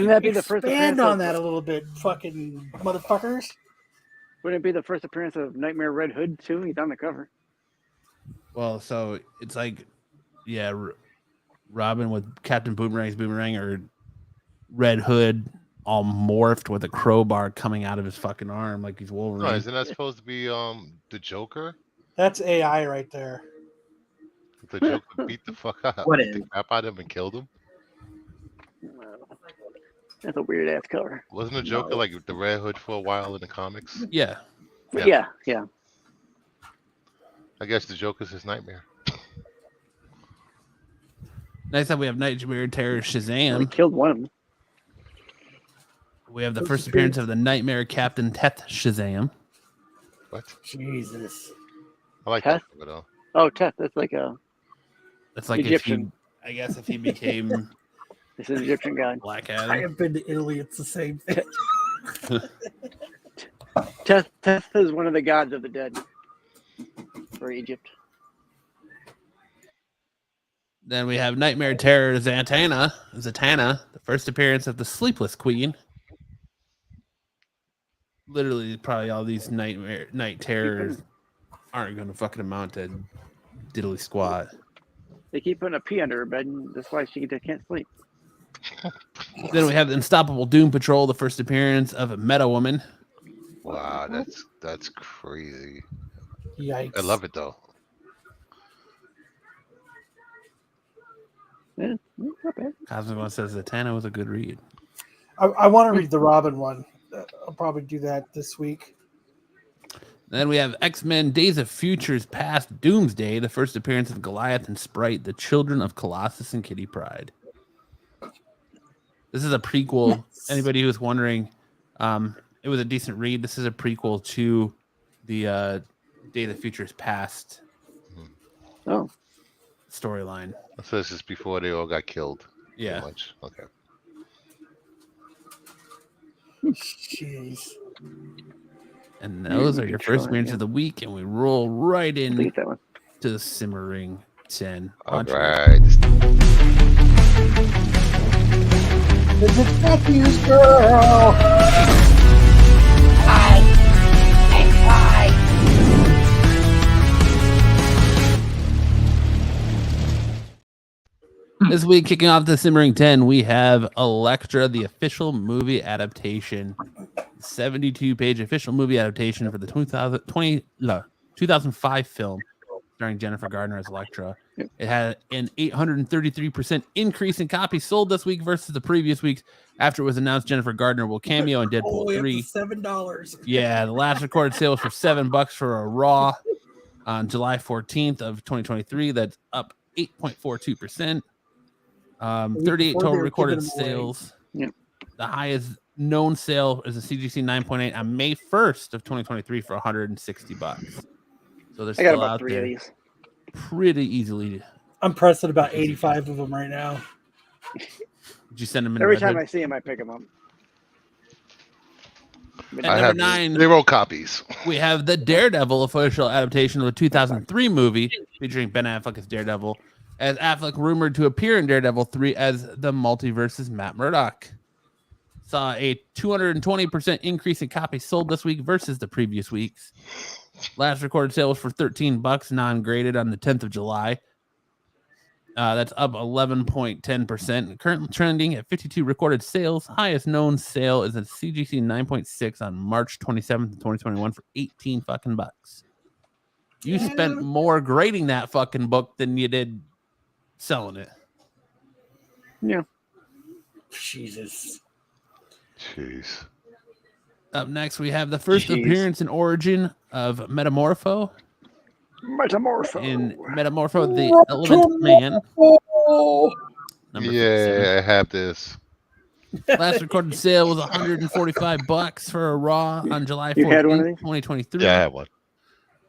that be the first expand appearance on of- that a little bit, fucking motherfuckers? Wouldn't it be the first appearance of Nightmare Red Hood too? He's on the cover. well, so it's like, yeah, Robin with Captain Boomerang's boomerang or Red Hood all morphed with a crowbar coming out of his fucking arm like he's Wolverine. No, isn't that supposed to be the Joker? That's AI right there. The Joker beat the fuck out, What beat is? the crap out of him and killed him. That's a weird ass cover. Wasn't the Joker like the Red Hood for a while in the comics? Yeah. Yeah. I guess the Joker's his nightmare. Next up, we have Nightmare Terror Shazam. We killed one of them. We have the first appearance of the Nightmare Captain Teth Shazam. What? Jesus. I like Teth? that crocodile. Oh, Teth. That's like a. That's like Egyptian. I guess if he became It's an Egyptian god. Black I Adam. have been to Italy. It's the same thing. Teth is one of the gods of the dead for Egypt. Then we have Nightmare Terror Zatanna, the first appearance of the Sleepless Queen. Literally, probably all these night terrors aren't going to fucking amount to diddly squat. They keep putting a pea under her bed, and that's why she can't sleep. Then we have the Unstoppable Doom Patrol, the first appearance of a Meta Woman. Wow, that's crazy. Yikes. I love it though. Yeah, not bad. Cosmic One says Zatanna was a good read. I want to read the Robin one. I'll probably do that this week. Then we have X-Men Days of Futures Past Doomsday, the first appearance of Goliath and Sprite, the children of Colossus and Kitty Pryde. This is a prequel. Anybody who's wondering, it was a decent read. This is a prequel to the Days of Futures Past storyline. So this is before they all got killed. Yeah. Much. Okay. Jeez. And those are your first appearances of the week, and we roll right in to the Simmering 10. All right. It's a Matthews girl. This week, kicking off the Simmering 10, we have Elektra, the official movie adaptation. 72-page official movie adaptation for the 2005 film starring Jennifer Gardner as Elektra. It had an 833% increase in copies sold this week versus the previous weeks after it was announced Jennifer Gardner will cameo in Deadpool 3. $7. Yeah, the last recorded sale was for $7 for a Raw on July 14th of 2023. That's up 8.42%. 38 total recorded sales. Yep. The highest known sale is a CGC 9.8 on May 1st of 2023 for $160. So they're I got still about out 3 there of these. pretty easily. I'm pressing about 85 of them right now. Did you send them in? Every time I see them, I pick them up. At number 9, 0 copies. we have the Daredevil official adaptation of the 2003 movie featuring Ben Affleck as Daredevil, as Affleck rumored to appear in Daredevil 3 as the Multiverse's Matt Murdock. Saw a 220% increase in copies sold this week versus the previous weeks. Last recorded sale was for $13, non-graded on the 10th of July. That's up 11.10%. Currently trending at 52 recorded sales. Highest known sale is a CGC 9.6 on March 27th, 2021 for $18. You spent more grading that fucking book than you did selling it. Yeah. Jesus. Jeez. Up next, we have the first appearance and origin of Metamorpho. In Metamorpho, the Element Man. Yeah, I have this. Last recorded sale was $145 for a Raw on July 14th, 2023. Yeah, I have one.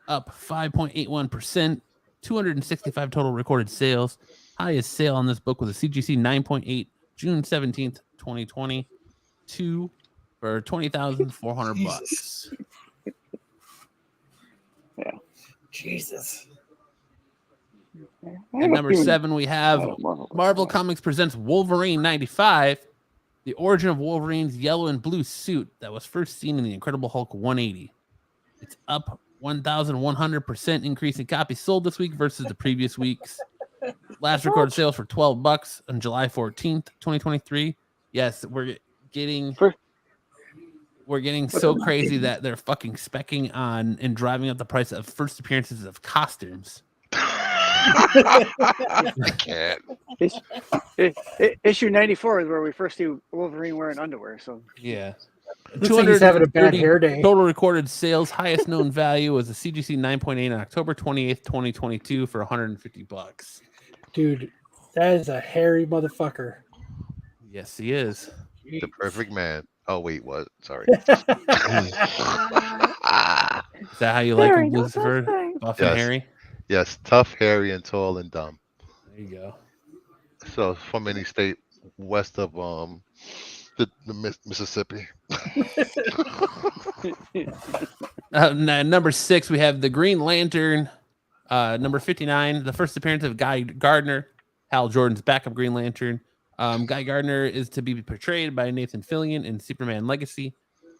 Up 5.81%. 265 total recorded sales. Highest sale on this book was a CGC 9.8, June 17th, 2022 for $20,400. Yeah. Jesus. At number 7, we have Marvel Comics presents Wolverine 95, the origin of Wolverine's yellow and blue suit that was first seen in the Incredible Hulk 180. It's up 1,100% increase in copies sold this week versus the previous weeks. Last recorded sales for $12 on July 14th, 2023. Yes, we're getting so crazy that they're fucking specking on and driving up the price of first appearances of costumes. I can't. Issue 94 is where we first see Wolverine wearing underwear. So yeah. Looks like he's having a bad hair day. Total recorded sales. Highest known value was a CGC 9.8 on October 28th, 2022 for $150. Dude, that is a hairy motherfucker. Yes, he is. The perfect man. Oh, wait, what? Sorry. Is that how you like There him, ain't no Lucifer? such thing. Buff and Yes. hairy? Yes, tough, hairy, and tall and dumb. There you go. So from any state west of the Mississippi. Number 6, we have the Green Lantern. Number 59, the first appearance of Guy Gardner, Hal Jordan's backup Green Lantern. Guy Gardner is to be portrayed by Nathan Fillion in Superman Legacy.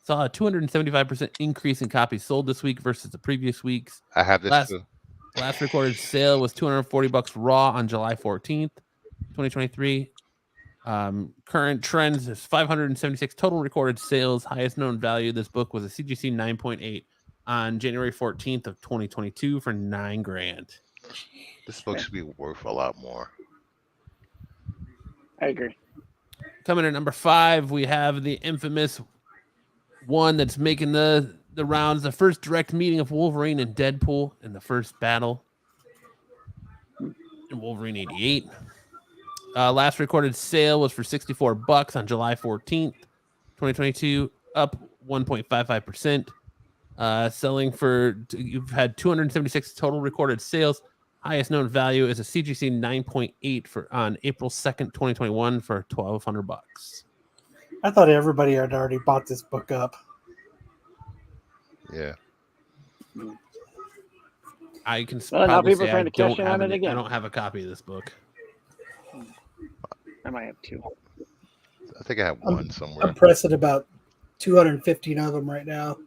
Saw a 275% increase in copies sold this week versus the previous weeks. I have this too. Last recorded sale was $240 raw on July 14th, 2023. Current trends is 576 total recorded sales. Highest known value of this book was a CGC 9.8 on January 14th of 2022 for $9,000. This book should be worth a lot more. I agree. Coming at number 5, we have the infamous one that's making the rounds, the first direct meeting of Wolverine and Deadpool in the first battle in Wolverine 88. Last recorded sale was for $64 on July 14th, 2022, up 1.55%. Selling for, you've had 276 total recorded sales. Highest known value is a CGC 9.8 on April 2nd, 2021 for $1,200. I thought everybody had already bought this book up. Yeah. I can Well, now probably people are say trying I to cash don't in have on it I again. don't have a copy of this book. I might have 2. I think I have one somewhere. I'm pressing about 215 of them right now.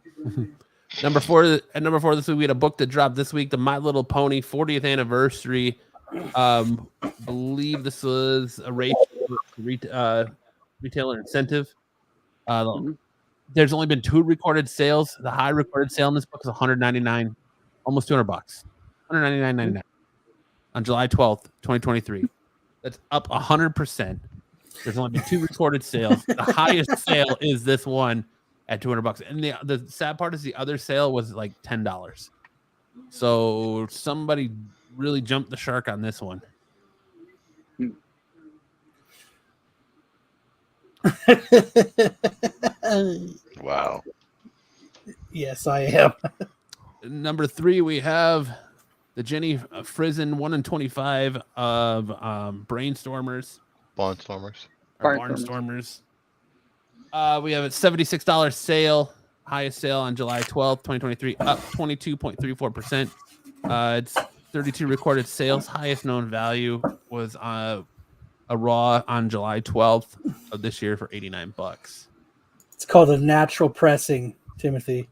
Number 4 this week, we had a book that dropped this week, the My Little Pony 40th anniversary. Believe this was a retailer incentive. There's only been 2 recorded sales. The high recorded sale in this book is $199, almost $200. $199.99 on July 12th, 2023. That's up 100%. There's only been 2 recorded sales. The highest sale is this one at $200. And the sad part is the other sale was like $10. So somebody really jumped the shark on this one. Wow. Yes, I am. Number 3, we have the Jenny Frizen 1 in 25 of Brainstormers. Barnstormers. Barnstormers. We have a $76 sale, highest sale on July 12th, 2023, up 22.34%. It's 32 recorded sales. Highest known value was a raw on July 12th of this year for $89. It's called a natural pressing, Timothy.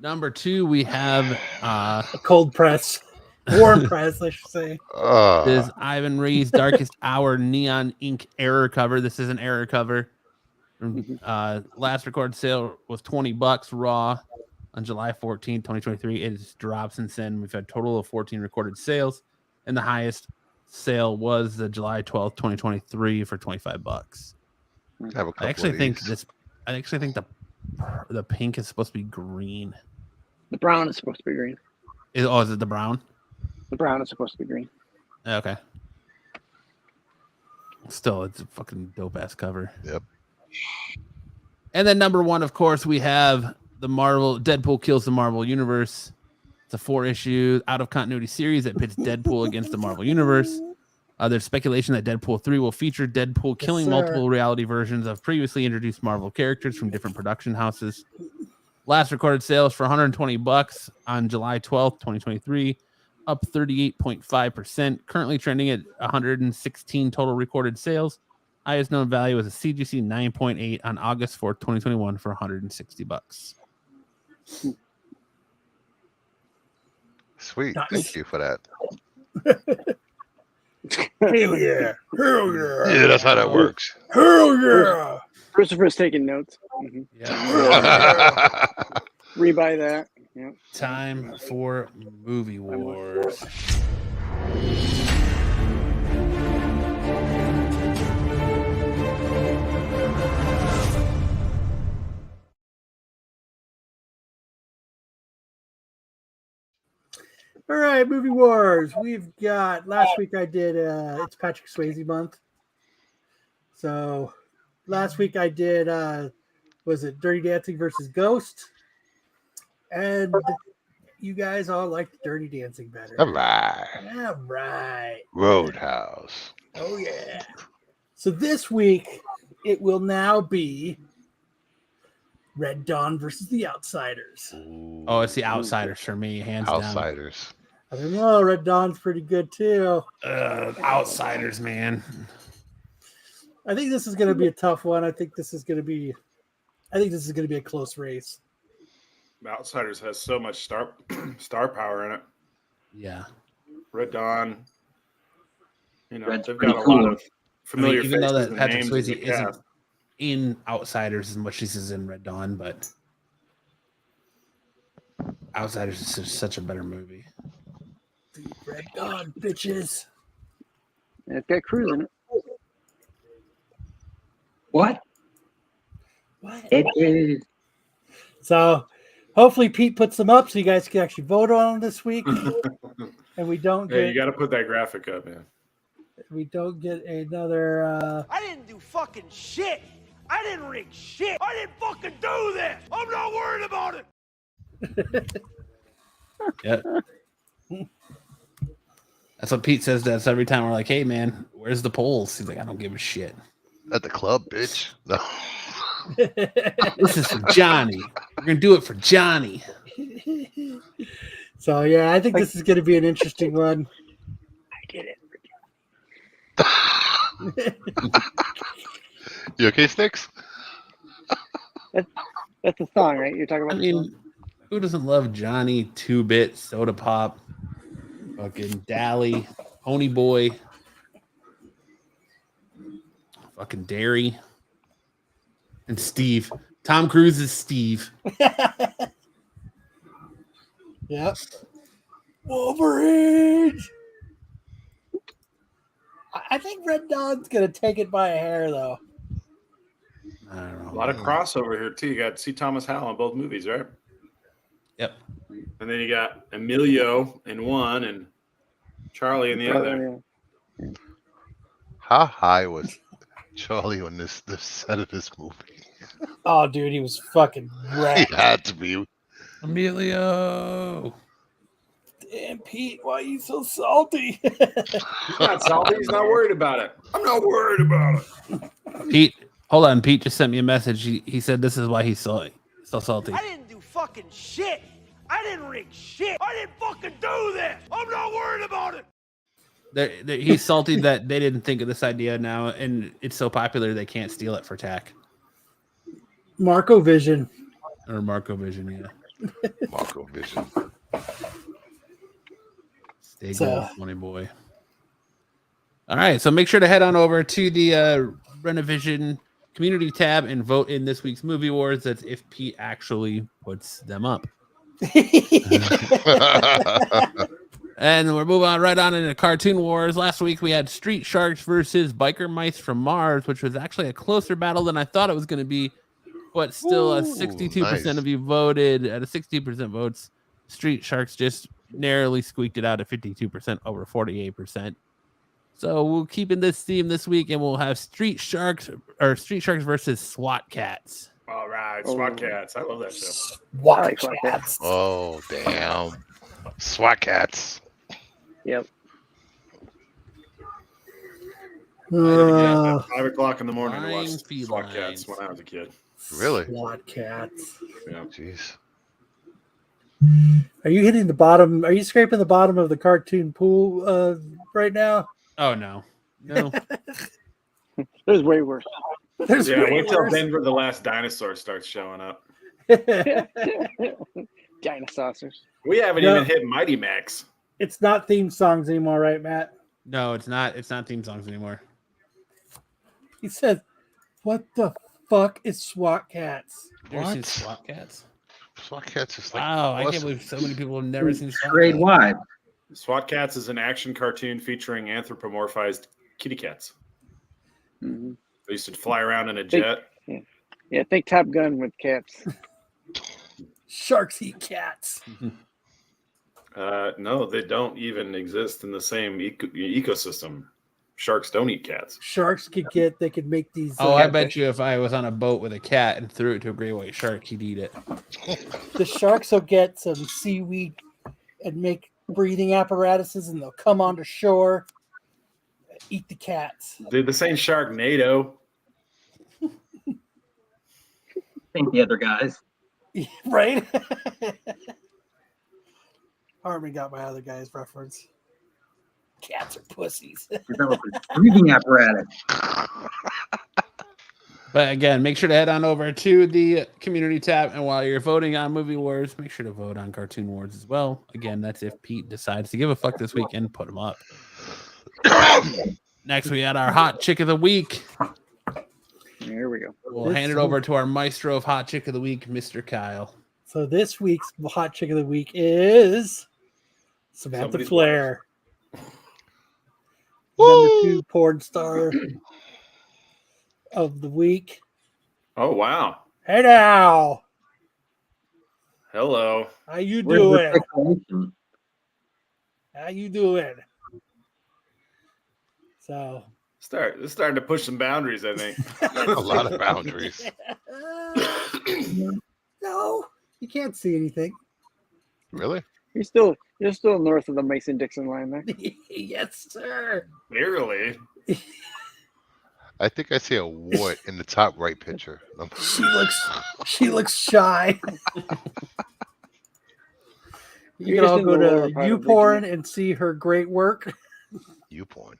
Number 2, we have a cold press. Warm press, I should say. This is Ivan Ree's Darkest Hour Neon Ink error cover. This is an error cover. Last recorded sale was $20 raw on July 14th, 2023. It has dropped since then. We've had a total of 14 recorded sales, and the highest sale was the July 12th, 2023 for $25. I actually think the pink is supposed to be green. The brown is supposed to be green. Is it the brown? The brown is supposed to be green. Okay. Still, it's a fucking dope ass cover. Yep. And then number 1, of course, we have the Marvel Deadpool Kills the Marvel Universe. It's a 4-issue out of continuity series that pits Deadpool against the Marvel Universe. There's speculation that Deadpool 3 will feature Deadpool killing multiple reality versions of previously introduced Marvel characters from different production houses. Last recorded sales for $120 on July 12th, 2023, up 38.5%. Currently trending at 116 total recorded sales. Highest known value is a CGC 9.8 on August 4th, 2021 for $160. Sweet. Nice. Thank you for that. Hell yeah. Hell yeah. Yeah, that's how that works. Hell yeah. Christopher's taking notes. Mm-hmm. Yeah. Rebuy that. Yep. Time for Movie Wars. All right, Movie Wars. We've got last week I did it's Patrick Swayze month. So last week I did was it Dirty Dancing versus Ghost? And you guys all like Dirty Dancing better. All right. All right. Roadhouse. Oh, yeah. So this week, it will now be Red Dawn versus the Outsiders. Oh, it's the Outsiders for me, hands down. Outsiders. I don't know. Red Dawn's pretty good, too. Outsiders, man. I think this is going to be a tough one. I think this is going to be a close race. Outsiders has so much star power in it. Yeah. Red Dawn. You know, Red's they've pretty got a cool. lot of familiar even though faces that and Patrick names in Swayze the isn't cast. in Outsiders as much as he's in Red Dawn, but Outsiders is just such a better movie. Red Dawn, bitches. It's got Cruise in it. What? It is. So hopefully Pete puts them up so you guys can actually vote on them this week. And we don't Yeah, get you got to put that graphic up, man. we don't get another I didn't do fucking shit. I didn't rig shit. I didn't fucking do this. I'm not worried about it. Yep. That's what Pete says to us every time we're like, hey man, where's the polls? He's like, I don't give a shit. At the club, bitch. No. This is for Johnny. We're gonna do it for Johnny. So yeah, I think this is gonna be an interesting one. I did it. You okay, Sticks? That's the song, right? You're talking about. I mean, who doesn't love Johnny, 2-Bit, Soda Pop, fucking Dally, Pony Boy, fucking Dairy, and Steve. Tom Cruise is Steve. Yep. Wolverine. I think Red Dawn's gonna take it by a hair, though. I don't know. A lot of crossover here too. You got to see Thomas Howell in both movies, right? Yep. And then you got Emilio in one and Charlie in the other. How high was Charlie on the set of this movie? Oh, dude, he was fucking He wrecked. had to be. Emilio. Damn, Pete, why are you so salty? He's not salty. He's not worried about it. I'm not worried about it. Pete, hold on. Pete just sent me a message. He said this is why he's so salty. I didn't do fucking shit. I didn't rig shit. I didn't fucking do this. I'm not worried about it. He's salty that they didn't think of this idea now, and it's so popular they can't steal it for TAC. Marco Vision. Or Marco Vision, yeah. Marco Vision. Stay gold, funny boy. All right, so make sure to head on over to the Renovision community tab and vote in this week's Movie Awards. That's if Pete actually puts them up. And we're moving on right on into Cartoon Wars. Last week we had Street Sharks versus Biker Mice from Mars, which was actually a closer battle than I thought it was going to be. But still, 62% of you voted. At a 60% votes, Street Sharks just narrowly squeaked it out at 52% over 48%. So we'll keep in this theme this week, and we'll have Street Sharks versus SWAT Cats. All right, SWAT Cats. I love that show. SWAT Cats. Oh, damn. SWAT Cats. Yep. Yeah, 5 o'clock in the morning to watch Flying SWAT felines. Cats when I was a kid. Really? SWAT Cats. Yeah. Jeez. Are you hitting the bottom? Are you scraping the bottom of the cartoon pool right now? Oh, no. No. There's way worse. There's Yeah, way wait till worse. Denver the Last Dinosaur starts showing up. Dinosaurs. We haven't No. even hit Mighty Max. It's not theme songs anymore, right, Matt? No, it's not. It's not theme songs anymore. He says, "What the fuck is SWAT Cats?" You ever seen What? SWAT Cats? SWAT Cats is like Wow, I can't awesome. believe so many people have never seen SWAT Grade Cats. wide. SWAT Cats is an action cartoon featuring anthropomorphized kitty cats. Mm-hmm. They used to fly around in a jet. Yeah, think Top Gun with cats. Sharks eat cats. No, they don't even exist in the same ecosystem. sharks don't eat cats. Sharks could make these. Oh, I bet you if I was on a boat with a cat and threw it to a great white shark, he'd eat it. The sharks will get some seaweed and make breathing apparatuses, and they'll come onto shore, eat the cats. Dude, this ain't Sharknado. I think the other guys. Right? Harmon got my other guy's reference. Cats are pussies. Breathing apparatus. But again, make sure to head on over to the community tab. And while you're voting on Movie Wars, make sure to vote on Cartoon Wars as well. Again, that's if Pete decides to give a fuck this week and put them up. Next, we had our Hot Chick of the Week. Here we go. We'll hand it over to our maestro of Hot Chick of the Week, Mr. Kyle. So this week's Hot Chick of the Week is Samantha Flair. Number 2 porn star of the week. Oh, wow. Hey now. Hello. How you doing? How you doing? So It's starting to push some boundaries, I think. A lot of boundaries. No, you can't see anything. Really? You're still north of the Mason-Dixon line there. Yes, sir. Barely. I think I see a wart in the top right picture. She looks shy. You You're can all just in go the lower to part of the YouPorn and see her great work. YouPorn.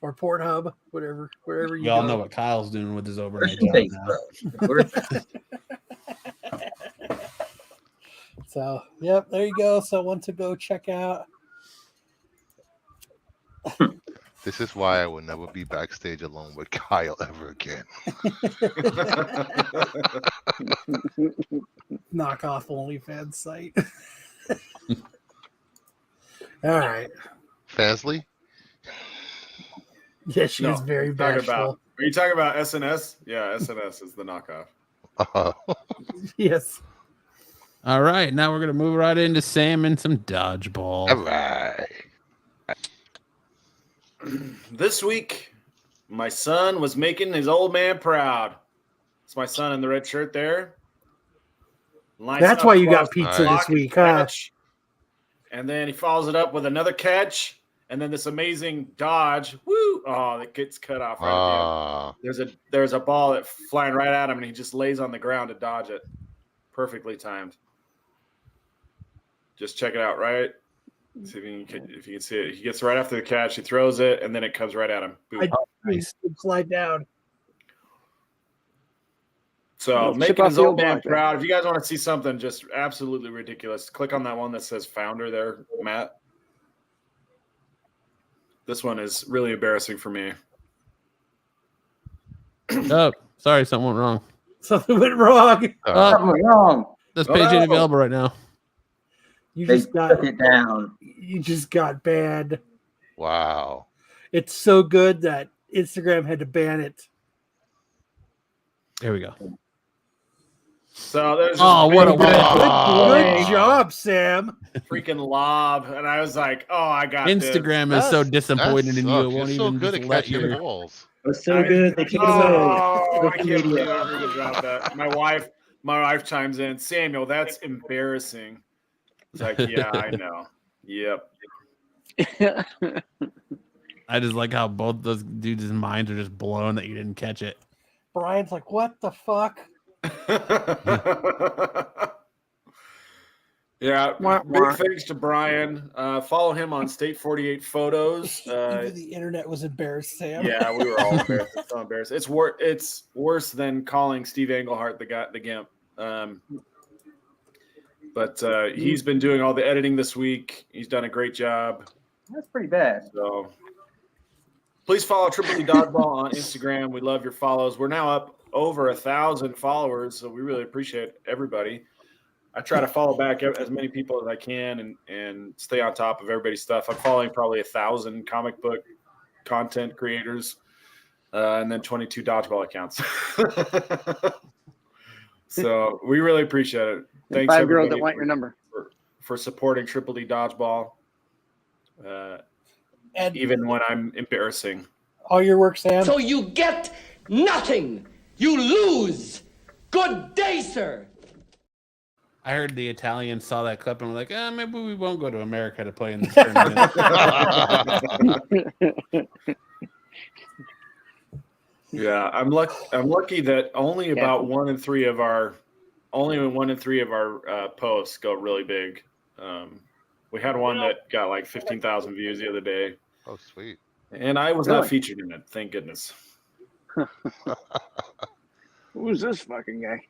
Or Pornhub, wherever you We all go. know what Kyle's doing with his overnight job now. So, yep, there you go. Someone to go check out. This is why I will never be backstage alone with Kyle ever again. Knockoff OnlyFans site. All right. Fansley? Yeah, she was very bashful. Are you talking about SNS? Yeah, SNS is the knockoff. Yes. All right, now we're gonna move right into Sam and some dodgeball. All right. This week, my son was making his old man proud. It's my son in the red shirt there. That's why you got pizza this week, huh? And then he follows it up with another catch, and then this amazing dodge. Woo! Oh, that gets cut off right at the end. There's a ball that flying right at him, and he just lays on the ground to dodge it. Perfectly timed. Just check it out, right? See if you can see it. He gets right after the catch, he throws it, and then it comes right at him. Boom. Nice. Slide down. So making his old man proud. If you guys want to see something just absolutely ridiculous, click on that one that says founder there, Matt. This one is really embarrassing for me. Oh, sorry, something went wrong. Something went wrong. Something went wrong. This page ain't available right now. You They just got took it down. You just got banned. Wow. It's so good that Instagram had to ban it. There we go. So there's what a good job, Sam. Freaking lob, and I was like, "Oh, I got Instagram this. is so disappointed in you. It won't so even good just at let catching you. balls. It was so good. They took it Oh, I away. can't believe I really dropped that. My wife chimes in. Samuel, that's embarrassing. It's like, yeah, I know. Yep. I just like how both those dudes' minds are just blown that you didn't catch it. Brian's like, what the fuck? Yeah, big thanks to Brian. Follow him on State 48 Photos. Even the internet was embarrassed, Sam. Yeah, we were all embarrassed. So embarrassed. It's worse than calling Steve Englehart the Gimp. But he's been doing all the editing this week. He's done a great job. That's pretty bad. So please follow Triple D Dodgeball on Instagram. We love your follows. We're now up over 1,000 followers, so we really appreciate everybody. I try to follow back as many people as I can and stay on top of everybody's stuff. I'm following probably 1,000 comic book content creators and then 22 dodgeball accounts. So we really appreciate it. Thanks, 5 girls that want your number for supporting Triple D Dodgeball. And even when I'm embarrassing. All your work, Sam. So you get nothing. You lose. Good day, sir. I heard the Italians saw that clip and were like, maybe we won't go to America to play in this tournament. Yeah, I'm lucky that only about 1 in 3 of our posts go really big. We had one that got like 15,000 views the other day. Oh, sweet. And I was not featured in it, thank goodness. Who's this fucking guy?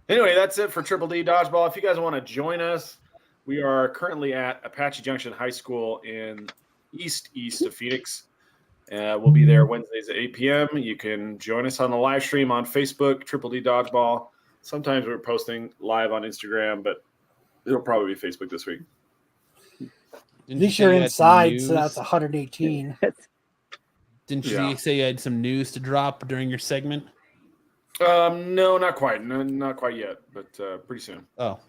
Anyway, that's it for Triple D Dodgeball. If you guys want to join us, we are currently at Apache Junction High School in east of Phoenix. We'll be there Wednesdays at 8 p.m. You can join us on the live stream on Facebook, Triple D Dodgeball. Sometimes we're posting live on Instagram, but it'll probably be Facebook this week. At least you're inside, so that's 118. Didn't you say you had some news to drop during your segment? No, not quite. No, not quite yet, but pretty soon. Oh,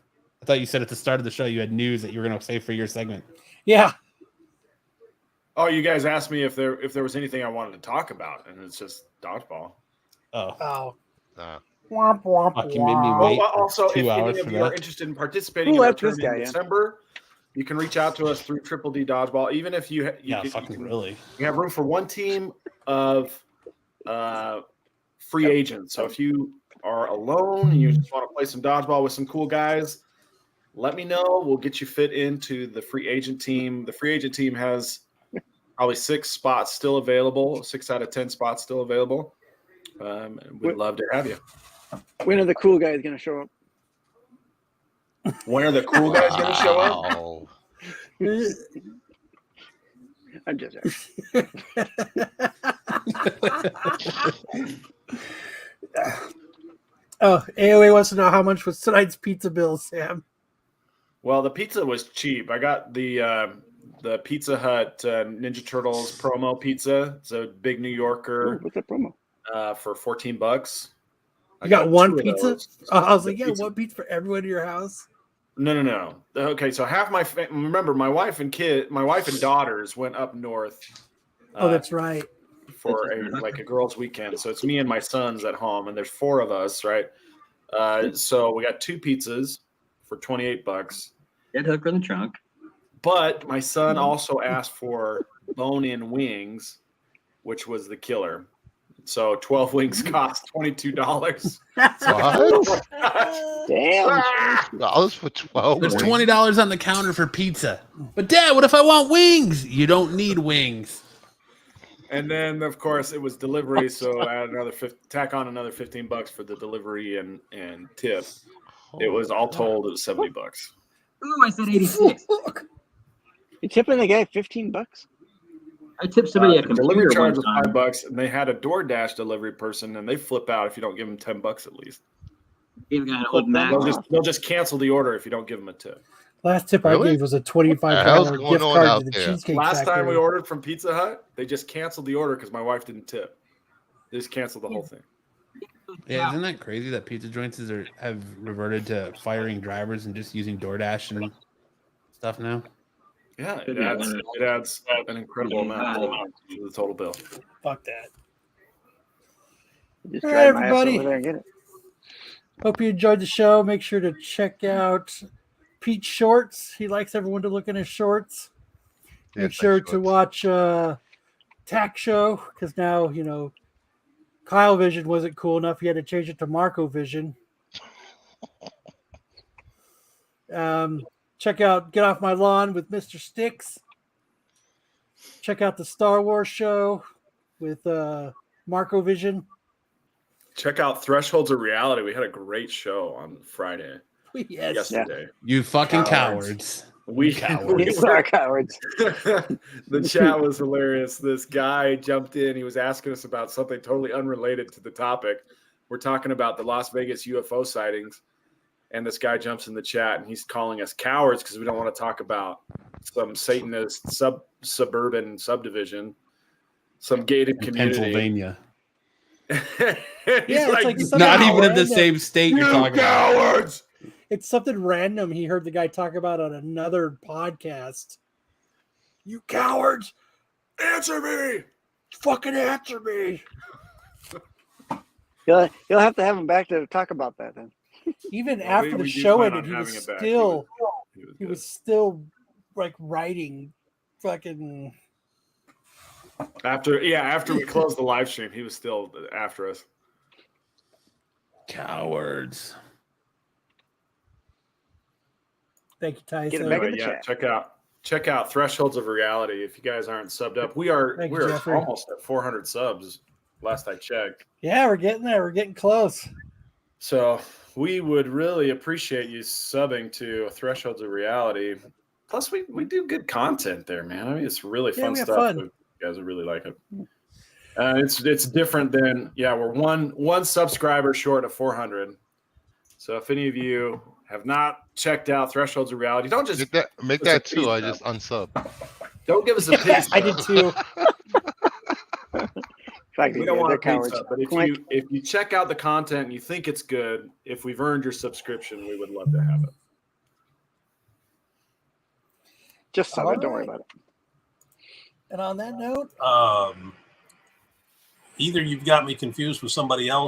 I thought you said at the start of the show you had news that you were going to save for your segment. Yeah. Oh, you guys asked me if there was anything I wanted to talk about, and it's just dodgeball. Oh. Womp, womp, you made me wait also, 2 if hours any of for you are that. interested in participating in our tournament in December, you can reach out to us through Triple D Dodgeball. Even if you have room for one team of free agents. So if you are alone and you just want to play some dodgeball with some cool guys, let me know. We'll get you fit into the free agent team. The free agent team has probably 6 spots still available, 6 out of 10 spots still available. We'd love to have you. When are the cool guys going to show up? When are the cool guys going to show up? I'm just Oh, AOA wants to know how much was tonight's pizza bill, Sam. Well, the pizza was cheap. I got the Pizza Hut Ninja Turtles promo pizza. It's a big New Yorker. What's that promo? For $14. You got one 2 of pizza? those. I was like, one pizza for everyone in your house? No. Okay, so half remember my wife and daughters went up north. Oh, that's right. For a girls' weekend. So it's me and my sons at home, and there's 4 of us, right? So we got 2 pizzas for $28. Get hooked for the trunk. But my son also asked for bone-in wings, which was the killer. So 12 wings cost $22. What? Damn. $12 for 12 There's wings? $20 on the counter for pizza. But Dad, what if I want wings? You don't need wings. And then, of course, it was delivery, so add tack on another $15 for the delivery and tip. It was all told it was $70. Ooh, I said 86. You tipping the guy $15? I tipped somebody a The computer delivery charge one was time. $5, and they had a DoorDash delivery person, and they flip out if you don't give them $10 at least. Gave a guy an old Mac. They'll just cancel the order if you don't give them a tip. Last tip I gave was a $25 gift card to the Cheesecake Last Factory. time we ordered from Pizza Hut, they just canceled the order because my wife didn't tip. They just canceled the whole thing. Yeah, isn't that crazy that pizza joints have reverted to firing drivers and just using DoorDash and stuff now? Yeah, it adds an incredible amount to the total bill. Fuck that. Just All drive right, my ass everybody. over there and get it. Hope you enjoyed the show. Make sure to check out Pete's shorts. He likes everyone to look in his shorts. Make sure to watch Tack Show, because now, Kyle Vision wasn't cool enough. He had to change it to Marco Vision. Check out Get Off My Lawn with Mr. Sticks. Check out the Star Wars show with Marco Vision. Check out Thresholds of Reality. We had a great show on Friday. Yes. Yesterday. You fucking cowards. We are cowards. The chat was hilarious. This guy jumped in. He was asking us about something totally unrelated to the topic. We're talking about the Las Vegas UFO sightings. And this guy jumps in the chat and he's calling us cowards because we don't want to talk about some Satanist suburban subdivision, some gated community. Pennsylvania. He's like not even in the same state you're talking cowards. It's something random he heard the guy talk about on another podcast. You cowards, answer me! Fucking answer me! You'll have to have him back to talk about that then. Even Well, after we the do show plan ended, on he having was it back. still He was still like writing fucking after we closed the live stream, he was still after us. Cowards. Thank you, Tyson. Get him back in the Yeah, chat. check out Thresholds of Reality. If you guys aren't subbed up, we're Jeffrey. almost at 400 subs. Last I checked. Yeah, we're getting there. We're getting close. So we would really appreciate you subbing to Thresholds of Reality. Plus, we do good content there, man. I mean, it's really fun we have stuff. fun. You guys would really like it. It's different than we're one subscriber short of 400. So if any of you have not checked out Thresholds of Reality, don't just make that too. I just unsub. Don't give us a pity sub. I did too. We don't want a pity sub, but if you check out the content and you think it's good, if we've earned your subscription, we would love to have it. Just sub it. Don't worry about it. And on that note, Either you've got me confused with somebody else.